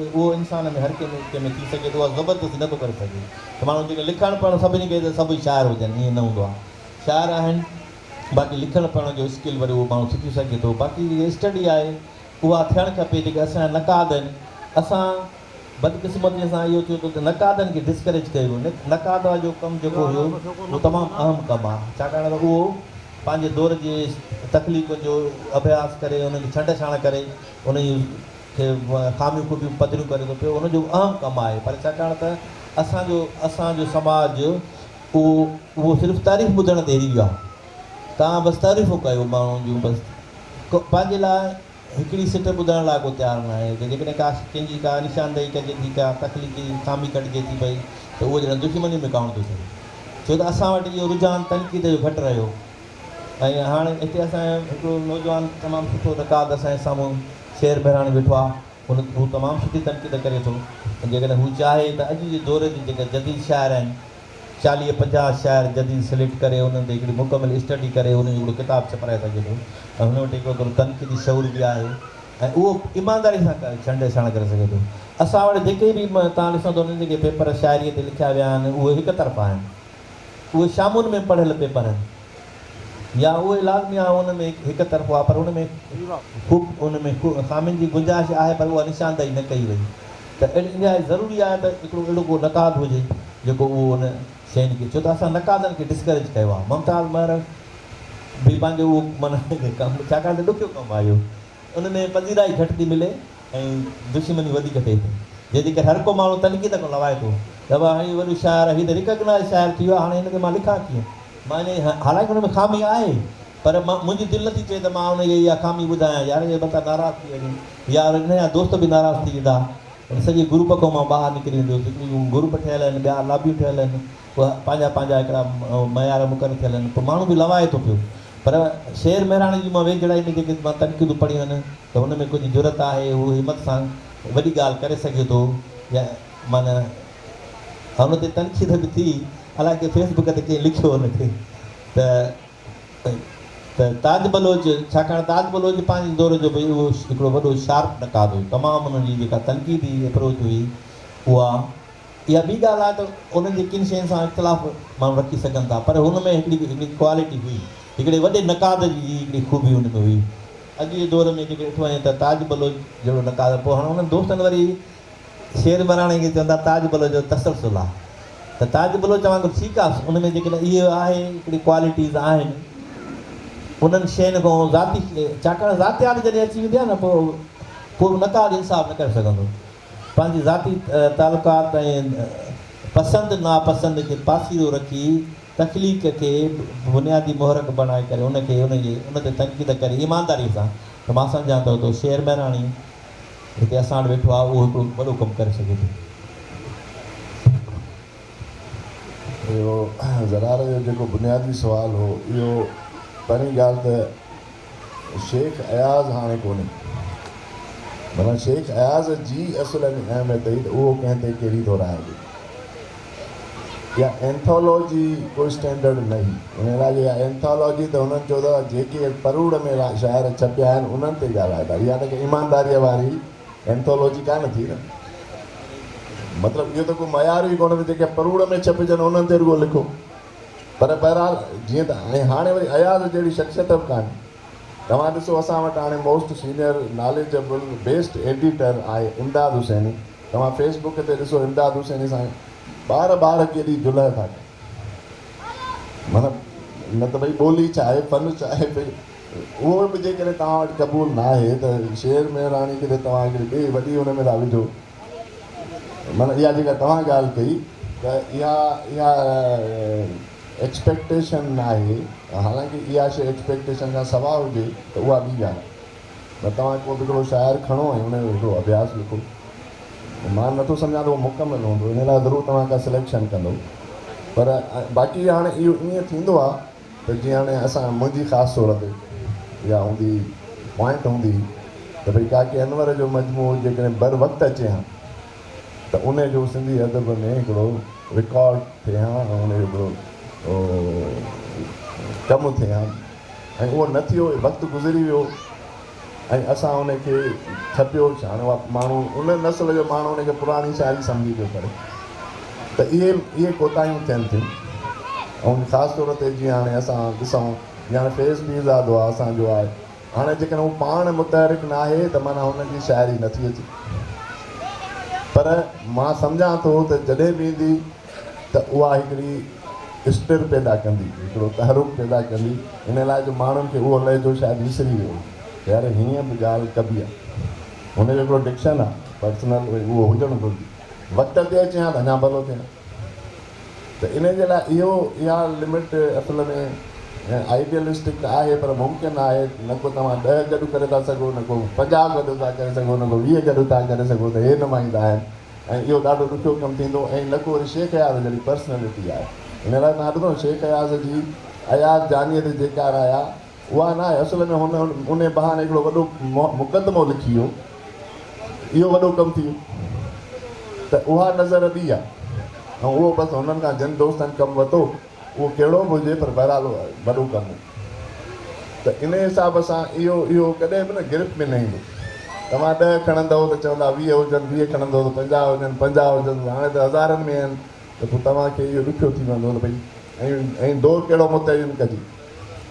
उहो इंसान में हर कंहिंमें थी सघे थो, उहा ज़बरदस्ती नथो करे सघे। त माण्हू जेके लिखणु पढ़णु सभिनी खे त सभई शाइर हुजनि, ईअं न हूंदो आहे। शाइर आहिनि, बाक़ी लिखणु पढ़ण जो स्किल वरी उहो माण्हू सिखी सघे थो। बाक़ी जेकी स्टडी आहे उहा थियणु खपे। जेके असांजा नक़ाद आहिनि, असां बदकिस्मतीअ सां इहो थियो त नक़ादनि खे डिस्करेज कयो। नक़ाद जो कमु जेको हुयो उहो तमामु अहम कमु आहे, छाकाणि त उहो पंहिंजे दौर जे तकलीफ़ुनि जो अभ्यास करे, उनखे छंड छाण करे, उन खे ख़ामियूं खुबियूं पधरियूं करे थो पियो, उनजो अहम कमु आहे। पर छाकाणि त असांजो समाज उहो सिर्फ़ु तारीफ़ ॿुधण ते हली वियो आहे। तव्हां बसि तारीफ़ूं कयो माण्हुनि जूं, बसि पंहिंजे लाइ हिकिड़ी सिट ॿुधण लाइ को तयारु न आहे। जेकॾहिं कंहिंजी का निशानदेही कजे थी, का तकलीफ़ी खामी कढिजे थी पई, त उहो ॼण दुश्मनी में काउंट थो थिए, छो त असां वटि इहो रुझान तनक़ीद जो घटि रहियो। ऐं हाणे हिते असांजो हिकिड़ो नौजवान तमामु सुठो नक़ाद असांजे साम्हूं शेर बहिराणी वेठो आहे, हू तमामु सुठी तनक़ीद करे थो। जेकॾहिं हू चाहे त अॼु जे दौर जी जेके जदीद शाइर आहिनि, 40-50 शाइर जदीद सिलेक्ट करे, उन्हनि ते हिकिड़ी मुकमल स्टडी करे उन जो हिकिड़ो किताबु छपाए सघे थो। ऐं हुन वटि हिकिड़ो तनक़ीदी शऊर बि आहे, ऐं उहो ईमानदारी सां छंड छाण करे सघे थो। असां वटि जेके बि तव्हां ॾिसो त उन्हनि जेके पेपर शाइरीअ ते लिखिया विया आहिनि, उहे हिकु तरफ़ा आहिनि, उहे शामुनि में पढ़ियल पेपर आहिनि, या उहे लाज़मी आहे उन में हिकु तरफ़ो आहे, पर उन में ख़ामियुनि जी गुंजाइश आहे, पर उहा निशानदेही न कई वई। त इहा ज़रूरी आहे त हिकिड़ो अहिड़ो को नक़ाद हुजे जेको उहो उन शयुनि खे, छो त असां नक़ादनि खे डिस्करेज कयो आहे। मुमताज़ महर बि पंहिंजो उहो माना कमु, छाकाणि त ॾुखियो कमु आहे इहो, उन में पज़ीराई घटि थी मिले ऐं दुश्मनी वधीक थिए थी, जंहिंजे करे हर को माण्हू तनक़ीद खां लवाए थो। त हाणे वॾो शाइर हीअ त रिकग्नाइज़ शाइर थी वियो आहे, हाणे हिनखे मां लिखां कीअं? मां इन हालांकि हुन में ख़ामी आहे, पर मुंहिंजी दिलि नथी चए त मां हुनखे इहा ख़ामी ॿुधायां, यार इहे मथां नाराज़ थी वञे, यार हिन जा दोस्त बि नाराज़ थी वेंदा, सॼे ग्रुप खां मां ॿाहिरि निकिरी वेंदुसि। हिकिड़ियूं ग्रुप ठहियल आहिनि, ॿिया लाबियूं ठहियल आहिनि, उहा पंहिंजा हिकिड़ा मयार मुक़ररु थियल आहिनि, पोइ माण्हू बि लवाए थो पियो। पर शेर महिराणी जी मां वेझड़ाई में जेके मां तनक़ीदूं पढ़ियूं आहिनि, त हुन में कुझु ज़रूरत आहे, उहो हिमत सां वॾी ॻाल्हि करे सघे थो, या माना हुन ते तनक़ीद बि थी, हालांकि फेसबुक ते कंहिं लिखियो हुनखे त ताज बलोच, छाकाणि ताज बलोच पंहिंजे दौर जो भई उहो हिकिड़ो वॾो शार्प नक़ाद हुई, तमामु उन्हनि जी जेका तनक़ीदी अप्रोच हुई उहा। इहा ॿी ॻाल्हि आहे त उन्हनि जे किन शयुनि सां इख़्तिलाफ़ माण्हू रखी सघनि था, पर हुन में हिकिड़ी क्वालिटी हुई, हिकिड़े वॾे नक़ाद जी हिकिड़ी ख़ूबी हुन में हुई। अॼु जे दौर में जेके ॾिठो वञे त ताज बलोच जहिड़ो नक़ाद, पोइ हाणे उन्हनि दोस्तनि वरी शेर बहिराणी खे चवंदा ताज बलोच जो तसलसुल आहे, त ताज बलोच वांगुरु ठीकु आहे, उन में जेकॾहिं इहे आहे हिकिड़ी क्वालिटीज़ आहिनि उन्हनि शयुनि खां ज़ाती, छाकाणि ज़ातियात जॾहिं अची वेंदी आहे न, पोइ नक़ाद इंसाफ़ न करे सघंदो। पंहिंजी ज़ाती तालुकात ऐं पसंदि नापसंदि खे पासीरो रखी तख़लीक़ खे बुनियादी मुहरक बणाए करे उन ते तनक़ीद करे ईमानदारीअ सां, त मां सम्झां थो त शेर बहिराणी हिते असां वटि वेठो आहे, उहो हिकिड़ो वॾो कमु करे सघे थो। इहो ज़रार जो जेको बुनियादी सुवालु हो, इहो पहिरीं ॻाल्हि त शेख अयाज़ हाणे कोन्हे, माना शेख अयाज़ जी असुल अहमियत हुई त उहो कंहिं ते कहिड़ी थो राय ॾे, या एंथोलॉजी कोई स्टैंडर्ड न हुई। हुन लाइ इहा एंथोलॉजी त हुननि चयो अथव जेके परूड़ में शाइर छपिया आहिनि उन्हनि ते ॻाल्हाए था, इहा त की ईमानदारीअ वारी एंथोलॉजी कान थी न, मतिलबु इहो त को मयार ई कोन्हे त जेके परूड़ में छपिजनि उन्हनि ते रुॻो लिखो। पर बहरहाल जीअं त ऐं हाणे वरी अयाज़ जहिड़ी शख़्सियत बि कान्हे। तव्हां ॾिसो असां वटि हाणे most senior knowledgeable best editor आहे इमदाद हुसैनी। तव्हां फेसबुक ते ॾिसो इमदाद हुसैनी सां ॿार केॾी जुलह था कनि, मतिलबु न त भई ॿोली छा आहे फन छा आहे भई उहो बि जेकॾहिं तव्हां वटि क़बूल न आहे त शेर मेहराणी किथे तव्हां हिकिड़ी ॿी वॾी हुन में था विझो। माना इहा जेका तव्हां ॻाल्हि कई त इहा एक्सपेक्टेशन न आहे, हालांकि इहा शइ एक्सपेक्टेशन खां सवाइ हुजे त उहा ॿी ॻाल्हि आहे। त तव्हां को बि हिकिड़ो शाइर खणो ऐं हुन जो हिकिड़ो अभ्यास लिखो। मां नथो सम्झां त उहो मुकमल हूंदो, इन लाइ ज़रूरु तव्हां का सिलेक्शन कंदो। पर बाक़ी हाणे इहो ईअं थींदो आहे त जीअं हाणे असां मुंहिंजी ख़ासि तौर ते इहा हूंदी पॉइंट हूंदी त भई काके अनवर जो मजमूओ जेकॾहिं बर वक़्तु अचे हा त उन जो सिंधी अदब में हिकिड़ो रिकॉर्ड थिए हा ऐं उन जो हिकिड़ो कमु थिए हा। ऐं उहो न थियो, वक़्तु गुज़री वियो ऐं असां उनखे छपियो छा हाणे उहा माण्हू उन नस्ल जो माण्हू उनखे पुराणी शाइरी सम्झी पियो करे। त इहे कोताहियूं थियनि थियूं। ऐं ख़ासि तौर ते जीअं हाणे असां ॾिसूं या हाणे फेस बि ज़ादो आहे असांजो आहे, हाणे जेकॾहिं हू पाण मुतहरिक न आहे त माना हुनजी शाइरी नथी अचे। पर मां सम्झां थो त जॾहिं बि ईंदी त उहा हिकिड़ी स्टिर पैदा कंदी, हिकिड़ो तहरुक पैदा कंदी, इन लाइ जो माण्हुनि खे उहो लहजो शायदि विसरी वियो यार हीअं बि ॻाल्हि कबी आहे। हुनजो हिकिड़ो डिक्शन आहे पर्सनल, उहो हुजणु घुरिजे। वक़्तु ते अचे हा त अञा भलो थिए। त इन जे लाइ इहा लिमिट असल में आइडियलिस्टिक आहे, पर मुमकिन आहे। न को तव्हां 10 गॾु करे था सघो, न को 50 गॾु था करे सघो, न को 20 गॾु था करे सघो, त हे नुमाईंदा आहिनि ऐं इहो ॾाढो ॾुखियो कमु थींदो। ऐं न को वरी शेख अयाज़ जहिड़ी पर्सनैलिटी आहे। इन लाइ तव्हां ॾिसो शेख अयाज़ जी अयाज़ जानीअ ते जेका आया उहा न आहे। असल में उन बहाने हिकिड़ो वॾो मुक़दमो लिखी वियो, इहो वॾो कमु थी वियो। त उहा नज़र ॿी आहे ऐं उहो बसि हुननि खां जिन दोस्तनि कमु वरितो उहो कहिड़ो बि हुजे पर बहरहाल वॾो कमु। त इन हिसाब सां इहो कॾहिं बि न गिरफ़्त में न ईंदो। तव्हां 10 खणंदव त चवंदा 20 हुजनि, 20 खणंदव त 50 हुजनि, 50 हुजनि, हाणे त हज़ारनि में आहिनि। त पोइ तव्हांखे इहो ॾुखियो थी वेंदो त भई ऐं दौर कहिड़ो मुतयन कजे,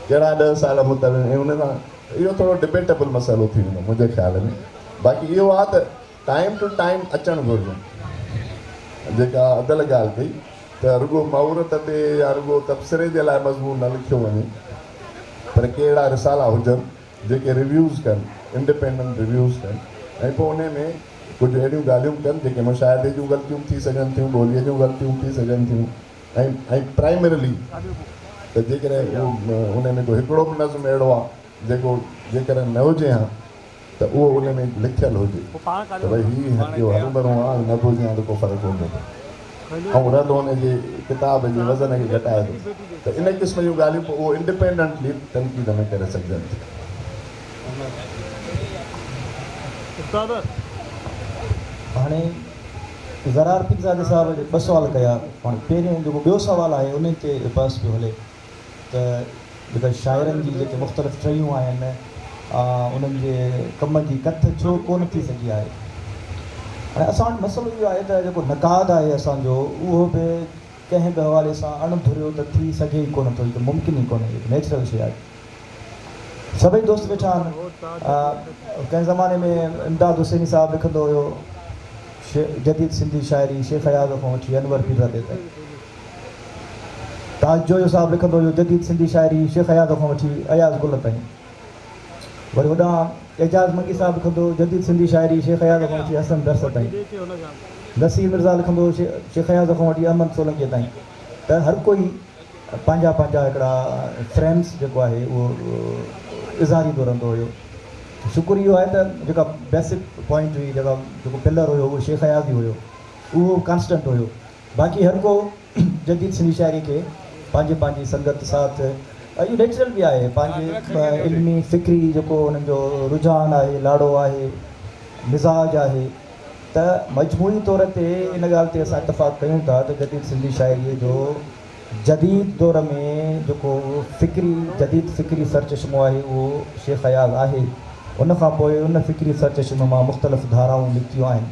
कहिड़ा 10 साल मुतयन, ऐं उन सां इहो थोरो डिबेटेबल मसइलो थी वेंदो मुंहिंजे ख़्याल में। बाक़ी इहो आहे त टाइम टू टाइम अचणु घुरिजे। जेका अदल ॻाल्हि कई त रुॻो महूरत ते या रुॻो तबसरे जे लाइ मज़मून न लिखियो वञे, पर कहिड़ा रिसाला हुजनि जेके रिव्यूज़ कनि, इंडिपेंडेंट रिव्यूज़ कनि ऐं पोइ उन में कुझु अहिड़ियूं ॻाल्हियूं कनि जेके मुशाहिदे जूं ग़लतियूं थी सघनि थियूं, ॿोलीअ जूं ग़लतियूं थी सघनि थियूं। ऐं प्राइमरली त जेकॾहिं उन में को हिकिड़ो बि नज़्म अहिड़ो आहे जेको जेकॾहिं न हुजे हा त उहो उन में लिखियलु हुजे त भई हीउ हर भरो आहे, न हुजे हा त को फ़र्क़ु कोन्हे ऐं रद हुनजे किताब जे वज़न खे घटाए थो। त इन क़िस्म जूं ॻाल्हियूं पोइ उहो इंडिपेंडेंटली तनक़ीद में करे सघजनि थियूं। हाणे ज़रार पीरज़ादे साहिब जे 2 सुवाल कया। हाणे पहिरियों जेको ॿियो सुवालु आहे उन ते बहस पियो हले त जेका शाइरनि जी जेके मुख़्तलिफ़ शयूं आहिनि उन्हनि जे कम जी कथ छो कोन थी सघी आहे। हाणे असां वटि मसइलो इहो आहे त जेको नक़ाद आहे असांजो उहो बि कंहिं बि हवाले सां अणधुरियो त थी सघे ई कोन थो, त मुमकिन ई कोन्हे, नेचुरल शइ आहे। सभई दोस्त वेठा आहिनि। कंहिं ज़माने में इमदाद हुसैनी साहिबु लिखंदो हुयो जदीद सिंधी शाइरी शेख अयाज़ खां वठी अनवर पीरज़ादे ताईं। ताज जोयो साहिबु लिखंदो हुयो जदीद सिंधी शाइरी शेख अयाज़ खां वठी अयाज़ गुल ताईं। वरी होॾां एजाज़ मकी साहिबु लिखंदो जदीद सिंधी शाइरी शेख अयाज़ खां वठी हसन दरस ताईं। नसीर मिर्ज़ा लिखंदो शेख अयाज़ खां वठी अहमद सोलंकीअ ताईं। त हर कोई पंहिंजा पंहिंजा हिकिड़ा फ्रेम्स जेको आहे उहो इज़ारी दौरंदो हुयो। शुक्र इहो आहे त जेका बेसिक पॉइंट हुई, जेको पिलर हुयो उहो शेख अयाज़ ई हुयो, उहो कांस्टेंट हुयो। बाक़ी हर को जदीद सिंधी शाइरी खे पंहिंजी संगत साथ इहो नेचुरल बि आहे, पंहिंजे इल्मी फ़िक्री जेको हुननि जो रुझान आहे, लाड़ो आहे, मिज़ाज आहे। त मजमूई तौर ते इन ॻाल्हि ते असां इतफ़ाक़ कयूं था त जदीद सिंधी शाइरीअ जो जदीद दौर में जेको जदीद फ़िक्री सरचश्मो आहे उहो शेख अयाज़ आहे। उनखां पोइ उन फ़िक्री सरचश्मे मां मुख़्तलिफ़ धाराऊं निकितियूं आहिनि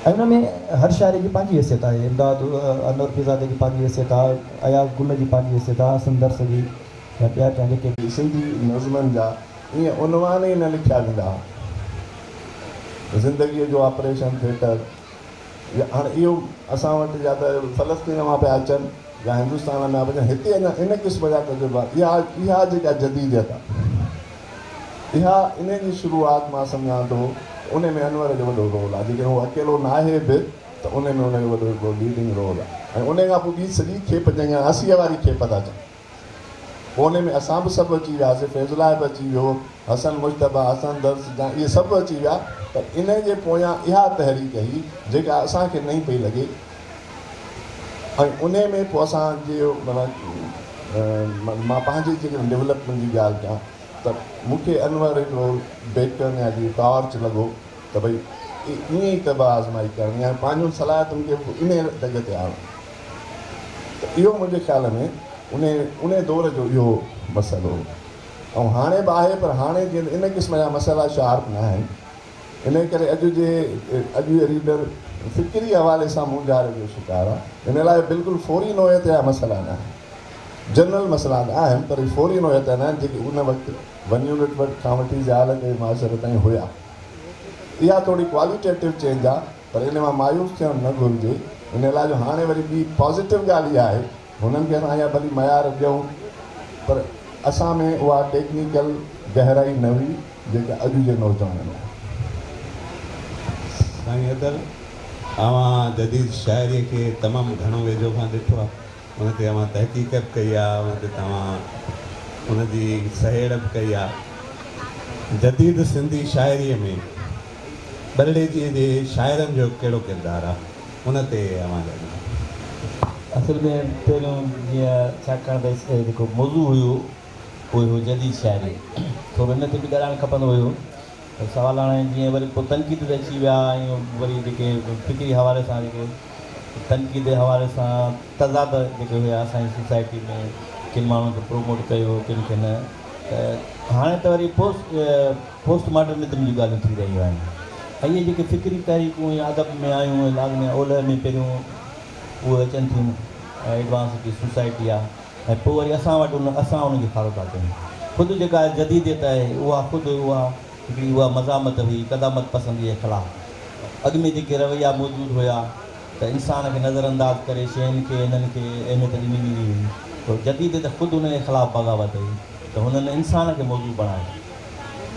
ऐं उन में हर शाइरी जी पंहिंजी हैसियत आहे। इमदाद अनवर फिज़ादे जी पंहिंजी हैसियत आहे, अयाज़ गुल जी पंहिंजी हैसियत आहे, हसन दर्स जी या ॿिया कंहिं जेके सिंधी नज़मनि जा ईअं उनवान ई न लिखिया वेंदा हुआ। ज़िंदगीअ जो ऑपरेशन थिएटर या हाणे इहो असां वटि या त फ़लस्तीन मां पिया अचनि या हिंदुस्तान में पिया अचनि, हिते अञा इन क़िस्म जा तजुर्बा इहा जेका जदीदियत आहे, इहा इन जी शुरूआति मां सम्झां थो उन में अनवर जो वॾो रोल आहे। जेकॾहिं उहो अकेलो न आहे बि त उन में उनजो वॾो हिकिड़ो लीडिंग रोल आहे। ऐं उन खां पोइ ॿी सॼी खेप जंहिं 80 वारी खेप था चवनि, पोइ उन में असां बि सभु अची वियासीं, फैज़ुल्ला बि अची वियो, हसन मुश्तबा, हसन दर्स जा इहे सभु अची विया। त इन जे पोयां इहा तहरीक हुई जेका असांखे नई पई लॻे। ऐं उन में पोइ असांजे मां पंहिंजी जेके डेवलपमेंट जी ॻाल्हि कयां त मूंखे अनवर हिकिड़ो बेकन या जी टॉर्च लॻो त भई ईअं ई तबा आज़माई करणी आहे, पंहिंजूं सलाहियतुनि खे इन जॻह ते आणो। त इहो मुंहिंजे ख़्याल में उन दौर जो इहो मसइलो हो। ऐं हाणे बि आहे, पर हाणे जीअं इन क़िस्म जा मसइला शार्प न आहिनि। इन करे अॼु जो रीडर फ़िक्री हवाले सां मुंझारे जो शिकार आहे। इन लाइ बिल्कुलु फौरी नोयत जा मसइला न आहिनि, जनरल मसइला न आहिनि, पर फौरी नोयत न आहिनि जेके उन वक़्तु 1 यूनिट वटि खां वठी ज़ाल जे माशरे ताईं हुया। इहा थोरी क्वालिटेटिव चेंज आहे, पर इन मां मायूस थियणु न घुरिजे। इन लाइ जो हाणे वरी ॿी पॉज़िटिव ॻाल्हि इहा आहे, हुननि खे असां इहा भली मयार ॾियूं, पर असां में उहा टेक्निकल गहराई न हुई जेका अॼु जे नौजवाननि में। साईं अदर अवां जदीद शाइरीअ खे तमामु घणो वेझो खां ॾिठो आहे, उन ते अवां तहक़ीक़त कई आहे, उन ते तव्हां उनजी सहेड़ बि कई आहे। जदीद सिंधी शाइरीअ में बरड़ेजीअ जे शाइरनि जो कहिड़ो किरदारु आहे, उन ते अवां असल में पहिरियों जीअं छाकाणि त जेको मौज़ू हुयो उहो हुयो जदीद शाइरी, थोरो हिन ते बि ॻाल्हाइणु खपंदो हुयो। सवाल हाणे जीअं वरी पोइ तनक़ीद ते अची विया, ऐं वरी जेके फ़िक्री हवाले सां जेके तनक़ीद हवाले सां तज़ाद जेके हुया असांजी सोसाइटी में, किन माण्हुनि खे प्रोमोट कयो, किन खे न। त हाणे त वरी पोस्ट मॉडर्निज़म जी ॻाल्हियूं थी रहियूं आहिनि। ऐं इहे जेके फ़िक्री तहरीकूं या अदब में आयूं, लाज़मी ओलह में पहिरियों उहे अचनि थियूं, एडवांस जेकी सोसाइटी आहे, ऐं पोइ वरी असां वटि असां उनखे फॉलो था कयूं। ख़ुदि जेका जदीदियत आहे उहा ख़ुदि उहा हिकिड़ी उहा मज़ामत हुई, क़दामत पसंदीअ जे ख़िलाफ़ु। अॻु में जेके रवैया मौजूदु हुया त इंसान खे नज़रअंदाज़ करे शयुनि खे इन्हनि खे अहमियत ॾिनी वेंदी हुई, पोइ जदीद त ख़ुदि उन जे ख़िलाफ़ु बग़ावत हुई। त हुननि इंसान खे मौजूदु बणायो,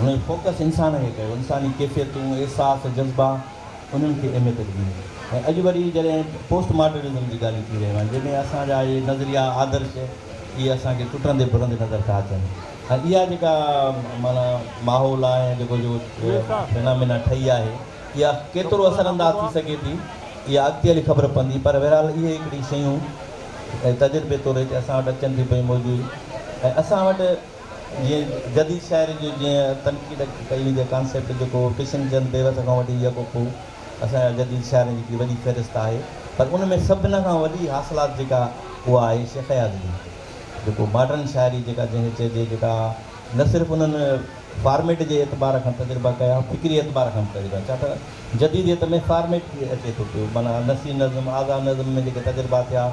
हुनजो फोकस इंसान खे कयो, इंसानी कैफ़ियतूं, एहसास, जज़्बा, उन्हनि खे अहमियत ॾिनी। ऐं अॼु वरी जॾहिं पोस्ट मॉडर्निज़म जी ॻाल्हियूं थी रहियूं आहिनि, जंहिंमें असांजा इहे नज़रिया आदर्श इहे असांखे टुटंदे फुटंदे नज़र था अचनि। ऐं इहा जेका माना माहौल आहे, जेको जो फिनामिना ठही आहे, इहा केतिरो असरअंदाज़ थी सघे थी, इहा अॻिते हली ख़बर पवंदी। पर बहरहाल इहे हिकिड़ी शयूं ऐं तजुर्बे तौर ते असां वटि अचनि थी पयूं मौजूदु। ऐं असां वटि जीअं जदीद शाइरी जो जीअं तनक़ीद कई वेंदी आहे, कॉन्सेप्ट जेको किशन चंद बेवस खां वठी या पोइ असांजा जदीद शाइरनि जी वॾी फ़हिरिस्त आहे, पर उन में सभिनि खां वॾी हासिलात जेका उहा आहे शेख हयात जी, जेको मॉडर्न शाइरी जेका जंहिंखे चइजे, जेका न सिर्फ़ु उन्हनि फॉर्मेट जे एतबार खां तजुर्बा कया, फ़िक्री एतबार खां तजुर्बा, छा त जदीदियत में फॉर्मेट अचे थो पियो, माना नसी नज़म, आज़ा नज़म में जेके तजुर्बा थिया,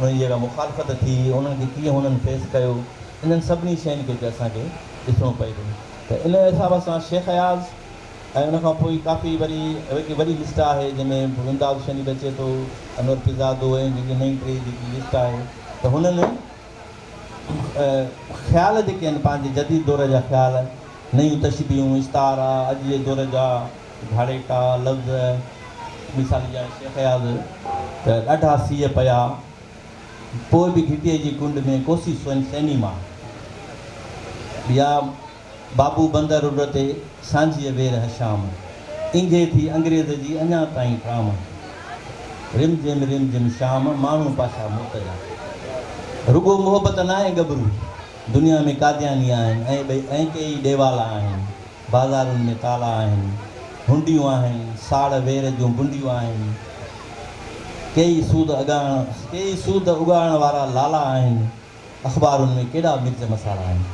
उनजी जेका मुखालफ़त थी, उन्हनि खे कीअं हुननि फेस कयो, इन्हनि सभिनी शयुनि खे असांखे ॾिसणो पए थो। त इन हिसाब सां शेख हयाज़ ऐं उनखां पोइ काफ़ी वॾी लिस्ट आहे, जंहिंमें इमदाद शनीद अचे थो, अनवर फिज़ादो ऐं जेकी नई टे जेकी लिस्ट आहे। त हुननि ख़्याल जेके आहिनि पंहिंजे जदीद दौर जा ख़्याल, नयूं तशबीहूं, इस्तारा, अॼु जे दौर जा घाड़ेटा लफ़्ज़, मिसाल जा शेख हयाज़ त ॾाढा सीउ पिया, पोइ बि घिटीअ जी कुंड में कोसी सैनी मां, या बाबू बंदर उड़ ते सांझीअ वेर हशाम, इंगे थी अंग्रेज़ जी अञा ताईं क़ाम, रिम जिम शाम, माण्हू पाछा मोत जा। रुगो मोहबत न आहे गबरू, दुनिया में कादियानी आहिनि, ऐं कई ॾेवाला आहिनि, बाज़ारुनि में ताला आहिनि, हुंडियूं आहिनि, साड़ वेर जूं बुंडियूं आहिनि, कई सूद उगाइण वारा लाला आहिनि, अख़बारुनि में केॾा मिर्च मसाला आहिनि।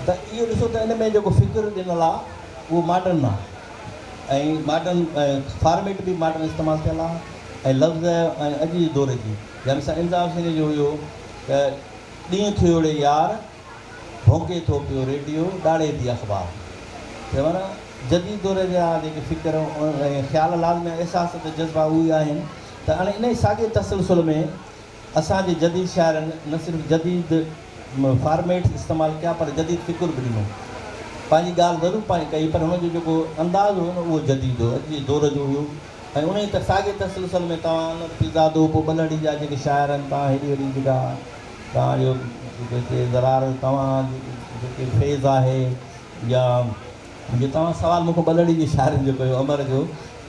त इहो ॾिसो त इन में जेको फ़िक्र ॾिनल आहे उहो मॉडर्न आहे, ऐं मॉडर्न फॉर्मेट बि मॉडर्न इस्तेमालु थियल आहे ऐं लफ़्ज़ ऐं अॼु जे दौर जी या मिसाल इम्तियाज़ हुसैन जो हुयो त ॾींहुं थियो रे यार भोंके थो पियो रेडियो ॾाड़े थी अख़बार त माना जदीद दौर जा जेके फ़िक्र ऐं ख़्याल लाज़मी अहसास त जज़्बा उहे आहिनि त हाणे इन साॻे तसलसल में असांजे जदीद शाइरनि न सिर्फ़ु जदीद फॉर्मेट इस्तेमालु कया पर जदीद फ़िकुर बि ॾिनो पंहिंजी ॻाल्हि ज़रूरु पाण कई पर हुनजो जेको अंदाज़ हुयो न उहो जदीद हो अॼु जे दौर जो हुयो ऐं उन त साॻे तसलसल में तव्हां पिज़ादो पोइ बलड़ी जा जेके शाइर आहिनि तव्हां हेॾी वॾी जेका तव्हांजो जेके ज़रार तव्हां जेके फेज़ आहे या जे तव्हां सुवालु मूंखे बलड़ी जे शाइरनि जो कयो अमर जो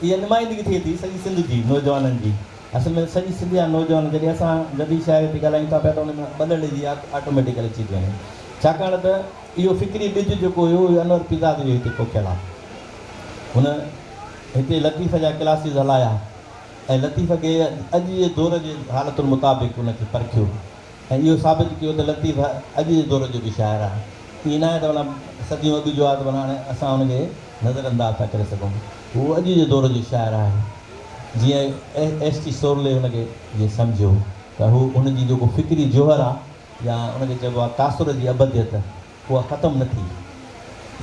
इहा नुमाइंदगी थिए थी सॼी सिंध जी नौजवाननि जी असल में सॼी सिंध जा नौजवान जॾहिं असां जदीद शाइरी ते ॻाल्हायूं था पिया त उन में बलड़ी जी ऑटोमेटिकली अची थियूं आहिनि छाकाणि त इहो फ़िक्री ॿिज जेको हुयो इहो अनवर पिज़ाद जो हिते पोखियल आहे हुन हिते लतीफ़ जा क्लासिस हलाया ऐं लतीफ़ खे अॼु जे दौर जे हालतुनि मुताबिक़ उनखे परखियो ऐं इहो साबित कयो त लतीफ़ अॼु जे दौर जो बि शाइर आहे ईअं न आहे त माना सदियूं अॻु जो आहे त माना हाणे असां हुनखे नज़रअंदाज़ था करे सघूं उहो अॼु जे दौर जो शाइर आहे जीअं एस टी सोरले हुनखे जीअं सम्झो त हू हुनजी जेको फ़िक्री जोहर आहे या हुनखे चइबो आहे तासुर जी अबदियत उहा ख़तमु न थी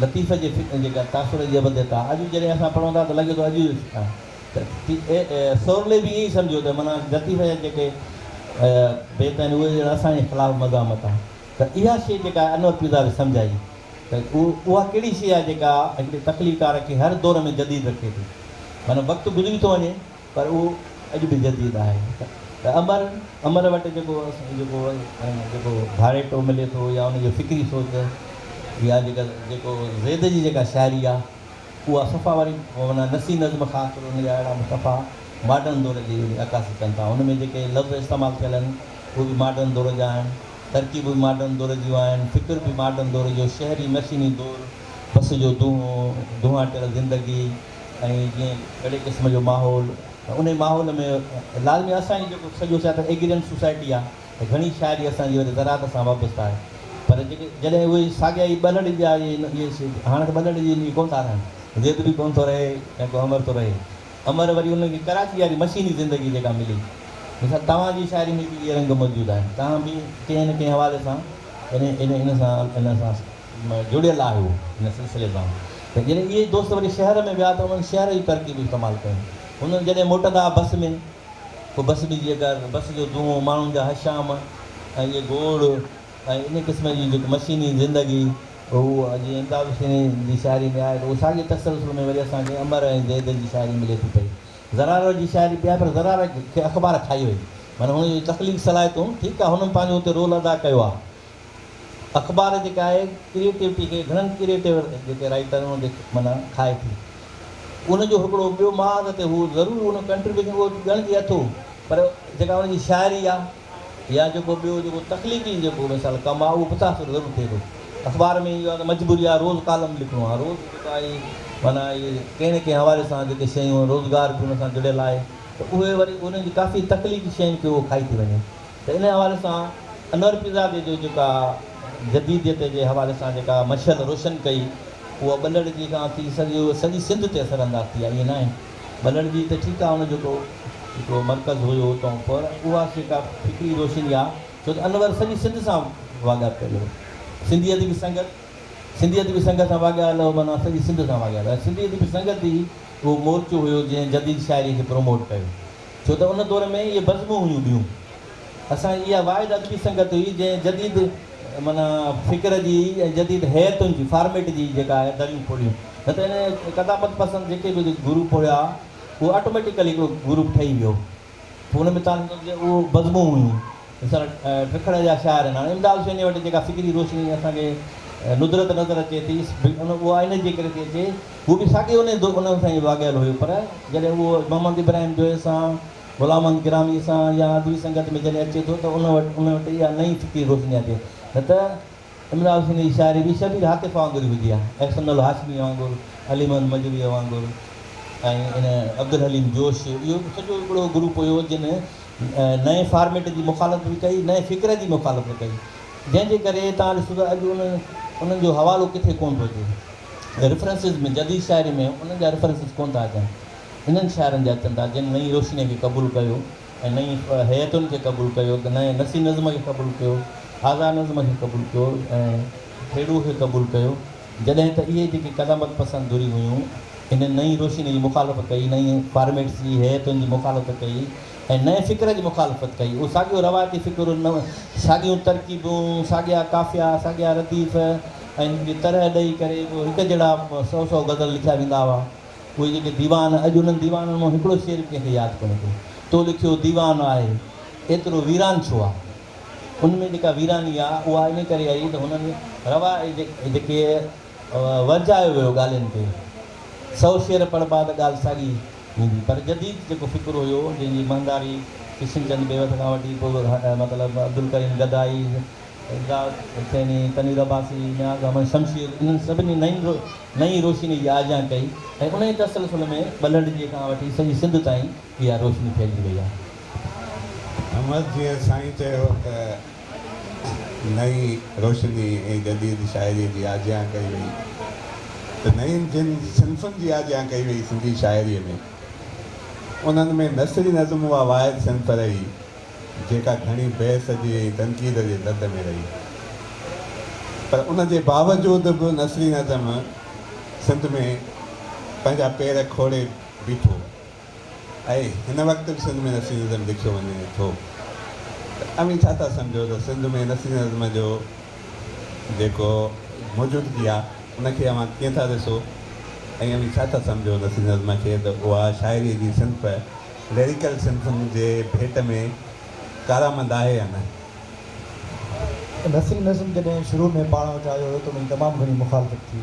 लतीफ़ जे जेका तासुर जी अबदियत आहे अॼु जॾहिं असां पढ़ूं था त लॻे थो अॼु त सोरले बि ईअं ई सम्झो त माना लतीफ़ जा जेके बेत आहिनि उहे असांजे ख़िलाफ़ु मज़ामत आहे त इहा शइ जेका अनवर पिज़ाद सम्झाई त उहा कहिड़ी शइ आहे जेका हिकिड़े तकलीफ़कार खे हर दौर में जदीद रखे थी माना वक़्तु गुज़री थो वञे पर उहो अॼु बि जदीद आहे त अमर वटि जेको घारेटो मिले थो या उनजो फ़िक्री सोच या जेको ज़ैद जी जेका शाइरी आहे उहा सफ़ा वारी माना नसी नज़्म ख़ासि तौर उनजा अहिड़ा सफ़ा मॉडर्न दौर जी अकासी कनि था उन में जेके लफ़्ज़ इस्तेमालु थियल आहिनि उहे बि मॉडर्न दौर जा आहिनि तरक़ीब बि मॉडर्न दौर जूं आहिनि फ़िक्र बि मॉडर्न दौर जो शहरी मशीनी दौर बस जो धुआं टियल ज़िंदगी ऐं जीअं अहिड़े क़िस्म जो माहौल उन माहौल में लाज़मी असांजी जेको सॼो छा त एग्रीडेंट सोसाइटी आहे त घणी शाइरी असांजी वरी ज़रात सां वाबस्तु आहे पर जेके जॾहिं उहे साॻिया ई बलड़ी जा इहे हाणे त बलड़ी जी कोन था रहनि ज़ैद बि कोन थो रहे ऐं को अमर थो रहे अमर वरी उनखे कराची वारी मशीनी ज़िंदगी जेका मिली मिसाल तव्हांजी शाइरी में बि इहे रंग मौजूदु आहिनि तव्हां बि कंहिं न कंहिं हवाले सां इन सां जुड़ियल आहियो हिन सिलसिले सां त जॾहिं इहे दोस्त वरी शहर में विया त उन्हनि शहर जी तरक़ी बि इस्तेमालु कयूं हुननि जॾहिं मोटंदा बस में पोइ बस बि जेका बस जो धुओं माण्हुनि जा हशाम ऐं इहे गोड़ ऐं इन क़िस्म जी जेकी मशीनी ज़िंदगी उहो अॼु इम्तियाज़ हुसैन जी शाइरी में आहे त उहो साॻे तसलसल में वरी असांखे अमर ऐं ज़ैद जी शाइरी मिले थी पई ज़रार जी शाइरी बि आहे पर ज़रार खे अख़बार खाई वई माना हुनजी तकलीफ़ सलाहियतूं ठीकु आहे हुननि पंहिंजो हुते रोल अदा कयो आहे अख़बार जेका आहे क्रिएटिविटी खे घणनि क्रिएटिव जेके राइटर हुनखे माना खाए थी उनजो हिकिड़ो ॿियो महाज़ ते हू ज़रूरु हुन कंट्रीब्यूशन उहो ॻणिजी अथो पर जेका हुनजी शाइरी आहे या जेको ॿियो जेको तकलीफ़ी जेको मिसाल कमु आहे उहो मुतासिर ज़रूरु थिए थो अख़बार में इहो आहे त मजबूरी आहे रोज़ु कालम लिखिणो आहे रोज़ु जेका आहे माना इहे कंहिं न कंहिं हवाले सां जेके शयूं रोज़गार बि हुन सां जुड़ियल आहे त उहे वरी उन्हनि जी काफ़ी तकलीफ़ी शयुनि खे उहो खाई थी वञे त इन हवाले सां अनवर पिज़ाद जो जेका जदीदियत जे हवाले सां जेका मशल रोशन कई उहा बलड़ जी खां थी सॼी सिंध ते असरअंदाज़ थी आहे ईअं न आहे बलड़ जी त ठीकु आहे हुनजो हिकिड़ो मर्कज़ हुयो हुतां पर उहा जेका फ़िक्री रोशनी आहे छो त अनवर सॼी सिंध सां वाॻापियल हो सिंधियत बि संगत सां वाॻियल हो माना सॼी सिंध सां वाॻियल आहे सिंधियत बि संगत ई उहो मोर्चो हुयो जंहिं जदीद शाइरी खे प्रमोट कयो छो त उन दौर में इहे बज़मूं हुयूं ॿियूं असांजी इहा वाहिद अदबी संगत हुई जंहिं जदीद माना फ़िक्र जी ऐं जदीद हैतुनि जी फॉर्मेट जी जेका आहे दरियूं खोलियूं न त इन क़दामत पसंदि जेके बि ग्रुप हुया उहो ऑटोमेटिकली हिकिड़ो ग्रुप ठही वियो पोइ हुन में तव्हां उहो बज़मूं हुयूं मिसाल टिखड़ जा शाइर आहिनि हाणे इम्तियाज़ हुसैन वटि जेका फ़िक्री रोशनी असांखे नुदरत नज़र अचे थी उहा इन जे करे थी अचे उहो बि साॻे उन सां ई वाॻियल हुयो पर जॾहिं उहो मोहम्मद इब्राहिम जोए सां ग़ुलाम गिरामी सां या अदबी संगत में जॾहिं अचे थो त उन वटि इहा नई फ़िक्री रोशनी अचे न त इम्तियाज़ हुसैन जी शाइरी बि शबीर हातिफ़ वांगुरु हुजी आहे एहसन हाशमी वांगुरु अलीमन मजबी वांगुरु ऐं इन अब्दुल हलीम जोश इहो सॼो हिकिड़ो ग्रुप हुयो जिन नए फॉर्मेट जी मुखालत बि कई नए फ़िक्र जी मुखालत कई जंहिंजे करे तव्हां ॾिसो त अॼु उन्हनि जो हवालो किथे कोन थो अचे रेफरेंसिस में जदीद शाइरी में उन्हनि जा रेफरेंसिस कोन था अचनि, इन्हनि शाइरनि जा अचनि था जिन नई रोशनीअ खे क़बूलु कयो ऐं नई हयतुनि खे क़बूलु कयो, नए नसी नज़्म खे क़बूलु कयो, आज़ा नज़्म खे क़बूलु कयो ऐं खेड़ू खे क़बूलु कयो। जॾहिं त इहे जेके क़दामत पसंदूरी हुयूं इन नई रोशनी जी मुखालफ़त कई, नई फॉर्मेट्स जी हयतुनि जी मुखालफ़त कई ऐं नए फ़िक्र जी मुखालफ़त कई। उहो साॻियो रवायती फ़िक्र न, साॻियूं तरकीबूं, साॻिया काफ़िया, साॻिया रतीफ़ ऐं तरह ॾेई करे पोइ हिकु जहिड़ा 100 गज़ल लिखिया वेंदा हुआ। उहे जेके दीवान, अॼु उन्हनि दीवाननि मां हिकिड़ो शेर कंहिंखे यादि कोन्हे को, तो लिखियो दीवान आहे एतिरो वीरान छो आहे। उनमें जेका वीरानी आहे उहा इन करे आई त हुननि रवा जेके वरजायो वियो ॻाल्हियुनि खे, 100 शेर पढ़बा त ॻाल्हि साॻी ईंदी। पर जदीद जेको फ़िक्र हुयो जंहिंजी महंदारी किशन चंद बेवत खां वठी पोइ मतिलबु अब्दुल करीम गदाई, सैनी, तनीर अब्बासी, नियाज़ अहमद शमशीर, इन्हनि सभिनी नई रोशनी जी आजा कई ऐं उन तसलसल में बलड़जे खां वठी सॼी सिंध ताईं इहा रोशनी फैलिजी वई आहे। अहमद जीअं साईं चयो त नई रोशनी ऐं जदीद शाइरी जी आजियां कई वई, त नयुनि जिन सिंफ़ुनि जी आजियां कई वई सिंधी शाइरीअ में, उन्हनि में नसरी नज़्म उहा वाहिद सिंफ़ रही जेका घणी बहस जी ऐं तनक़ीद जे दद में रही। पर उन जे बावजूदि बि नसरी नज़्म सिंध में पंहिंजा पेर खोड़े बीठो ऐं हिन वक़्तु बि सिंध में नसरी नज़्म लिखियो वञे थो। अमी छा था सम्झो त सिंध में नसरी नज़्म जो जेको मौजूदगी आहे उनखे अवां कीअं था ॾिसो ऐं अमी छा था सम्झो नसरी नज़्म खे त उहा शाइरीअ जी सिंफ़ लिरिकल सिंफ़ुनि जे भेट में कारमंद आहे या न? नसरी नज़्म जॾहिं शुरू में पाण वटि आयो हुयो त उनजी तमामु घणी मुखालफ़त थी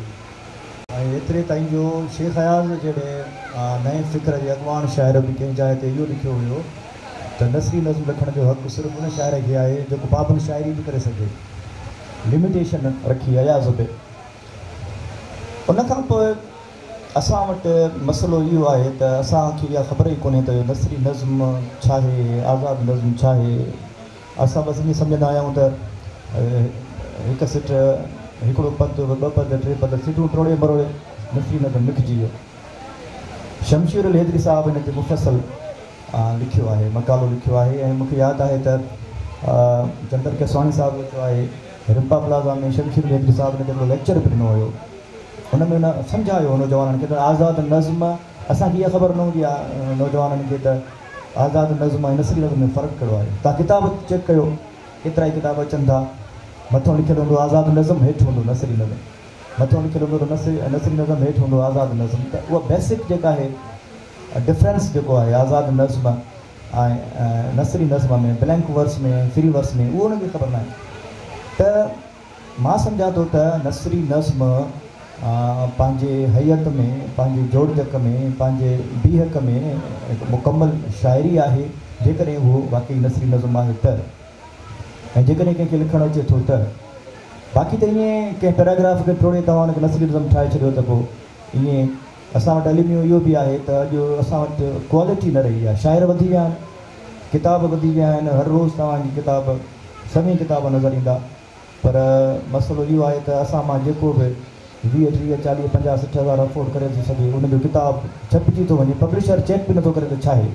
ऐं एतिरे ताईं जो शेख अयाज़ जॾहिं नए फ़िक्र जे अॻवान शाइर बि कंहिं जाइ ते इहो लिखियो हुयो त नसरी नज़्म लिखण जो हक़ु सिर्फ़ु उन शाइर खे आहे जेको बाबुल शाइरी बि करे सघे, लिमिटेशन रखी अयाज़ पे। उनखां पोइ असां वटि मसइलो इहो आहे त असांखे इहा ख़बर ई कोन्हे त नसरी नज़्म छा आहे, आज़ादु नज़्म छा आहे। असां बसि ईअं सम्झंदा आहियूं त हिकु सिट, हिकिड़ो पद, ॿ पद, 3 पद, सिटूं टोड़े मरोड़े नसरी नज़्म लिखिजी वियो। शमशीर अल हैदरी साहिबु हिन ते मुफ़सल लिखियो आहे, मकालो लिखियो आहे ऐं मूंखे यादि आहे त चंदर केसवाणी साहिबु जो आहे रिम्पा प्लाज़ा में शमशीर अल हैदरी साहिबु हिन ते हिकिड़ो लेक्चर बि ॾिनो हुयो। हुन में न सम्झायो नौजवाननि खे त आज़ादु नज़्म, असांखे इहा ख़बर न हूंदी आहे नौजवाननि खे त आज़ादु नज़्म ऐं नसरी नज़्म में फ़र्क़ु कहिड़ो आहे। तव्हां किताब चेक कयो, केतिरा ई किताब अचनि था, मथां लिखियलु हूंदो आज़ादु नज़्म, हेठि हूंदो नसरी नज़्म, मथां लिखियलु हूंदो त नसरी नज़्म, हेठि हूंदो आज़ादु नज़्म। त उहा बेसिक जेका आहे डिफरेंस जेको आहे आज़ादु नज़्म ऐं नसरी नज़्म में, ब्लैंक वर्स में, फ्री वर्स में, उहो उनखे ख़बर न आहे। त मां सम्झां थो त नसरी नज़्म पंहिंजे हयत में, पंहिंजे जोड़जक में, पंहिंजे बीहक में हिकु मुकमल शाइरी आहे जेकॾहिं उहो वाक़ई नसरी नज़्म आहे त, ऐं जेकॾहिं कंहिंखे लिखणु अचे थो त। बाक़ी त ईअं कंहिं पैराग्राफ खे टोड़े तव्हां हुनखे नसरी नज़्म ठाहे छॾियो त पोइ ईअं असां वटि अलमियो इहो बि आहे त अॼु असां वटि क्वालिटी न रही आहे। शाइर वधी विया आहिनि, किताब वधी विया आहिनि, हर रोज़ु तव्हांजी किताब, सभई किताब नज़र ईंदा, पर मसइलो इहो आहे त असां मां जेको बि 20, 30, 40, 50, 60 हज़ार अफोर्ड करे थो सघे उनजो किताब छपिजी थो वञे, पब्लिशर चेक बि नथो करे त छा आहे,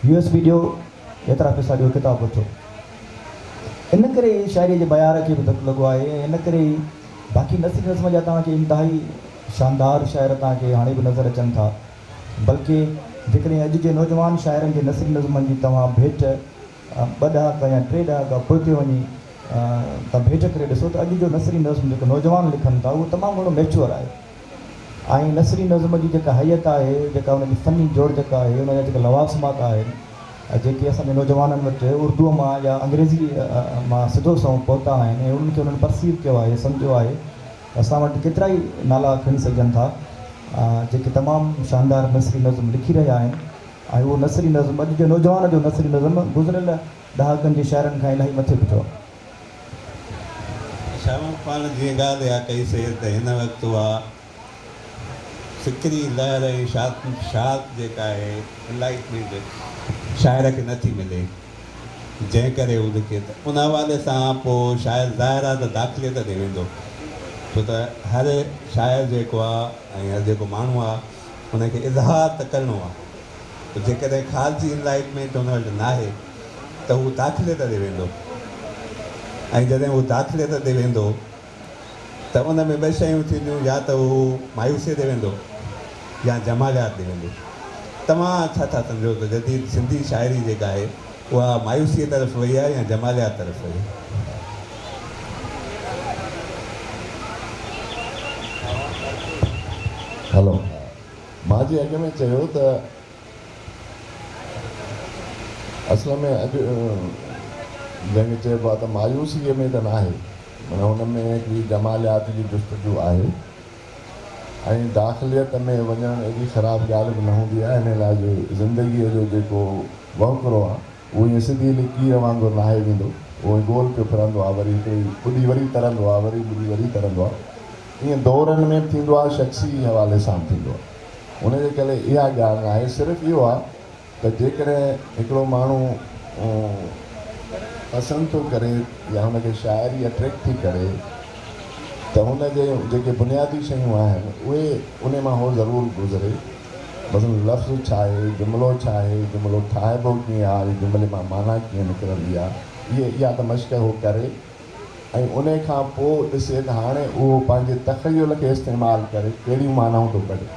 USB ॾियो, एतिरा पैसा ॾियो, किताब वठो। इन करे शाइरी जे बयार खे बि धकु लॻो आहे ऐं इन करे ई बाक़ी नसरी नज़्म जा तव्हांखे इंतिहाई शानदार शाइर तव्हांखे हाणे बि नज़र अचनि था। बल्कि जेकॾहिं अॼु जे नौजवान शाइरनि जे नसरी नज़्मनि जी तव्हां भेट 2 ॾहाका या 3 ॾहाका पुठिते वञी तव्हां भेट करे ॾिसो त अॼु जो नसरी नज़्म जेको नौजवान लिखनि था उहो तमामु घणो मैच्योर आहे ऐं नसरी नज़्म जी जेका हयत आहे, जेका हुनजी फ़नी जोड़जक आहे, हुनजा जेका लवाज़मात आहिनि जेके असांजे नौजवाननि वटि उर्दूअ मां या अंग्रेज़ी मां सिधो सओं पहुता आहिनि ऐं उन्हनि खे उन्हनि परसीव कयो आहे, सम्झो आहे। असां वटि केतिरा ई नाला खणी सघनि था जेके तमामु शानदार नसरी नज़्म लिखी रहिया आहिनि ऐं उहो नसरी नज़्म अॼु जे नौजवान जो नसरी नज़्म गुज़िरियल ॾहाकनि जे शाइरनि खां इलाही मथे बीठो आहे। शाम पाण जीअं ॻाल्हि इहा कईसीं त हिन वक़्तु उहा फ़िक्री लहर ऐं शाद जेका आहे इनलाइटमेंट शाइर खे नथी मिले, जंहिं करे उहो लिखे त उन हवाले सां पोइ शायदि ज़ाहिर आहे त दाख़िले ते वेंदो छो त हर शाइर जेको आहे ऐं जेको माण्हू आहे हुनखे इज़हार त करिणो आहे। त जेकॾहिं ख़ारजी इनलाइटमेंट हुन वटि नाहे त हू दाख़िले ते वेंदो, ऐं जॾहिं हू दाख़िले ते वेंदो त उन में ॿ शयूं थींदियूं, या त हू मायूसीअ ते वेंदो या जमालियात ते वेंदो। तव्हां छा था सम्झो त जदीद सिंधी शाइरी जेका आहे उहा मायूसीअ तरफ़ वई आहे या जमालियात तरफ़ वई आहे? हलो, मां जे अॻ में चयो त असल में अॼु जंहिंखे चइबो आहे त मायूसीअ में त न आहे, माना हुन में हिकिड़ी जमालियात जी जुस्तजू आहे, ऐं दाख़िलियत में वञणु एॾी ख़राबु ॻाल्हि बि न हूंदी आहे। हिन लाइ जो ज़िंदगीअ जो जेको वहुकिरो आहे उहो ईअं सिधी लकीर वांगुरु नाहे वेंदो, उहो गोल पियो फिरंदो आहे, वरी हिकिड़ी ॿुॾी वरी तरंदो आहे, वरी ॿुॾी वरी तरंदो आहे। ईअं दौरनि में थींदो आहे, शख़्सी हवाले सां थींदो आहे। उनजे करे इहा ॻाल्हि न आहे, सिर्फ़ु इहो आहे त जेकॾहिं हिकिड़ो माण्हू पसंदि थो करे या हुनखे शाइरी अट्रैक्ट थी करे त हुनजे जेके बुनियादी शयूं आहिनि उहे उन मां उहो ज़रूरु गुज़रे। मतिलबु लफ़्ज़ छा आहे, जुमिलो छा आहे, जुमिलो ठाहिबो कीअं आहे, जुमिले मां माना कीअं निकिरंदी आहे, इहा त मश्क उहो करे, ऐं उन खां पोइ ॾिसे त हाणे उहो पंहिंजे तख़युल खे इस्तेमालु करे कहिड़ियूं मानाऊं थो कढे।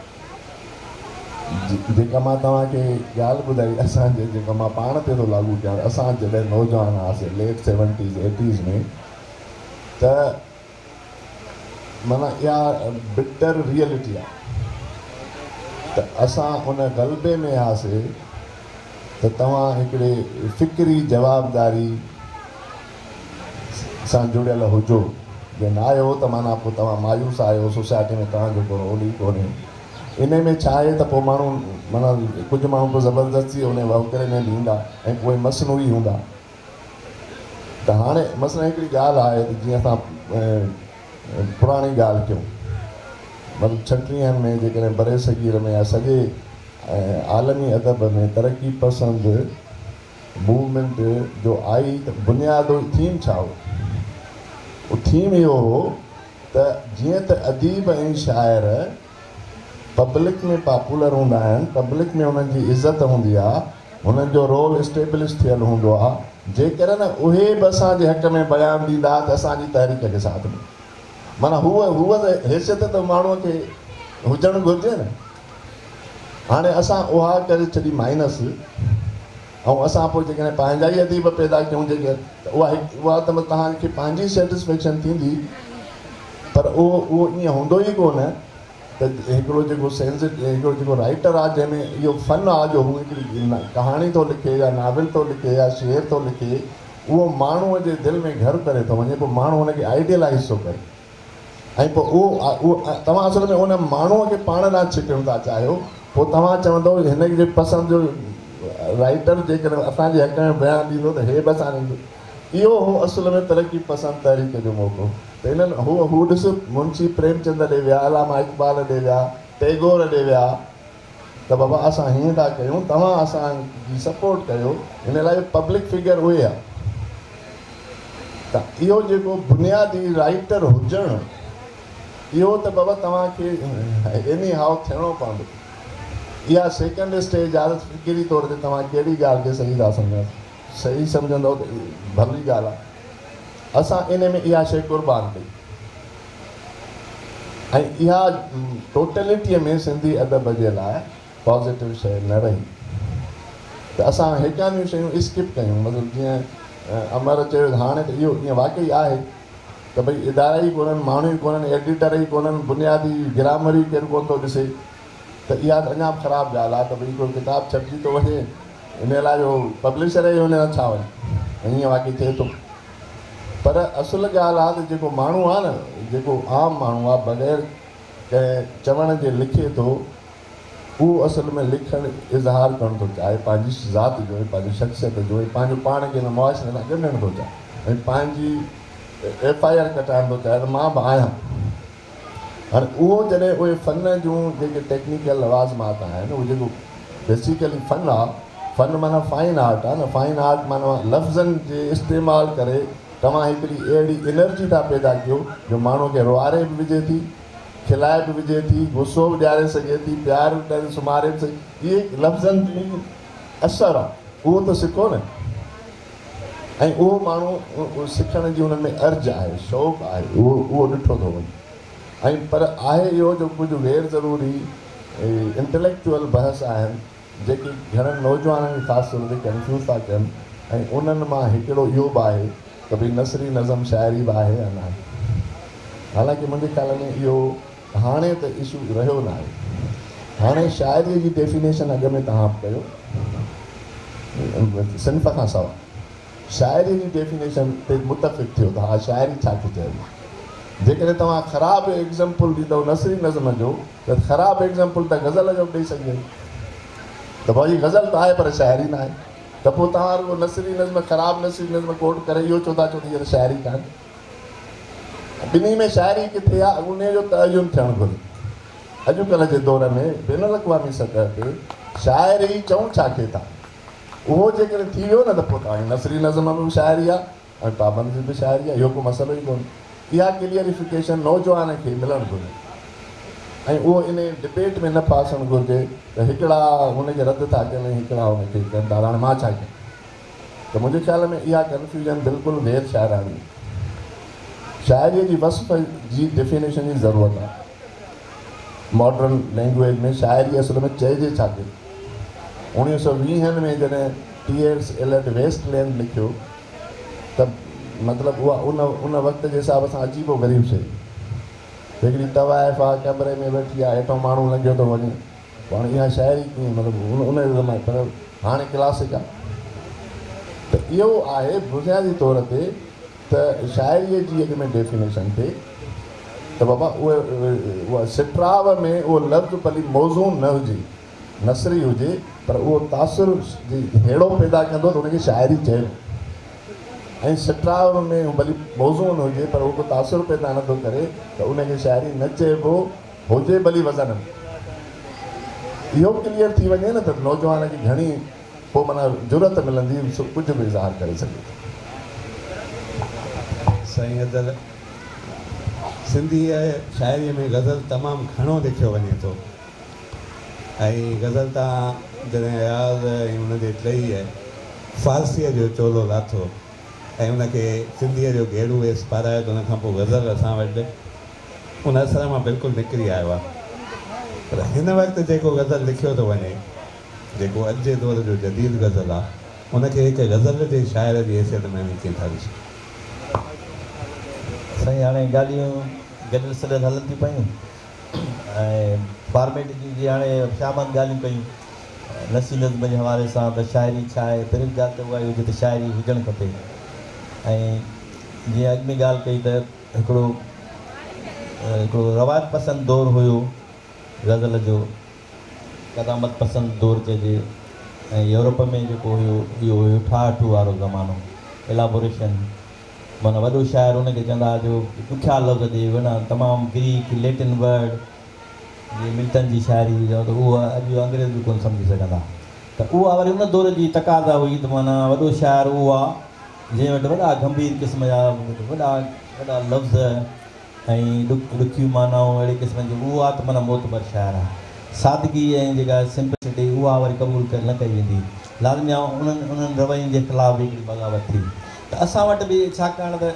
जेका मां तव्हांखे ॻाल्हि ॿुधाई, असांजे जेका मां पाण ते थो लागू कयां, असां जॾहिं नौजवान हुआसीं लेट 70s 80s में, त माना इहा बिटर रियलिटी आहे त असां उन ग़लबे में हुआसीं त तव्हां हिकिड़े फ़िक्री जवाबदारी सां जुड़ियल हुजो, जे न आहियो त माना पोइ तव्हां मायूस आहियो, सोसाइटी में तव्हांजो को रोल ई कोन्हे। इन में छा आहे त पोइ माण्हू माना कुझु माण्हू पोइ ज़बरदस्ती उन वहुकरे में ॾींदा ऐं पोइ मसनूई हूंदा। त हाणे मसइलो हिकिड़ी ॻाल्हि आहे त जीअं असां पुराणी ॻाल्हि कयूं, मतिलबु 36 में जेकॾहिं बरे सगीर में या सॼे आलमी अदब में तरक़ी पसंदि मूवमेंट जो आई त बुनियादो थीम छा हो? उहो थीम इहो हो त जीअं त अदीब ऐं शाइर पब्लिक में पॉपुलर हूंदा आहिनि, पब्लिक में उन्हनि जी इज़त हूंदी आहे, हुननि जो रोल इस्टेब्लिश थियल हूंदो आहे, जेकर न उहे बि असांजे हक़ में बयानु ॾींदा त असांजी तहरीक खे साथ ॾियो। माना हूअ त हैसियत त माण्हूअ खे हुजणु घुरिजे न। हाणे असां उहा करे छॾी माइनस, ऐं असां पोइ जेकॾहिं पंहिंजा ई अदीब पैदा कयूं जेके त उहा त तव्हांखे पंहिंजी सेटिस्फेक्शन थींदी, पर उहो ईअं हूंदो ई कोन त हिकिड़ो जेको हिकिड़ो जेको राइटर आहे जंहिंमें इहो फ़न आहे जो हू हिकिड़ी कहाणी थो लिखे या नाविल थो लिखे या शेर थो लिखे, उहो माण्हूअ जे दिलि में घर करे थो वञे, पोइ माण्हू हुनखे आइडियलाइज़ थो करे, ऐं पोइ उहो तव्हां असल में उन माण्हूअ खे पाण लाइ छिकणु था चाहियो। पोइ तव्हां चवंदो हिन जे पसंदि जो राइटर जेकॾहिं असांजे हक़ में बयानु ॾींदो त हे बि असां ॾींदो। इहो हो असल में तरक़ी पसंदि तहरीक जो मौक़ो। त हिननि हू ॾिसो मुंशी प्रेमचंद ॾे विया, अलामा इक़बाल ॾे विया, टैगोर ॾे विया, त बाबा असां हीअं था कयूं, तव्हां असांजी सपोर्ट कयो। हिन लाइ पब्लिक फिगर उहे आहे। त इहो जेको बुनियादी राइटर हुजणु, इहो त बाबा तव्हांखे एनी हाउ थियणो पवंदो। इहा सेकेंड स्टेज आहे, फ़िक्री तौर ते तव्हां कहिड़ी ॻाल्हि खे सही था सम्झो, सही सम्झंदव त भली ॻाल्हि आहे। असां इन में इहा शइ क़ुर्बान कई, ऐं इहा टोटलिटीअ में सिंधी अदब जे लाइ पॉज़िटिव शइ न रही। त असां हिकानियूं शयूं स्किप कयूं। मतिलबु जीअं अमर चयो, हाणे त इहो ईअं वाक़ई आहे त भई इदारा ई कोन्हनि, माण्हू ई कोन्हनि, एडिटर ई कोन्हनि, बुनियादी ग्रामर ई केरु कोन थो ॾिसे, त इहा त अञा ख़राबु ॻाल्हि आहे। त भई हिकिड़ो किताबु छपिजी थो वञे, इन लाइ जो पब्लिशर ई हुन छा वञे, हीअं वाक़ई थिए थो। पर असुल ॻाल्हि आहे त जेको माण्हू आहे न, जेको आम माण्हू आहे, बग़ैर कंहिं चवण जे लिखे थो, उहो असल में लिखणु इज़हार करणु थो चाहे, पंहिंजी ज़ात जो, पंहिंजी शख़्सियत जो, पंहिंजो पाण खे हिन मुआशरे सां ॻंढणु थो चाहे, ऐं पंहिंजी FIR कटाइणु थो चाहे त मां बि आहियां। हाणे उहो जॾहिं उहे फ़न जूं जेके टेक्निकल लवाज़मात आहिनि, उहो जेको बेसिकली फ़न आहे, फ़न माना फाइन आर्ट आहे न। फाइन आर्ट माना लफ़्ज़नि जे इस्तेमालु करे तव्हां हिकिड़ी अहिड़ी एनर्जी था पैदा कयो जो माण्हू खे रुआरे बि विझे थी, खिलाए बि विझे थी, गुस्सो बि ॾियारे सघे थी, प्यार बि ॾियारे सुम्हारे बि सघे। इहे लफ़्ज़नि जी असरु आहे, उहो त सिखो न। ऐं उहो माण्हू सिखण जी हुन में अर्ज़ु आहे, शौक़ु आहे, उहो ॾिठो थो वञे। ऐं पर आहे इहो जो कुझु गैर ज़रूरी इंटेलेक्चुअल बहस आहिनि जेके घणनि नौजवाननि खे ख़ासि तौर ते कंफ्यूज़ था कनि। ऐं उन्हनि मां हिकिड़ो इहो बि आहे त भई नसरी नज़म शाइरी बि आहे या न आहे। हालांकि मुंहिंजे ख़्याल में इहो हाणे त इशू रहियो न आहे। हाणे शाइरीअ जी डेफिनेशन अॻ में तव्हां कयो सिंफ़ खां सवाइ शाइरी जी डेफिनेशन ते मुतफ़िक़ थियो त हा शाइरी छा थी चइबी। जेकॾहिं तव्हां ख़राबु एग्ज़ाम्पल ॾींदव नसरी नज़म जो त ख़राबु एग्ज़ाम्पल त गज़ल जो ॾेई सघे त भाई गज़ल त आहे पर शाइरी न आहे। त पोइ तव्हां रुगो नसरी नज़म ख़राबु नसरी नज़म कोट करे इहो चओ था छो त शाइरी कान्हे। ॿिन्ही में शाइरी किथे आहे उन जो तर्जुमो थियणु घुरिजे। अॼुकल्ह जे दौर में बैन अल-अक़वामी सतह ते शाइरी चऊं छा खे था, उहो जेकॾहिं थी वियो न त पोइ तव्हांजी नसरी नज़म में बि शाइरी आहे ऐं पाबंदी बि शाइरी आहे, इहो को मसइलो ई कोन्हे। इहा क्लियरिफिकेशन नौजवान खे मिलणु घुरिजे ऐं उहो इन डिबेट में न फासणु घुरिजे त हिकिड़ा हुनखे रद्द था कनि, हिकिड़ा हुनखे कनि था। हाणे मां छा कयां? त मुंहिंजे ख़्याल में इहा कंफ्यूजन बिल्कुलु गैर शाइरानी। शाइरीअ जी वस्फ़ जी डेफिनेशन जी ज़रूरत आहे। मॉडर्न लैंग्वेज में शाइरी असल में चइजे छा के। 1920 में जॾहिं T.S. Eliot वेस्टलैंड लिखियो त मतिलबु उहा उन वक़्त जे हिसाब सां अजीबो ग़रीब शइ। हिकिड़ी तवाइफ़ आहे, कमरे में वेठी आहे, हेठां माण्हू लॻियो थो वञे, पाण इहा शाइरी कीअं मतिलबु उन ज़माने पर हाणे क्लासिक आहे। त इहो आहे बुनियादी तौर ते त शाइरीअ जी अॻ में डेफिनेशन थिए त बाबा उहा सिट्राव में उहो लफ़्ज़ भली मौज़ून न हुजे, नसरी हुजे, पर उहो तासुर जी हेड़ो पैदा कंदो त हुनखे शाइरी चइबो। ऐं सिट्राव में भली मौज़ून हुजे पर उहो को तासुर पैदा नथो करे त उनखे शाइरी न चइबो, हुजे भली वज़न में। इहो क्लियर थी वञे न त नौजवान खे घणी पोइ माना ज़रूरत मिलंदी कुझु बि इज़हार करे सघे। साईं अदल सिंधी शाइरीअ में गज़ल तमामु घणो लिखियो वञे थो। ऐं गज़ल तव्हां जॾहिं याद ऐं हुनजे टही आहे फ़ारसीअ जो चोलो लाथो ऐं उनखे सिंधीअ जो गेड़ू वेस पारायो त उनखां पोइ गज़ल असां वटि उन असर मां बिल्कुलु निकिरी आयो आहे। पर हिन वक़्तु जेको गज़ल लिखियो थो वञे, जेको अॼु जे दौर जो जदीद गज़ल आहे, उनखे हिकु गज़ल जे शाइर जी हैसियत में कीअं था ॾिसो? साईं हाणे ॻाल्हियूं गॾु सॾ हलनि थियूं पियूं ऐं फॉर्मेट जी जीअं हाणे शामनि ॻाल्हियूं कयूं नसरी नज़म जे हवाले सां त शाइरी छा आहे। पहिरीं ॻाल्हि त उहा हुजे त शाइरी हुजणु खपे। ऐं जीअं अॻु में ॻाल्हि कई त हिकिड़ो रवायत पसंदि दौरु हुयो गज़ल जो, क़दामत पसंदि दौरु चइजे। ऐं यूरोप में जेको हुयो इहो हुयो ठाहठू वारो ज़मानो, एलाबोरेशन। माना वॾो शाइर हुनखे चवंदा जो ॾुखिया लफ़्ज़ ॾे, वञा तमामु ग्रीक लैटिन वर्ड, जीअं मिल्टन जी शाइरी हुजे त उहा अॼु अंग्रेज़ बि कोन सम्झी सघंदा। त उहा वरी उन दौर जी तक़ाज़ा हुई त माना वॾो शाइर उहो आहे जंहिं वटि वॾा गंभीर क़िस्म जा वॾा वॾा लफ़्ज़ ऐं ॾुखियूं मानाऊं अहिड़े क़िस्म जी, उहा त माना मोतबर शाइर आहे। सादगी ऐं जेका सिंपलिसिटी उहा वरी क़बूल न कई वेंदी। लाज़मी उन्हनि रवैयनि जे ख़िलाफ़ु हिकिड़ी बग़ावत थी। त असां वटि बि छाकाणि त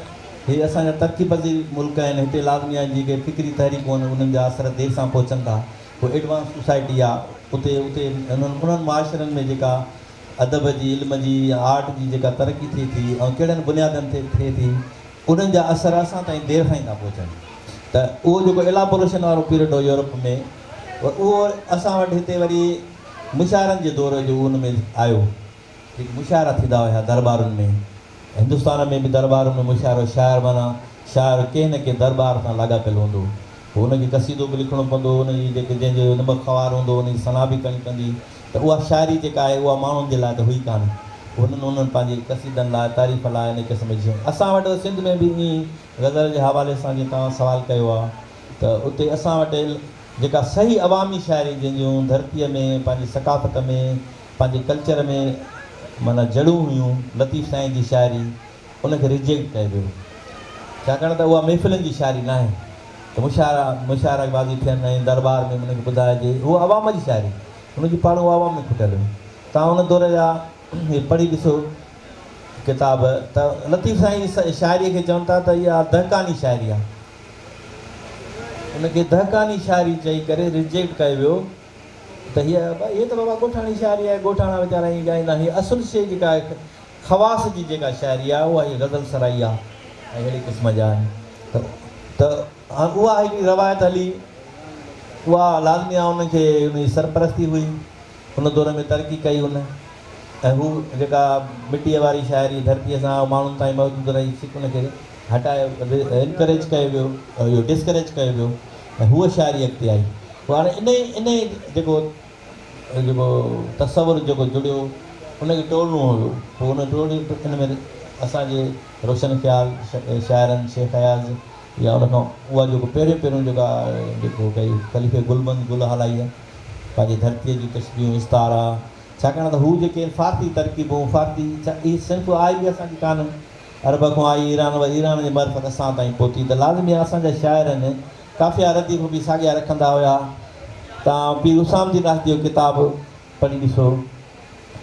इहे असांजा तरक़ी पज़ीर मुल्क आहिनि, हिते लाज़मी आहे जेके फ़िक्री तहरीकूं आहिनि उन्हनि जा असर देरि सां पहुचनि था। पोइ एडवांस सोसाइटी आहे उते उन्हनि मुआशरनि में जेका अदब जी, इल्म जी, आर्ट जी जेका तरक़ी थिए थी ऐं कहिड़नि बुनियादनि ते थिए थी, उन्हनि जा असर असां ताईं देरि सां ई था पहुचनि। त उहो जेको एलाबोरेशन वारो पीरियड हो यूरोप में, उहो असां वटि हिते वरी मुशाइरनि जे दौर जो उन में आयो। जेके मुशाइरा थींदा हुया दरबारुनि में, हिंदुस्तान में बि दरबारुनि में मुशाइरो, शाइर माना शाइर कंहिं न कंहिं दरबार सां लाॻापियल हूंदो। पोइ हुनखे कसीदो बि लिखिणो पवंदो, हुनजी जेके जंहिंजो नंबर ख़वार हूंदो हुनजी सना बि करणी पवंदी। त उहा शाइरी जेका आहे उहा माण्हुनि जे लाइ त हुई कान, उन्हनि पंहिंजे कसीदनि लाइ, तारीफ़ लाइ इन क़िस्म जी। असां वटि सिंध में बि ईअं गज़ल जे हवाले सां जीअं तव्हां सुवालु कयो आहे त उते असां वटि जेका सही अवामी शाइरी जंहिंजूं धरतीअ में, पंहिंजी सकाफ़त में, पंहिंजे कल्चर में माना जड़ूं हुयूं, लतीफ़ साईं जी शाइरी उनखे रिजेक्ट कयो वियो, छाकाणि त उहा महफ़िलनि जी शाइरी न आहे त मुशारकबाज़ी थियनि ऐं दरबार में उनखे ॿुधाइजे, उहा आवाम जी शाइरी, हुनजी पाणो आवाम में खुटियल हुई। तव्हां हुन दौर जा पढ़ी ॾिसो किताब त लतीफ़ साईं जी शाइरीअ खे चवनि था त इहा दहकानी शाइरी आहे, उनखे दहकानी शाइरी चई करे रिजेक्ट कयो वियो त हीअ त बाबा ॻोठाणी शाइरी आहे, ॻोठाणा वीचारा ईअं ॻाईंदा, हीअ असुलु शइ जेका आहे ख़वास जी जेका शाइरी आहे उहा हीअ ग़ज़ल सराई आहे ऐं अहिड़े क़िस्म जा आहिनि। त उहा हिकिड़ी रवायत हली, उहा लाज़मी आहे उनखे उनजी सरपरस्ती हुई, हुन दौर में तरक़ी कई हुन, ऐं हू जेका मिटीअ वारी शाइरी धरतीअ सां माण्हुनि ताईं मौजूदु रही उनखे हटायो, इनकरेज कयो वियो, इहो डिस्करेज कयो वियो ऐं हूअ शाइरी अॻिते आई। पोइ हाणे इन जेको तसवुरु जेको जुड़ियो उनखे टोलणो हुयो, पोइ हुन टोली इन में असांजे रोशन ख़्याल शाइरनि शेख अयाज़ या उनखां उहा जेको पहिरियों जेको कई ख़लीफ़े गुलबंद गुल हलाई आहे पंहिंजी धरतीअ जी तशबीहूं इस्तारा, छाकाणि त हू जेके फ़ारसी तरकीबूं फ़ारसी इहे सिंफ़ आई बि असांजी कान, अरब खां आई ईरान जे मर्फ़त असां ताईं पहुती, त लाज़मी आहे असांजा शाइरनि काफ़िया रदीफ़ बि साॻिया रखंदा हुया। तव्हां पीर उसाम जी नास्ती जो किताबु पढ़ी ॾिसो,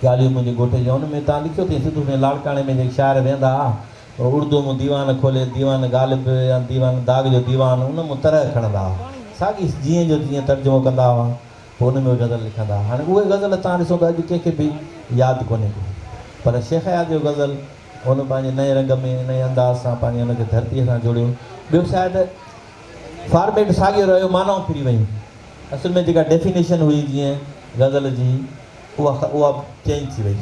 ॻाल्हियूं मुंहिंजे घोट जी, हुन में तव्हां लिखियो अथई सिंधु में लाड़काणे में जेके शाइर वेंदा हुआ उर्दू में दीवान खोले, दीवान ग़ालिब या दीवान दाग जो दीवान, उन में तरह खणंदा हुआ, साॻी जीअं जो जीअं तर्जुमो कंदा हुआ, पोइ हुन में गज़ल लिखंदा हुआ। हाणे उहे गज़ल तव्हां ॾिसो त अॼु कंहिंखे बि यादि कोन्हे को, पर शेख अयाज़ जो गज़ल हुन पंहिंजे नए रंग में नए अंदाज़ सां पंहिंजे हुनखे धरतीअ सां जोड़ियो। ॿियो शायदि फॉर्मेट साॻियो रहियो, मानाऊं फिरी वियूं, असुल में जेका डेफिनेशन हुई जीअं गज़ल जी उहा चेंज थी वई,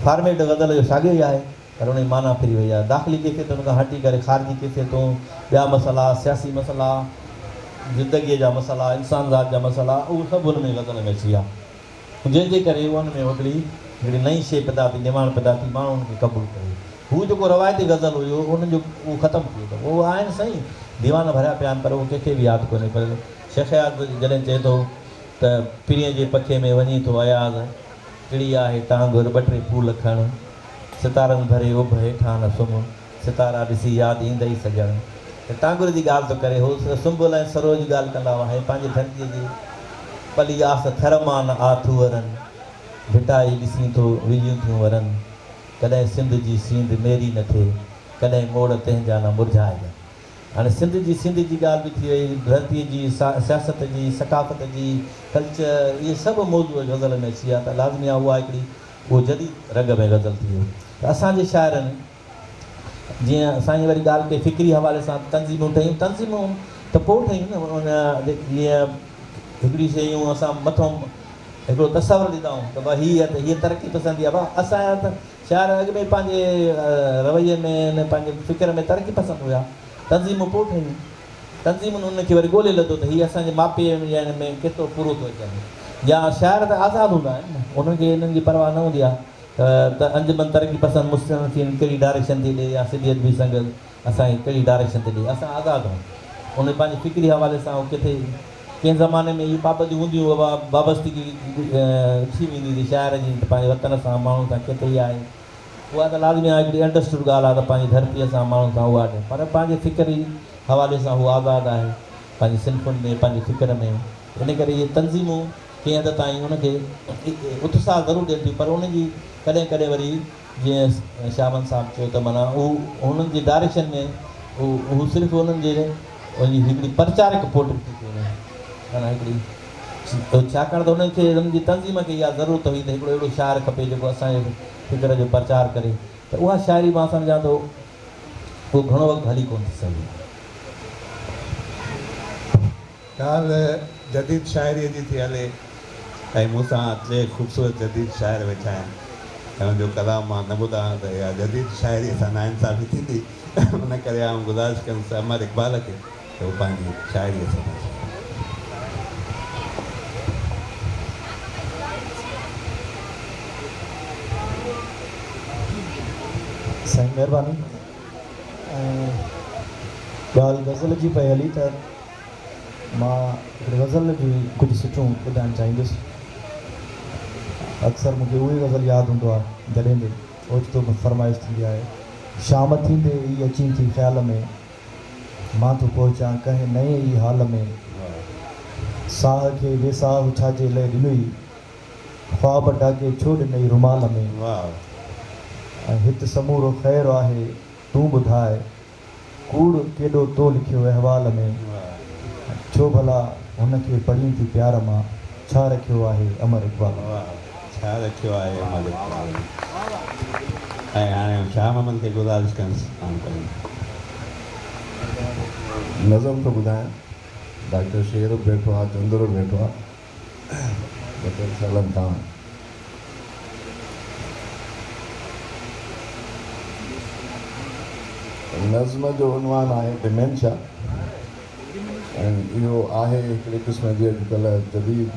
फॉर्मेट गज़ल जो साॻियो ई आहे पर हुनजी माना फिरी वई आहे, दाख़िली कैफ़ियत हुन खां हटी करे ख़ारिजी कैफ़ियतूं, ॿिया मसइला, सियासी मसइला, ज़िंदगीअ जा मसइला, इंसान ज़ात जा मसइला, उहो सभु हुन में गज़ल में अची विया, जंहिंजे करे हुन में हिकिड़ी नई शइ पैदा थी, निर्माण पैदा थी, माण्हू हुनखे क़बूलु करे। हू जेको रवायती गज़ल हुयो उनजो उहो ख़तमु थी वियो, उहो आहिनि सही दीवान भरिया पिया आहिनि पर उहो कंहिंखे बि यादि कोन्हे। पर शेख अयाज़ जॾहिं चए थो त पीरीअ जे पखे में वञी थो अयाज़, टिड़ी आहे टांगुर ॿ टे फूल खण, सितारनि भरे उभ हेठां न सुम्ह, सितारा ॾिसी यादि ईंदई सॼण, त टांगुर जी ॻाल्हि थो करे, हू सुंबुल ऐं सरो जी ॻाल्हि कंदा हुआ, ऐं पंहिंजी धरतीअ जी पली आस थर मां न आथू वरनि, भिटाई ॾिसी थो विझियूं थियूं वरनि, कॾहिं सिंध जी सींध मेरी न थिए, कॾहिं मोड़ तंहिंजा न मुरझाइजनि। हाणे सिंध जी ॻाल्हि बि थी वई, धरतीअ जी सियासत जी, सकाफ़त जी, कल्चर, इहे सभु मौज़ूअ गज़ल में अची विया, त लाज़मी आहे उहा हिकिड़ी उहो जदीद रंग में गज़ल थी वियो। त असांजे शाइरनि जीअं असांजी वरी ॻाल्हि कई फ़िक्री हवाले सां तंज़ीमूं ठहियूं, तंज़ीमूं त पोइ ठहियूं न, उन जीअं हिकिड़ी शयूं असां मथां हिकिड़ो तसवुरु ॾींदा आहियूं त भई हीअ तरक़ी पसंदि आहे, भाउ असांजा त शाइर अॻ में पंहिंजे रवैये में पंहिंजे फ़िक्र में तरक़ी पसंदि हुया, तंज़ीमूं पोइ ठहियूं, तंज़ीमुनि उनखे वरी ॻोल्हे लधो त हीअ असांजे मापीअ में केतिरो पूरो थो अचे, या शाइर त आज़ादु हूंदा आहिनि न, उन्हनि खे इन्हनि जी परवाह न हूंदी आहे त अंजुमन तरक़ी पसंदि मुस्लिम कहिड़ी डायरेक्शन थी ॾे या सिंधियत बि संगत असांखे कहिड़ी डायरेक्शन थी ॾे, असां आज़ादु आहियूं। उन पंहिंजी फ़िक्री हवाले सां किथे कंहिं ज़माने में इहे पाबंदियूं हूंदियूं, वाबस्तगी थी वेंदी हुई शाइर जी पंहिंजे वतन सां, माण्हुनि सां केतिरी आहे, उहा त लाज़मी आहे हिकिड़ी अंडरस्टूड ॻाल्हि आहे त पंहिंजी धरतीअ सां माण्हुनि सां उहा ॾे, पर पंहिंजे फ़िक्री हवाले सां उहो आज़ादु आहे पंहिंजी सिंफ़ुनि में, पंहिंजी फ़िक्र में। इन करे इहे तंज़ीमूं कंहिं हद ताईं उनखे उत्साह ज़रूरु ॾियनि थियूं, पर उनजी कॾहिं कॾहिं वरी जीअं शाहबन साहिबु चयो त माना उहो हुननि जी डायरेक्शन में हू सिर्फ़ु उन्हनि जे उनजी हिकिड़ी प्रचारक पोर्ट्रेट थी वञे, माना हिकिड़ी, छाकाणि त उन्हनि खे उन्हनि जी तंज़ीम खे इहा ज़रूरत हुई त हिकिड़ो अहिड़ो शाइर खपे जेको असांजे फ़िक्र जो प्रचार करे, त उहा शाइरी मां सम्झां थो उहो घणो वक़्तु हली कोन थी सघे। ॻाल्हि जदीद शाइरीअ जी थी हले ऐं मूंसां टे ख़ूबसूरत जदीद शाइर वेठा आहिनि ऐं हुनजो कलाम मां न ॿुधां त इहा जदीद शाइरीअ सां नाइंसाफ़ी थींदी, उन करे आउं गुज़ारिश कंदुसि अमर इक़बाल खे त उहो पंहिंजी शाइरीअ सां साईं महिरबानी। ॻाल्हि गज़ल जी पई हली त मां हिकिड़ी गज़ल जी कुझु सुठो ॿुधाइणु चाहींदुसि। अक्सर मूंखे उहो ई गज़ल यादि हूंदो आहे जॾहिं बि ओचितो फरमाइश थींदी आहे शाम थींदे ई अची थी ख़्याल में, मां तो पहुचां कंहिं नए ई हाल में। साह खे बेसाह छाजे लाइ ॾिनई, ख्वाब डाके छो ॾिनई रुमाल में। ऐं हिते समूरो ख़ैरु आहे तूं ॿुधाए, कूड़ केॾो तो लिखियो अहवाल में। छो भला हुनखे पढ़ी थी प्यार मां, छा रखियो आहे अमर इक़बाल। छा रखियो आहे अमर इक़बाल। ऐं हाणे शाह मोहम्मद खे गुज़ारिश कंदुसि आम कयूं। नज़म थो ॿुधायां। डॉक्टर शेर वेठो आहे, चंदुर वेठो आहे 2 सालनि खां। नज़्म जो उनवान आहे डिमेंशिया। ऐं इहो आहे हिकिड़े क़िस्म जी अॼुकल्ह जदीद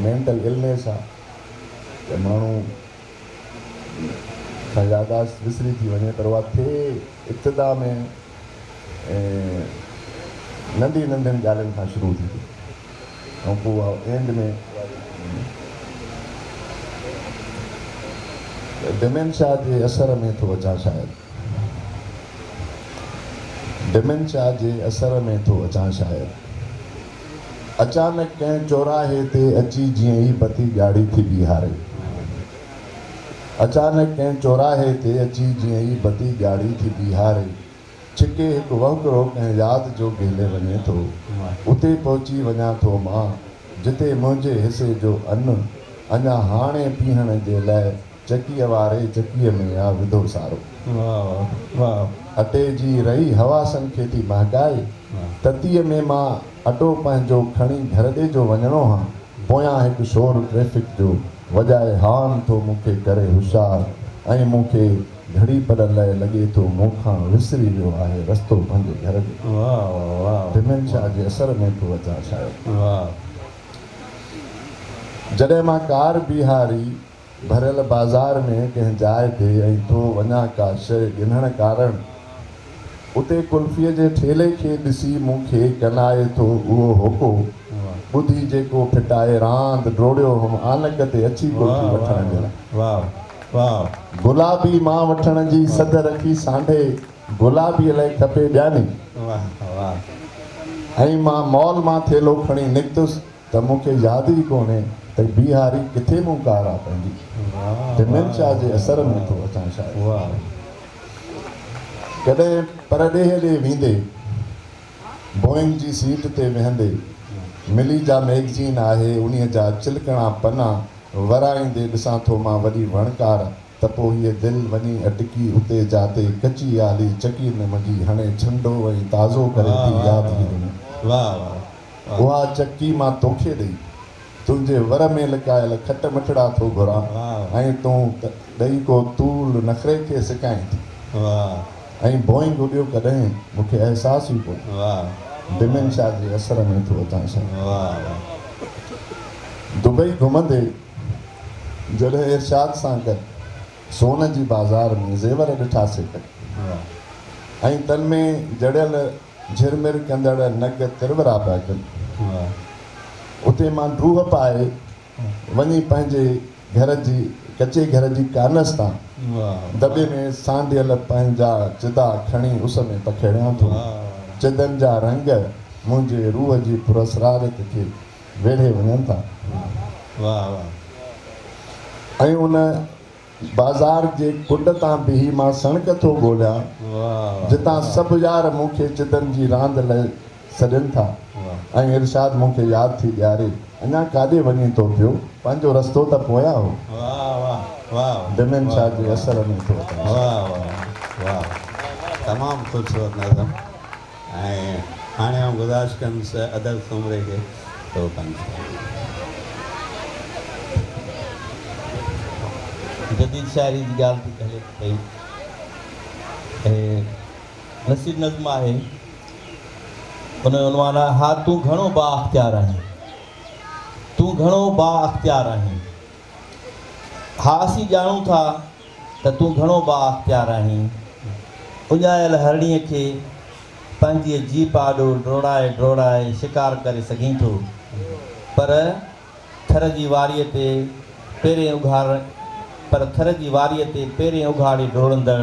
मेंटल इलनेस आहे, त माण्हू खां यादाश्त विसरी थी वञे, पर उहा थिए इब्तिदा में नंढी नंढियुनि ॻाल्हियुनि खां शुरू थी थिए, ऐं पोइ उहा एंड में डिमेंशिया जे असर में थो अचां। शायदि डिमेंशिया जे असर में थो अचां शायदि। अचानक कंहिं चौराहे ते अची जीअं ई बती ॻाढ़ी थी बीहारे। अचानक कंहिं चौराहे ते अची जीअं ई बती ॻाढ़ी थी बीहारे। छिके हिकु वहुकिरो कंहिं यादि जो गेले वञे थो, उते पहुची वञा थो मां, जिते मुंहिंजे हिसे जो अनु अञा हाणे पीअण जे लाइ चकीअ वारे चकीअ में आ विधो सारो। अटे जी रही हवासनि खे थी महकाए, ततीअ में मां अटो पंहिंजो खणी घर ॾे जो वञिणो हा। पोयां हिकु शोर ट्रैफिक जो वॼाए हान थो मूंखे करे होशियार, ऐं मूंखे घड़ी पर लाइ लॻे थो मूंखां विसरी वियो आहे रस्तो पंहिंजे घर ॾे। डिमेंशिया जे असर में थो अचां शायदि। जॾहिं मां कार बीहारी भरियल बाज़ार में कंहिं जाइ ते, ऐं थो वञा का शइ गिनण कारण, उते कुल्फीअ जे ठेले खे ॾिसी मूंखे कनाए थो उहो होको। ॿुधी जेको फिटाए रांद डोड़ियो हुम आनक ते अची कुल्फी वठण जे लाइ। गुलाबी मां वठण जी सद रखी सांढे, गुलाबीअ लाइ खपे ॿियानी। ऐं मां मॉल मां थेलो खणी निकितुसि त मूंखे यादि ई कोन्हे त बीहारी किथे मूं कार आहे पंहिंजी। डिमेंशिया जे असर में थो अचां शायदि। कॾहिं परॾेह ॾे वेंदे, बोइंग जी सीट ते वेहंदे, मिली जा मैगज़ीन आहे उन्हीअ जा चिलकणा पना वराईंदे ॾिसां थो मां वॾी वणकार, त पोइ हीअ दिलि वञी अटकी उते जाते कची आली चकी न मुंहिंजी हाणे छंडो ऐं ताज़ो करे थी यादि। उहा चकी मां तोखे ॾेई तुंहिंजे वर में लिकायल खट मिठड़ा थो घुरां, ऐं तूं ॾेई को तूल नखरे खे सिकाईं थी। ऐं बोइंग उॾियो कॾहिं मूंखे अहसासु ई कोन्हे। डिमेंशिया जे असर में थो अचां शायदि। दुबई घुमंदे जॾहिं इरशाद सां गॾु सोन जी बाज़ार में ज़ेवर ॾिठासीं ऐं तन में जड़ियल झिरमिर कंदड़ नग तिरवरा पिया कनि, उते मां ड्रूह पाए वञी पंहिंजे घर जी कचे घर जी कानस तां दॿे में सांडियल पंहिंजा चिदा खणी उस में पखेड़ियां थो। चिदनि जा रंग मुंहिंजे रूह जी पुरसरारत खे वेढ़े वञनि था। ऐं उन बाज़ार जे कुंड तां बिही मां सणक थो ॻोल्हियां, जितां सभु यार मूंखे चिदनि जी रांदि लाइ सॾनि था। ऐं इरशाद मूंखे यादि थी ॾियारे, अञा काॾे वञी थो पियो, पंहिंजो रस्तो त पोयां हो। डिमेंशिया जे असर में थो। तमामु ख़ूबसूरत नज़म। ऐं हाणे आउं गुज़ारिश कंदुसि अदर सुमरे खे तो जदीद शाइरी जी ॻाल्हि थी हले पई। ऐं नसीब नज़्म आहे, उन जो उनवान आहे हा तूं घणो बाअख्तियार आहीं, तूं घणो बाअख्तियार आहीं। हा असीं ॼाणूं था त तूं घणो बाअख्तियार आहीं। उॼायल हरणीअ खे पंहिंजी जीप आॾो डोड़ाए डोड़ाए शिकार करे सघीं थो, पर थर जी वारीअ ते पेरें उघाड़े डोड़ंदड़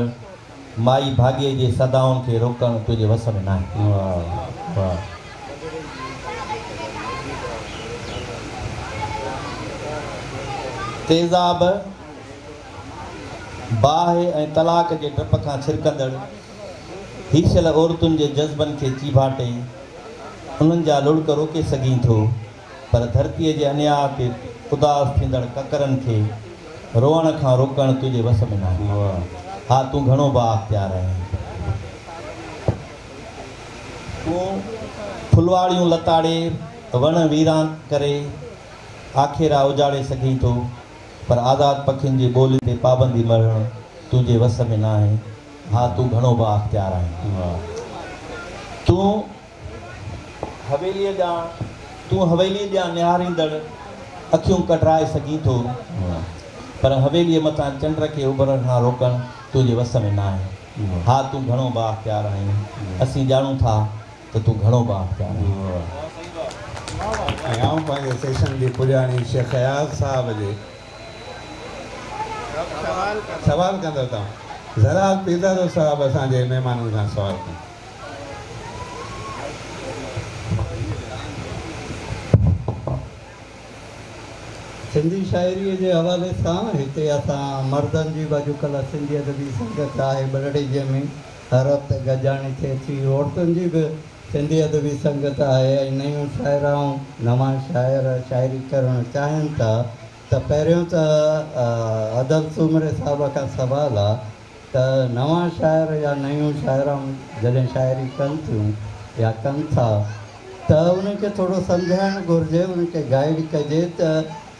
माई भाग्य जे सदाउनि खे रोकणु तुंहिंजे वस में न आहे। वाह वाह। तेज़ाब बाहि ऐं तलाक जे डप खां छिरकंदड़ हीशल औरतुनि जे जज़्बनि खे चीभाटे उन्हनि जा लुड़क रोके सघीं थो, पर धरतीअ जे अन्याय ते उदास थींदड़ ककरनि खे रोअण खां रोकणु तुंहिंजे वस में न आहे। हा तूं घणो बाअख्तियार आहीं। तूं फुलवाड़ियूं लताड़े वण वीरान करे आखेरा उजाड़े सघीं थो, पर आज़ाद पखियुनि जी ॿोली ते पाबंदी मरणु तुंहिंजे वस में न आहे। हा तूं घणो बाअख्तियार आहीं। तूं हवेलीअ ॼाण निहारींदड़ अखियूं कढाए सघीं थो, पर हवेलीअ मथां चंड खे उभरण खां रोकणु तुंहिंजे वस में न आहे। हा तूं घणो बाअख्तियार आहीं। असीं ॼाणूं था त तूं घणो बाअख्तियार आहीं। ऐं आउं पंहिंजे सेशन जी पुॼाणी शेख अयाज़ साहब जे सवाल कंदो तव्हां। ज़रात पीदारो साहब असांजे महिमाननि खां सवाल कनि। सिंधी शाइरीअ जे हवाले सां हिते असां मर्दनि जी बि अॼुकल्ह सिंधी अदबी संगत आहे बरड़ी जंहिंमें हर हफ़्ते गजाणी थिए थी। औरतुनि जी बि सिंधी अदबी संगत आहे ऐं नयूं शाइराऊं नवां शाइर शाइरी करणु चाहिनि था। त पहिरियों त अदल सूमरे साहिब खां सवाल आहे त नवां शाइर या नयूं शाइराऊं जॾहिं शाइरी कनि थियूं या कनि था त उनखे थोरो सम्झाइणु घुरिजे, उनखे गाइड कजे त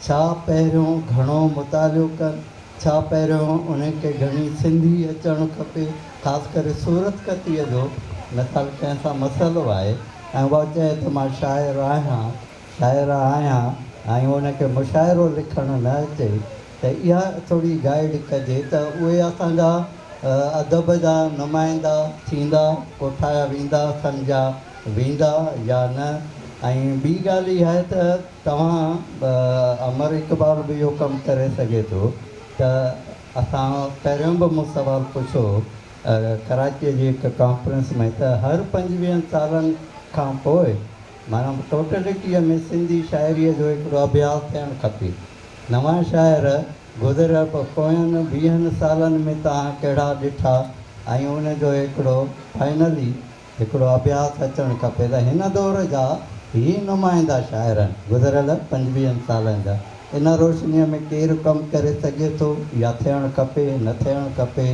छा पहिरियों घणो मुतालियो कनि, छा पहिरियों उनखे घणी सिंधी अचणु खपे। ख़ासि करे सूरत कतीअ जो मिसाल कंहिं सां मसइलो आहे ऐं उहा चए त मां शाइर आहियां ऐं उनखे मुशाइरो लिखणु न अचे त इहा थोरी गाइड कजे त उहे असांजा अदब जा नुमाइंदा थींदा, कोठाया वेंदा, सम्झा वेंदा या न। ऐं ॿी ॻाल्हि इहा आहे त तव्हां अमर इक़बाल बि इहो कमु करे सघे थो त असां पहिरियों बि मूं सुवालु पुछो कराचीअ जी हिकु कॉन्फ्रेंस में त हर 25 सालनि खां पोइ माना टोटलिटीअ में सिंधी शाइरीअ जो हिकिड़ो अभ्यास थियणु खपे। नवां शाइर गुज़िरियल पोयनि 20 सालनि में तव्हां कहिड़ा ॾिठा ऐं उनजो हिकिड़ो फाइनली हिकिड़ो अभ्यास अचणु खपे त हिन दौर जा ही नुमाइंदा शाइर आहिनि गुज़िरियल 25 सालनि जा। इन रोशनीअ में केरु कमु करे सघे थो या थियणु खपे न थियणु खपे।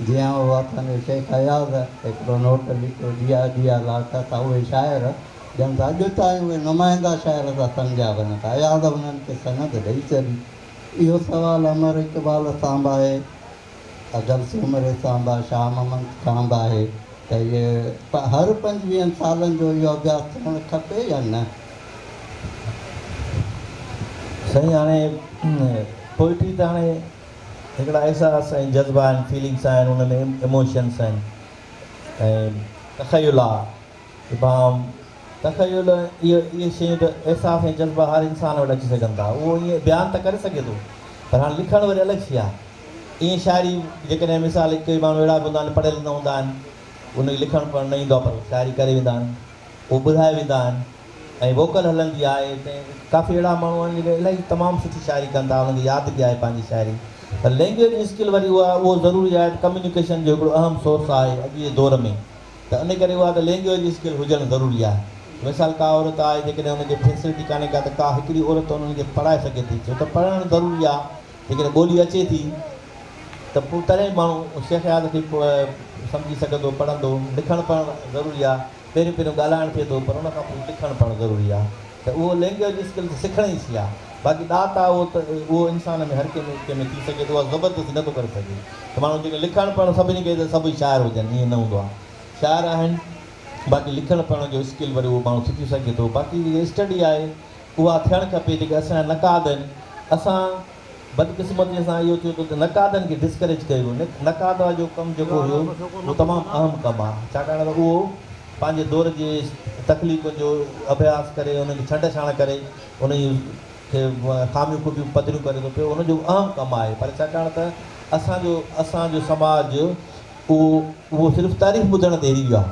जीअं उहो असांजो शेख अयाज़ हिकिड़ो नोट लिखियो ॾिया लाटा था उहे शाइर ॼण त अॼु ताईं उहे नुमाइंदा शाइर था सम्झिया वञनि था। अयाज़ उन्हनि खे सनद ॾेई छॾी। इहो सुवालु अमर इक़बाल सां बि आहे, अदल सूमरे सां बि आहे, शाह मोहम्मद खां बि आहे त इहे हर 25 सालनि जो इहो अभ्यास थियणु खपे या न। साईं हाणे पोइट्री त हाणे हिकिड़ा एहसास ऐं जज़्बा आहिनि, फीलिंग्स आहिनि, उन में इमोशन्स आहिनि ऐं तख़युल आहे। तख़युल इहे शयूं त एहसास ऐं जज़्बा हर इंसान वटि अची सघनि था। उहो ईअं बयानु त करे सघे थो, पर हाणे लिखणु वरी अलॻि शइ आहे। ईअं शाइरी जेकॾहिं मिसाल कई माण्हू अहिड़ा बि हूंदा आहिनि पढ़ियल न हूंदा आहिनि, उनखे लिखणु पढ़णु न ईंदो आहे, पर शाइरी करे वेंदा आहिनि, उहो ॿुधाए वेंदा आहिनि ऐं वोकल हलंदी आहे। काफ़ी अहिड़ा माण्हू आहिनि जेके इलाही तमामु सुठी शाइरी कनि था, उन्हनि खे यादि बि आहे पंहिंजी शाइरी। पर लैंग्वेज स्किल वरी उहो ज़रूरी आहे। कम्युनिकेशन जो हिकिड़ो अहम सोर्स आहे अॼु जे दौर में, त इन करे उहा त लैंग्वेज स्किल हुजणु ज़रूरी आहे। मिसाल का औरत आहे जेकॾहिं हुनखे फैसिलिटी कान्हे का त का हिकिड़ी औरत उन्हनि खे पढ़ाए सघे थी, छो त पढ़णु ज़रूरी आहे। जेकॾहिं ॿोली अचे थी त पोइ तॾहिं माण्हू शेख अयाज़ खे सम्झी सघंदो, पढ़ंदो। लिखणु पढ़णु ज़रूरी आहे। पहिरियों ॻाल्हाइणु थिए थो, पर उन खां पोइ लिखणु पढ़णु ज़रूरी आहे। त उहो लैंग्वेज स्किल सिखण जी शइ आहे। बाक़ी ॾात आहे उहो इंसान में हर कंहिं में थी सघे थो, उहा ज़बरदस्ती नथो करे सघे। त माण्हू जेके लिखणु पढ़णु सभिनी खे त सभई शाइर हुजनि, ईअं न हूंदो आहे। शाइर आहिनि, बाक़ी लिखणु पढ़ण जो स्किल वरी उहो माण्हू सिखी सघे थो। बाक़ी जेकी स्टडी आहे उहा थियणु खपे। जेके असांजा नक़ाद आहिनि, असां बदकिस्मतीअ सां इहो थियो त नक़ादनि खे डिस्करेज कयो। नक़ाद जो कमु जेको हुयो उहो तमामु अहम कमु आहे, छाकाणि त उहो पंहिंजे दौर जे तकलीफ़ जो अभ्यास करे, उनखे छंड छाण करे, उन खे ख़ामियूं खुबियूं पधरियूं करे थो पियो, उनजो अहम कमु आहे। पर छाकाणि त असांजो समाज उहो सिर्फ़ु तारीफ़ ॿुधण ते हिरी वियो आहे।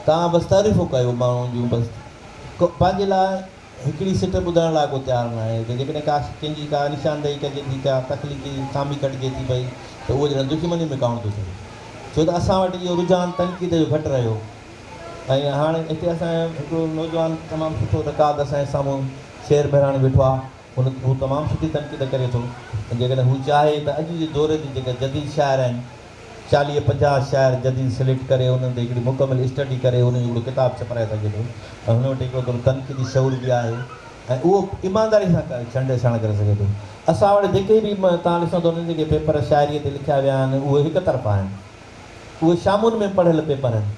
तव्हां बसि तारीफ़ूं कयो माण्हुनि जूं, बसि पंहिंजे लाइ हिकिड़ी सिट ॿुधण लाइ को तयारु न आहे। त जेकॾहिं कंहिंजी का निशानदेही कजे थी, का तकलीफ़ी खामी कटिजे थी पई, त उहो ॼण दुश्मनी में काउंट थो थिए। छो त असां वटि इहो रुझान तनक़ीद जो घटि रहियो। ऐं हाणे हिते असांजो हिकिड़ो नौजवान तमामु सुठो नक़ाद असांजे साम्हूं शेर बहिराणी वेठो आहे, हू तमामु सुठी तनक़ीद करे थो। जेकॾहिं हू चाहे त अॼु जे दौर जी जेके जदीद शाइर आहिनि, 40-50 शाइर जदीद सिलेक्ट करे उन्हनि ते हिकिड़ी मुकमल स्टडी करे उन जो हिकिड़ो किताबु छपाए सघे थो। ऐं हुन वटि हिकिड़ो तनक़ीदी शऊर बि आहे ऐं उहो ईमानदारी सां छंड छाण करे सघे थो। असां वटि जेके बि तव्हां ॾिसो त उन्हनि जेके पेपर शाइरीअ ते लिखिया विया आहिनि उहे हिकु तरफ़ा आहिनि, उहे शामुनि में पढ़ियल पेपर आहिनि,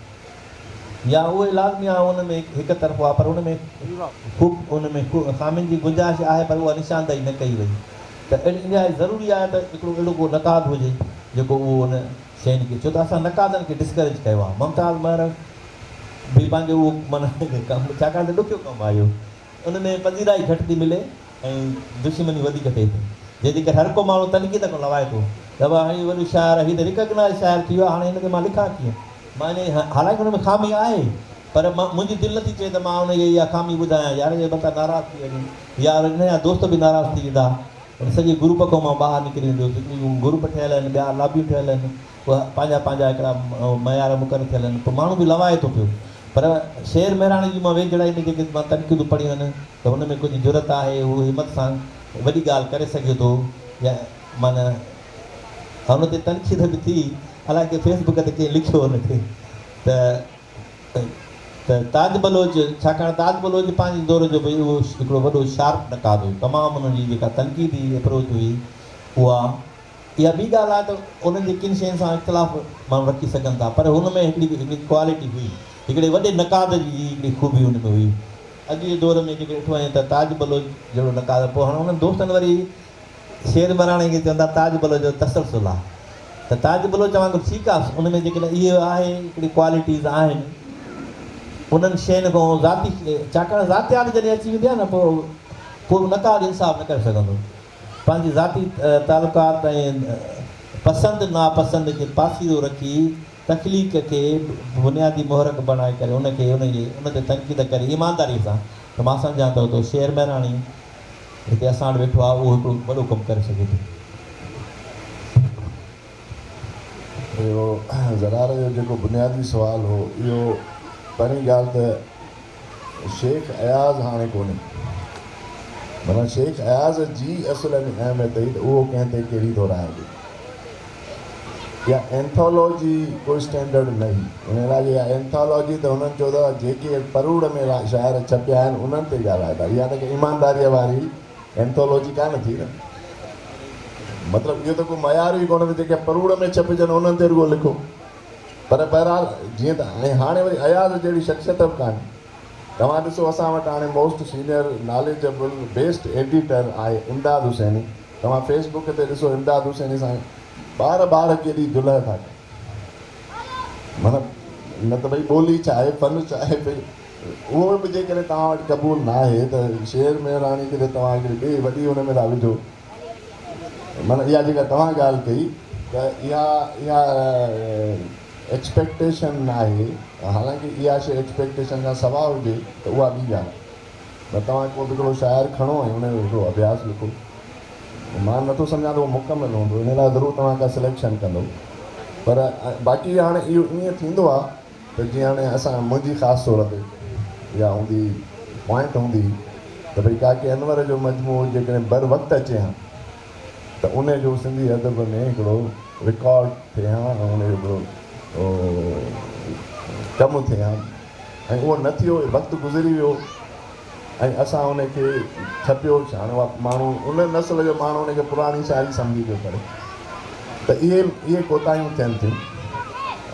या उहे लाज़मी आहे उन में हिकु तरफ़ो आहे, पर उन में खामियुनि जी गुंजाइश आहे, पर उहा निशानदेही न कई वई। त इहा ज़रूरी आहे त हिकिड़ो अहिड़ो को नक़ाद हुजे जेको उहो उन शयुनि खे, छो त असां नक़ादनि खे डिस्करेज कयो आहे। मुमताज़ महर बि पंहिंजो उहो माना कमु, छाकाणि त ॾुखियो कमु आहे इहो, उन में पजीराई घटि थी मिले ऐं दुश्मनी वधीक थिए थी, जंहिंजे करे हर को माण्हू तनक़ीद खां लवाए थो त भाई हीअ वॾो शाइर, हीअ त रिकग्नाइज़ शाइर थी वियो आहे, हाणे हिन खे मां लिखां कीअं। मां इन हालांकि हुन में खामी आहे, पर मुंहिंजी दिलि नथी चए त मां हुनखे इहा खामी ॿुधायां, यार जे मथां नाराज़ थी वञे, यार हिन जा दोस्त बि नाराज़ थी वेंदा, सॼे ग्रुप खां मां ॿाहिरि निकिरी वेंदो। ग्रुप ठहियल आहिनि, ॿिया लाबियूं ठहियल आहिनि, उहा पंहिंजा हिकिड़ा मयार मुक़ररु थियल आहिनि, पोइ माण्हू बि लवाए थो पियो। पर शेर महिराणी जी मां वेझड़ाई में जेके मां तनक़ीदूं पढ़ियूं आहिनि त हुन में कुझु ज़रूरत आहे, उहो हिमत सां वॾी ॻाल्हि करे सघे थो, या माना हुन ते तनक़ीद बि थी, हालांकि फेसबुक ते कंहिं लिखियो हुनखे त ताज बलोच, छाकाणि ताज बलोच पंहिंजे दौर जो भई उहो हिकिड़ो वॾो शार्प नक़ाद हुयो, तमामु हुननि जी जेका तनक़ीदी अप्रोच हुई उहा। इहा ॿी ॻाल्हि आहे त उन्हनि जे किन शयुनि सां इख़्तिलाफ़ माण्हू रखी सघनि था, पर हुन में हिकिड़ी क्वालिटी हुई, हिकिड़े वॾे नक़ाद जी हिकिड़ी ख़ूबी हुन में हुई। अॼु जे दौर में जेके ॾिठो आहे त ताज बलोच जहिड़ो नक़ाद, पोइ हाणे हुननि दोस्तनि वरी शेर बहिराणी खे चवंदा ताज बलोच जो तसलसुल आहे, त ताज बलोच वांगुरु ठीकु आहे, उन में जेकॾहिं इहे आहे हिकिड़ी क्वालिटीज़ आहिनि उन्हनि शयुनि खां ज़ाती, छाकाणि ज़ातियात जॾहिं अची वेंदी आहे न पोइ नक़ाद इंसाफ़ न करे सघंदो। पंहिंजी ज़ाती तालुकात ऐं पसंदि नापसंदि खे पासीरो रखी तख़लीक़ खे बुनियादी मुहरक बणाए करे उन ते तनक़ीद करे ईमानदारी सां, त मां सम्झां थो त शेर महिराणी हिते असां वटि वेठो आहे, उहो हिकिड़ो वॾो कमु करे सघे थो। इहो ज़रार जो जेको बुनियादी सुवालु हो, इहो पहिरीं ॻाल्हि त शेख अयाज़ हाणे कोन्हे, माना शेख अयाज़ जी असुल में अहमियत हुई त उहो कंहिं ते कहिड़ी दोराए या एंथोलॉजी कोई स्टैंडर्ड न हुई, हिन लाइ इहा एंथोलॉजी त हुननि चयो त जेके परूड़ में शाइर छपिया आहिनि उन्हनि ते ॻाल्हाए था, इहा त ईमानदारीअ वारी एंथोलॉजी कान थी न, मतिलबु इहो त को मयार ई कोन्हे त जेके परूड़ में छपिजनि उन्हनि ते रुॻो लिखो। पर बहरहाल जीअं त हाणे वरी अयाज़ जहिड़ी शख़्सियत बि कान्हे। तव्हां ॾिसो असां वटि हाणे most senior knowledgeable best editor आहे इमदाद हुसैनी, तव्हां फेसबुक ते ॾिसो इमदाद हुसैनी सां ॿार केॾी दुलह था कनि, माना न त भई ॿोली छा आहे, फन छा आहे, उहो बि जेकॾहिं तव्हां वटि क़बूल न आहे त शेर महिराणी खे तव्हां हिकिड़ी ॿी वॾी हुन में था विझो। माना इहा जेका तव्हां ॻाल्हि कई त इहा एक्सपेक्टेशन न आहे, हालांकि इहा शइ एक्सपेक्टेशन खां सवाइ हुजे त उहा ॿी ॻाल्हि आहे। त तव्हां को हिकिड़ो शाइर खणो ऐं हुनजो हिकिड़ो अभ्यास लिखो, मां नथो सम्झां त उहो मुकमल हूंदो, हिन लाइ ज़रूरु तव्हां का सिलेक्शन कंदो। पर बाक़ी हाणे इहो ईअं थींदो आहे त जीअं हाणे असां मुंहिंजी ख़ासि तौर ते इहा हूंदी पॉइंट हूंदी त भई काके अनवर जो मजमूओ जेकॾहिं बर वक़्तु अचे हा त उन जो सिंधी अदब में हिकिड़ो रिकॉर्ड थिए हा ऐं उनजो हिकिड़ो कमु थिए हा, ऐं उहो न थियो, वक़्तु गुज़री वियो ऐं असां उनखे छपियो, हाणे माण्हू उन नस्ल जो माण्हू उनखे पुराणी शाइरी सम्झी पियो करे, त इहे कोताहियूं थियनि थियूं।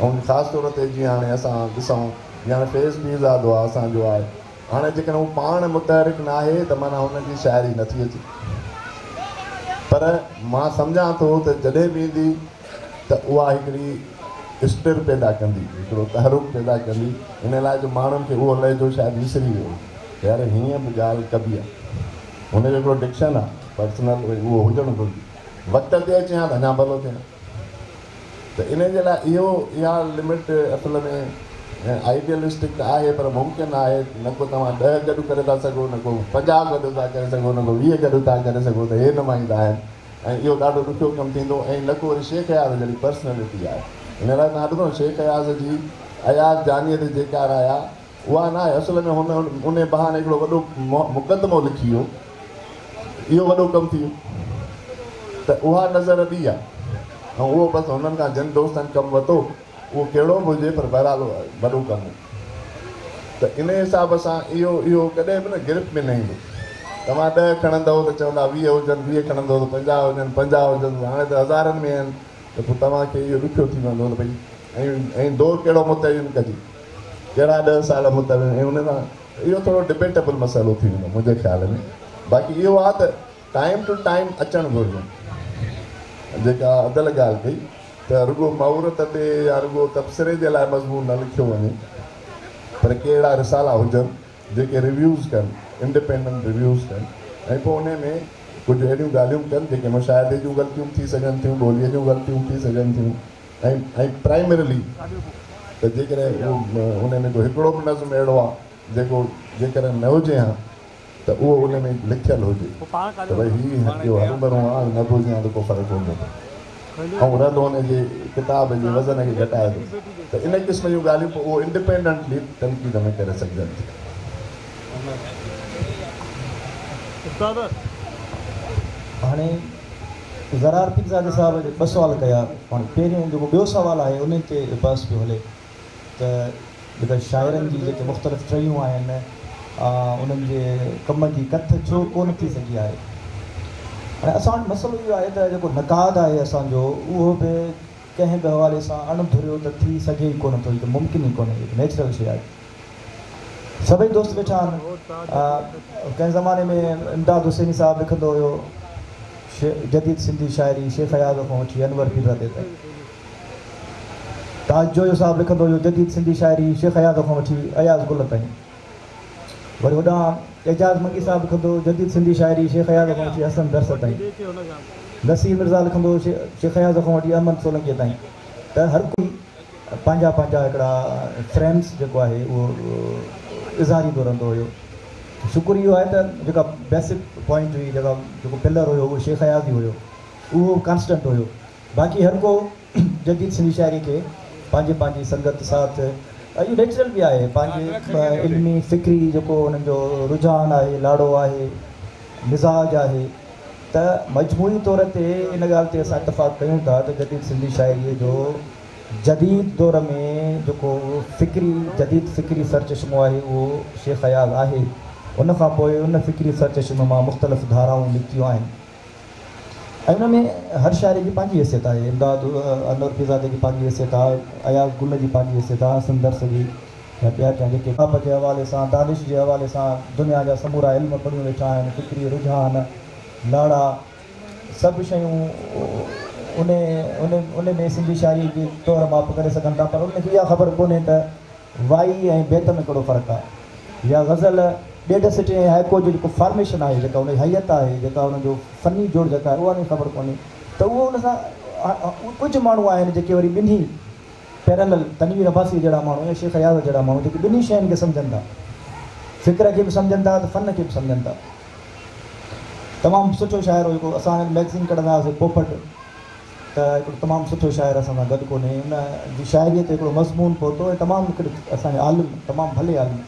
ऐं ख़ासि तौर ते जीअं हाणे असां ॾिसूं या हाणे फेस मीज़ादो आहे असांजो आहे, हाणे जेकॾहिं हू पाण मुतहरिक न आहे त माना हुनजी शाइरी नथी अचे, पर मां सम्झां थो त जॾहिं बि ईंदी त उहा हिकिड़ी स्टिर पैदा कंदी, हिकिड़ो तहरुक पैदा कंदी, इन लाइ जो माण्हुनि खे उहो लहजो शायदि विसरी वियो, यार हीअं बि ॻाल्हि कबी आहे, हुनजो हिकिड़ो डिक्शन आहे पर्सनल, उहो हुजणु घुरिजे। वक़्त ते अचे हा त अञा भलो थिए, त इन जे लाइ इहा लिमिट असल में आइडियलिस्टिक त आहे, पर मुमकिन आहे न को तव्हां 10 गॾु करे था सघो, न को 50 गॾु था करे सघो, न को 20 गॾु था करे सघो, त हे नुमाईंदा आहिनि ऐं इहो ॾाढो ॾुखियो कमु थींदो। ऐं न को वरी शेख अयाज़ जहिड़ी पर्सनैलिटी आहे, हिन लाइ तव्हां ॾिसो शेख अयाज़ जी अयाज़ जानीअ ते जेका आया उहा न आहे, असल में उन बहाने हिकिड़ो वॾो मुक़दमो लिखी वियो, इहो वॾो कमु थी वियो, त उहा नज़र ॿी आहे ऐं उहो बसि हुननि खां जिन दोस्तनि कमु वरितो उहो कहिड़ो बि हुजे पर बहरहाल वॾो कमु। त इन हिसाब सां इहो कॾहिं बि न गिरफ़्त में न ईंदो। तव्हां 10 खणंदव त चवंदा 20 हुजनि, 20 खणंदव त 50 हुजनि, 50 हुजनि, हाणे त हज़ारनि में आहिनि, त पोइ तव्हांखे इहो ॾुखियो थी वेंदो त भई ऐं दौर कहिड़ो मुतयन कजे, कहिड़ा 10 साल मुतयन, ऐं हुन सां इहो थोरो डिबेटेबल मसइलो थी वेंदो मुंहिंजे ख़्याल में। बाक़ी इहो आहे त टाइम टू टाइम अचणु घुरिजे, जेका अदल ॻाल्हि कई त रुॻो महूरत ते या रुॻो तबसरे जे लाइ मज़मून न लिखियो वञे, पर कहिड़ा रिसाला हुजनि जेके रिव्यूज़ कनि, इंडिपेंडेंट रिव्यूज़ कनि, ऐं पोइ उन में कुझु अहिड़ियूं ॻाल्हियूं कनि जेके मुशाहिदे जूं ग़लतियूं थी सघनि थियूं, ॿोलीअ जूं ग़लतियूं थी सघनि थियूं, ऐं प्राइमरीली त जेकॾहिं उन में को हिकिड़ो बि नज़्म अहिड़ो आहे जेकॾहिं न हुजे हा त उहो उन में लिखियलु हुजे त भई हीउ हरूभरू आहे, न बि हुजे हा त को फ़र्क़ु हूंदो ऐं रद हुन जे किताब जे वज़न खे घटाए थो, त इन क़िस्म जूं ॻाल्हियूं पोइ उहो इंडिपेंडेंटली तनक़ीद में करे सघजनि थियूं। हाणे ज़रार पीरज़ादे साहिब 2 सुवाल कया। हाणे पहिरियों जेको ॿियो सुवालु आहे उन ते बहस पियो हले त जेका शाइरनि जी जेके मुख़्तलिफ़ शयूं आहिनि उन्हनि जे कम जी कथ छो कोन थी सघी आहे। हाणे असां वटि मसइलो इहो आहे त जेको नक़ाद आहे असांजो उहो बि कंहिं बि हवाले सां अणधुरियो त थी सघे ई कोन थो, त मुमकिन ई कोन्हे, नेचुरल शइ आहे। सभई दोस्त वेठा आहिनि। कंहिं ज़माने में इमदाद हुसैनी साहिबु लिखंदो हुयो जदीद सिंधी शाइरी शेख अयाज़ खां वठी अनवर पीरज़ादे ताईं। ताज जोयो साहिबु लिखंदो हुयो जदीद सिंधी शाइरी शेख अयाज़ खां वठी अयाज़ गुल ताईं। वरी होॾां एजाज़ मंगी साहिबु लिखंदो जदीद सिंधी शाइरी शेख अयाज़ खां वठी हसन दरस ताईं। नसीर मिर्ज़ा लिखंदो शेख अयाज़ खां वठी अहमद सोलंकीअ ताईं। त हर कोई पंहिंजा हिकिड़ा फ्रेम्स जेको आहे उहो इज़ारींदो रहंदो हुयो। शुक्र इहो आहे त जेका बेसिक पॉइंट हुई, जेको पिलर हुयो उहो शेख अयाज़ ई हुयो, उहो कॉन्स्टेंट हुयो। बाक़ी हर को जदीद सिंधी शाइरी खे पंहिंजी संगत साथ, इहो नेचुरल बि आहे, पंहिंजे इल्मी फ़िक्री जेको हुननि जो रुझान आहे, लाड़ो आहे, मिज़ाज आहे, त मजमूई तौर ते इन ॻाल्हि ते असां इतफ़ाक़ कयूं था त जदीद सिंधी शाइरीअ जो जदीद दौर में जेको जदीद फ़िक्री सरचश्मो आहे उहो शेख अयाज़ आहे। उन खां पोइ उन फ़िक्री सरचश्मे मां मुख़्तलिफ़ धाराऊं निकितियूं आहिनि ऐं उन में हर शाइरी जी पंहिंजी हैसियत आहे। इमदाद अनवर पीरज़ादे जी पंहिंजी हैसियत आहे, अयाज़ गुल जी पंहिंजी हैसियत आहे, हसन दरस जी या ॿिया कंहिं जेके किताब जे हवाले सां, दानिश जे हवाले सां दुनिया जा समूरा इल्म पढ़ियूं वेठा आहिनि, फ़िक्री रुझान, लाड़ा, सभु शयूं उन में सिंधी शाइरी जे तौरु माप करे सघनि था। पर उनखे इहा ख़बर कोन्हे त वाई ऐं बेत में कहिड़ो फ़र्क़ु आहे, या गज़ल ॾेढ सिटे ऐं हाइको जो जेको फॉर्मेशन आहे, जेका हुनजी हैत आहे, जेका हुनजो फ़नी जोड़ जेका आहे उहा ख़बर कोन्हे। त उहो उन सां कुझु माण्हू आहिनि जेके वरी ॿिन्ही पैरेलल, तनवीर अब्बासी जहिड़ा माण्हू या शेख अयाज़ जहिड़ा माण्हू जेके ॿिन्ही शयुनि खे सम्झनि था, फ़िक्र खे बि सम्झनि था त फ़न खे बि सम्झनि था। तमामु सुठो शाइर हो जेको असां मैगज़ीन कढंदा हुआसीं पोपट, त हिकिड़ो तमामु सुठो शाइर असां सां गॾु कोन्हे। उन जी शाइरीअ ते हिकिड़ो मज़मून पहुतो ऐं तमामु हिकिड़े असांजे आलिम, तमामु भले आलिम,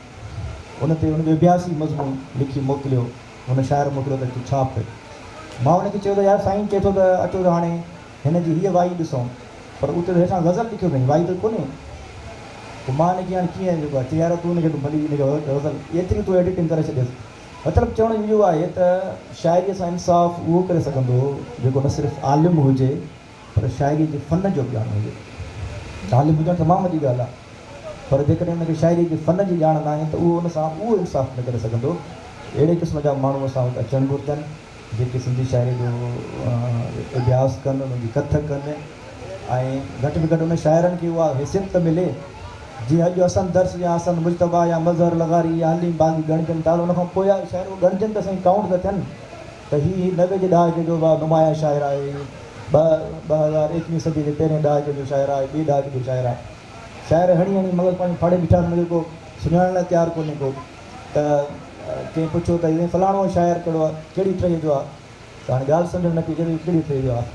उन ते उनजो अभ्यासी मज़मून लिखी मोकिलियो, हुन शाइर मोकिलियो त छाप। मां हुनखे चयो त यार साईं चए थो त अचो त हाणे हिन जी हीअ वाई ॾिसूं, पर उते हेठां गज़ल लिखियो अथई, वाई त कोन्हे। पोइ मां हिनखे हाणे कीअं जेको आहे, यार तूं हुनखे भली हिनखे गज़ल एतिरी तूं एडिटिंग करे छॾियसि। मतिलबु चवण इहो आहे त शाइरीअ सां इंसाफ़ उहो करे सघंदो जेको न सिर्फ़ु आलिम हुजे पर शाइरी जे फ़न जो ॼाण हुजे। आलिम हुजणु तमामु वॾी ॻाल्हि आहे, पर जेकॾहिं हुनखे शाइरी जे फ़न जी ॼाण न आहे त उहो हुन सां उहो इंसाफ़ न करे सघंदो। अहिड़े क़िस्म जा माण्हू असां वटि अचणु घुरिजनि जेके सिंधी शाइरी जो अभ्यास कनि, उनजी कथ कनि ऐं घटि में घटि उन शाइरनि खे उहा हैसियत त मिले जीअं अॼु हसन दर्स या हसन मुजतबा या मज़हर लगारी या हलीम बाग़ी ॻणजनि था, उनखां पोइ शाइर ॻणजनि त साईं काउंट था थियनि त हीअ 90 जे ॾहाके जो नुमाया शाइर आहे, 2021 सदी जे पहिरें ॾहाके जो शाइरु आहे, ॿिए ॾहाके जो शाइरु आहे। शाइरु हणी हणी मगज़ पंहिंजो फाड़े बीठा हुनखे को सुञाणण लाइ तयारु कोन्हे को। त कंहिं पुछियो त इहे फलाणो शाइरु कहिड़ो आहे, कहिड़ी टही जो आहे, त हाणे ॻाल्हि सम्झ में न पई अचे कहिड़ी टही जो आहे,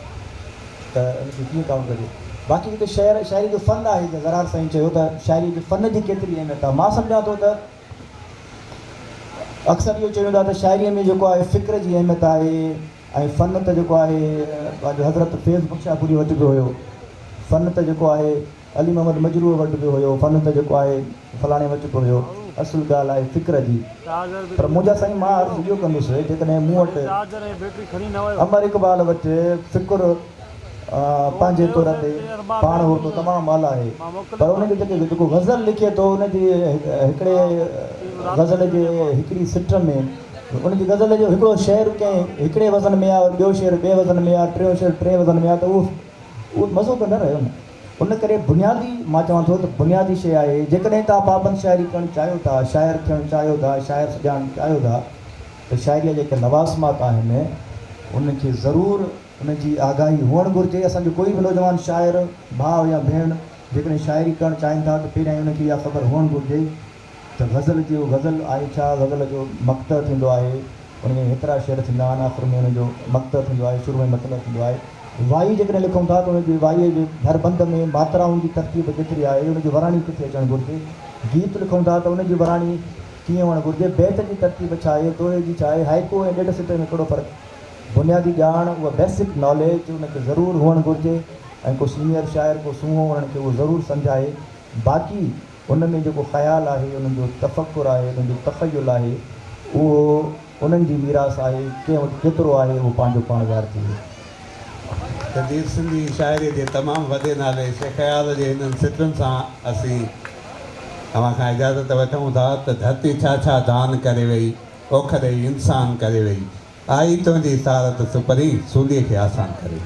त उनखे कीअं काउंट कजे। बाक़ी जेके शाइरी जो फ़न आहे, जीअं ज़रार साईं चयो त शाइरी जे फ़न जी केतिरी अहमियत आहे। मां सम्झां थो त अक्सर इहो चयो वेंदो आहे त शाइरीअ में जेको आहे फ़िक्र जी अहमियत आहे, ऐं फ़न त जेको आहे पंहिंजो हज़रत फैज़ बख्शापुरी वटि बि हुयो, फ़न त जेको आहे अली मोहम्मद मजरूह वटि बि हुयो, फ़न त जेको आहे फलाणे वटि बि हुयो। असुल ॻाल्हि आहे फ़िक्र जी। पर मुंहिंजा साईं मां अर्ज़ु इहो कंदुसि, जेकॾहिं मूं वटि अमर इक़बाल वटि फ़िक्र पंहिंजे तौर ते पाण हो त तमामु आला आहे, पर उनखे जेको ग़ज़ल लिखे थो उनजी हिकिड़े ग़ज़ल जे हिकिड़ी सिट में उनजी ग़ज़ल जो हिकिड़ो शेर कंहिं हिकिड़े वज़न में आहे, ॿियो शेर ॿिए वज़न में आहे, टियों शेर टे वज़न में आहे, त उहो मज़ो त न रहियो न। उन करे बुनियादी मां चवां थो त बुनियादी शइ आहे, जेकॾहिं तव्हां पाबंद शाइरी करणु चाहियो था, शाइर थियणु चाहियो था, शाइर सॼाइणु चाहियो था, त शाइरीअ जेके लवाज़मात आहिनि उनखे ज़रूरु उनजी आगाही हुअणु घुरिजे। असांजो कोई बि नौजवान शाइर भाउ या भेण जेकॾहिं शाइरी करणु चाहिनि था त पहिरियां उनखे इहा ख़बर हुअणु घुरिजे त ग़ज़ल जो ग़ज़ल आहे छा, ग़ज़ल जो मक़्तद थींदो आहे, उनमें हेतिरा शेर थींदा आहिनि, आख़िर में उनजो मक़्तद थींदो आहे, शुरू में मतिलबु थींदो आहे। वाई जेकॾहिं लिखूं था त उनजी वाईअ जे हरबंद में मात्राउनि जी तरतीब केतिरी आहे, उनजी वराणी किथे अचणु घुरिजे। गीत लिखूं था त उनजी वराणी कीअं हुअणु घुरिजे, बैत जी तरतीब छा आहे, दोहे जी छा आहे, हाइको ऐं ॾेढ सिटे में कहिड़ो फ़र्क़ु। बुनियादी ॼाण उहा बेसिक नॉलेज उनखे ज़रूरु हुअणु घुरिजे, ऐं को सीनियर शाइर को सूंहो उन्हनि खे उहो ज़रूरु सम्झाए। बाक़ी उन में जेको ख़्यालु आहे, उन्हनि जो तफ़कुर आहे, उन्हनि जो तख़युल आहे, उहो उन्हनि जी मीरास आहे, कंहिं वटि केतिरो आहे उहो पंहिंजो पाण ज़ाहिर थी वियो। जदीद सिंधी शाइरी जे तमामु वॾे नाले शेख ख़याल जे हिननि सिटुनि सां असीं तव्हां खां इजाज़त वठूं था त धरती छा छा दान करे वई, ओखरे इंसान करे वई, आई तुंहिंजी सारत सुपरी सूलीअ खे आसान करे।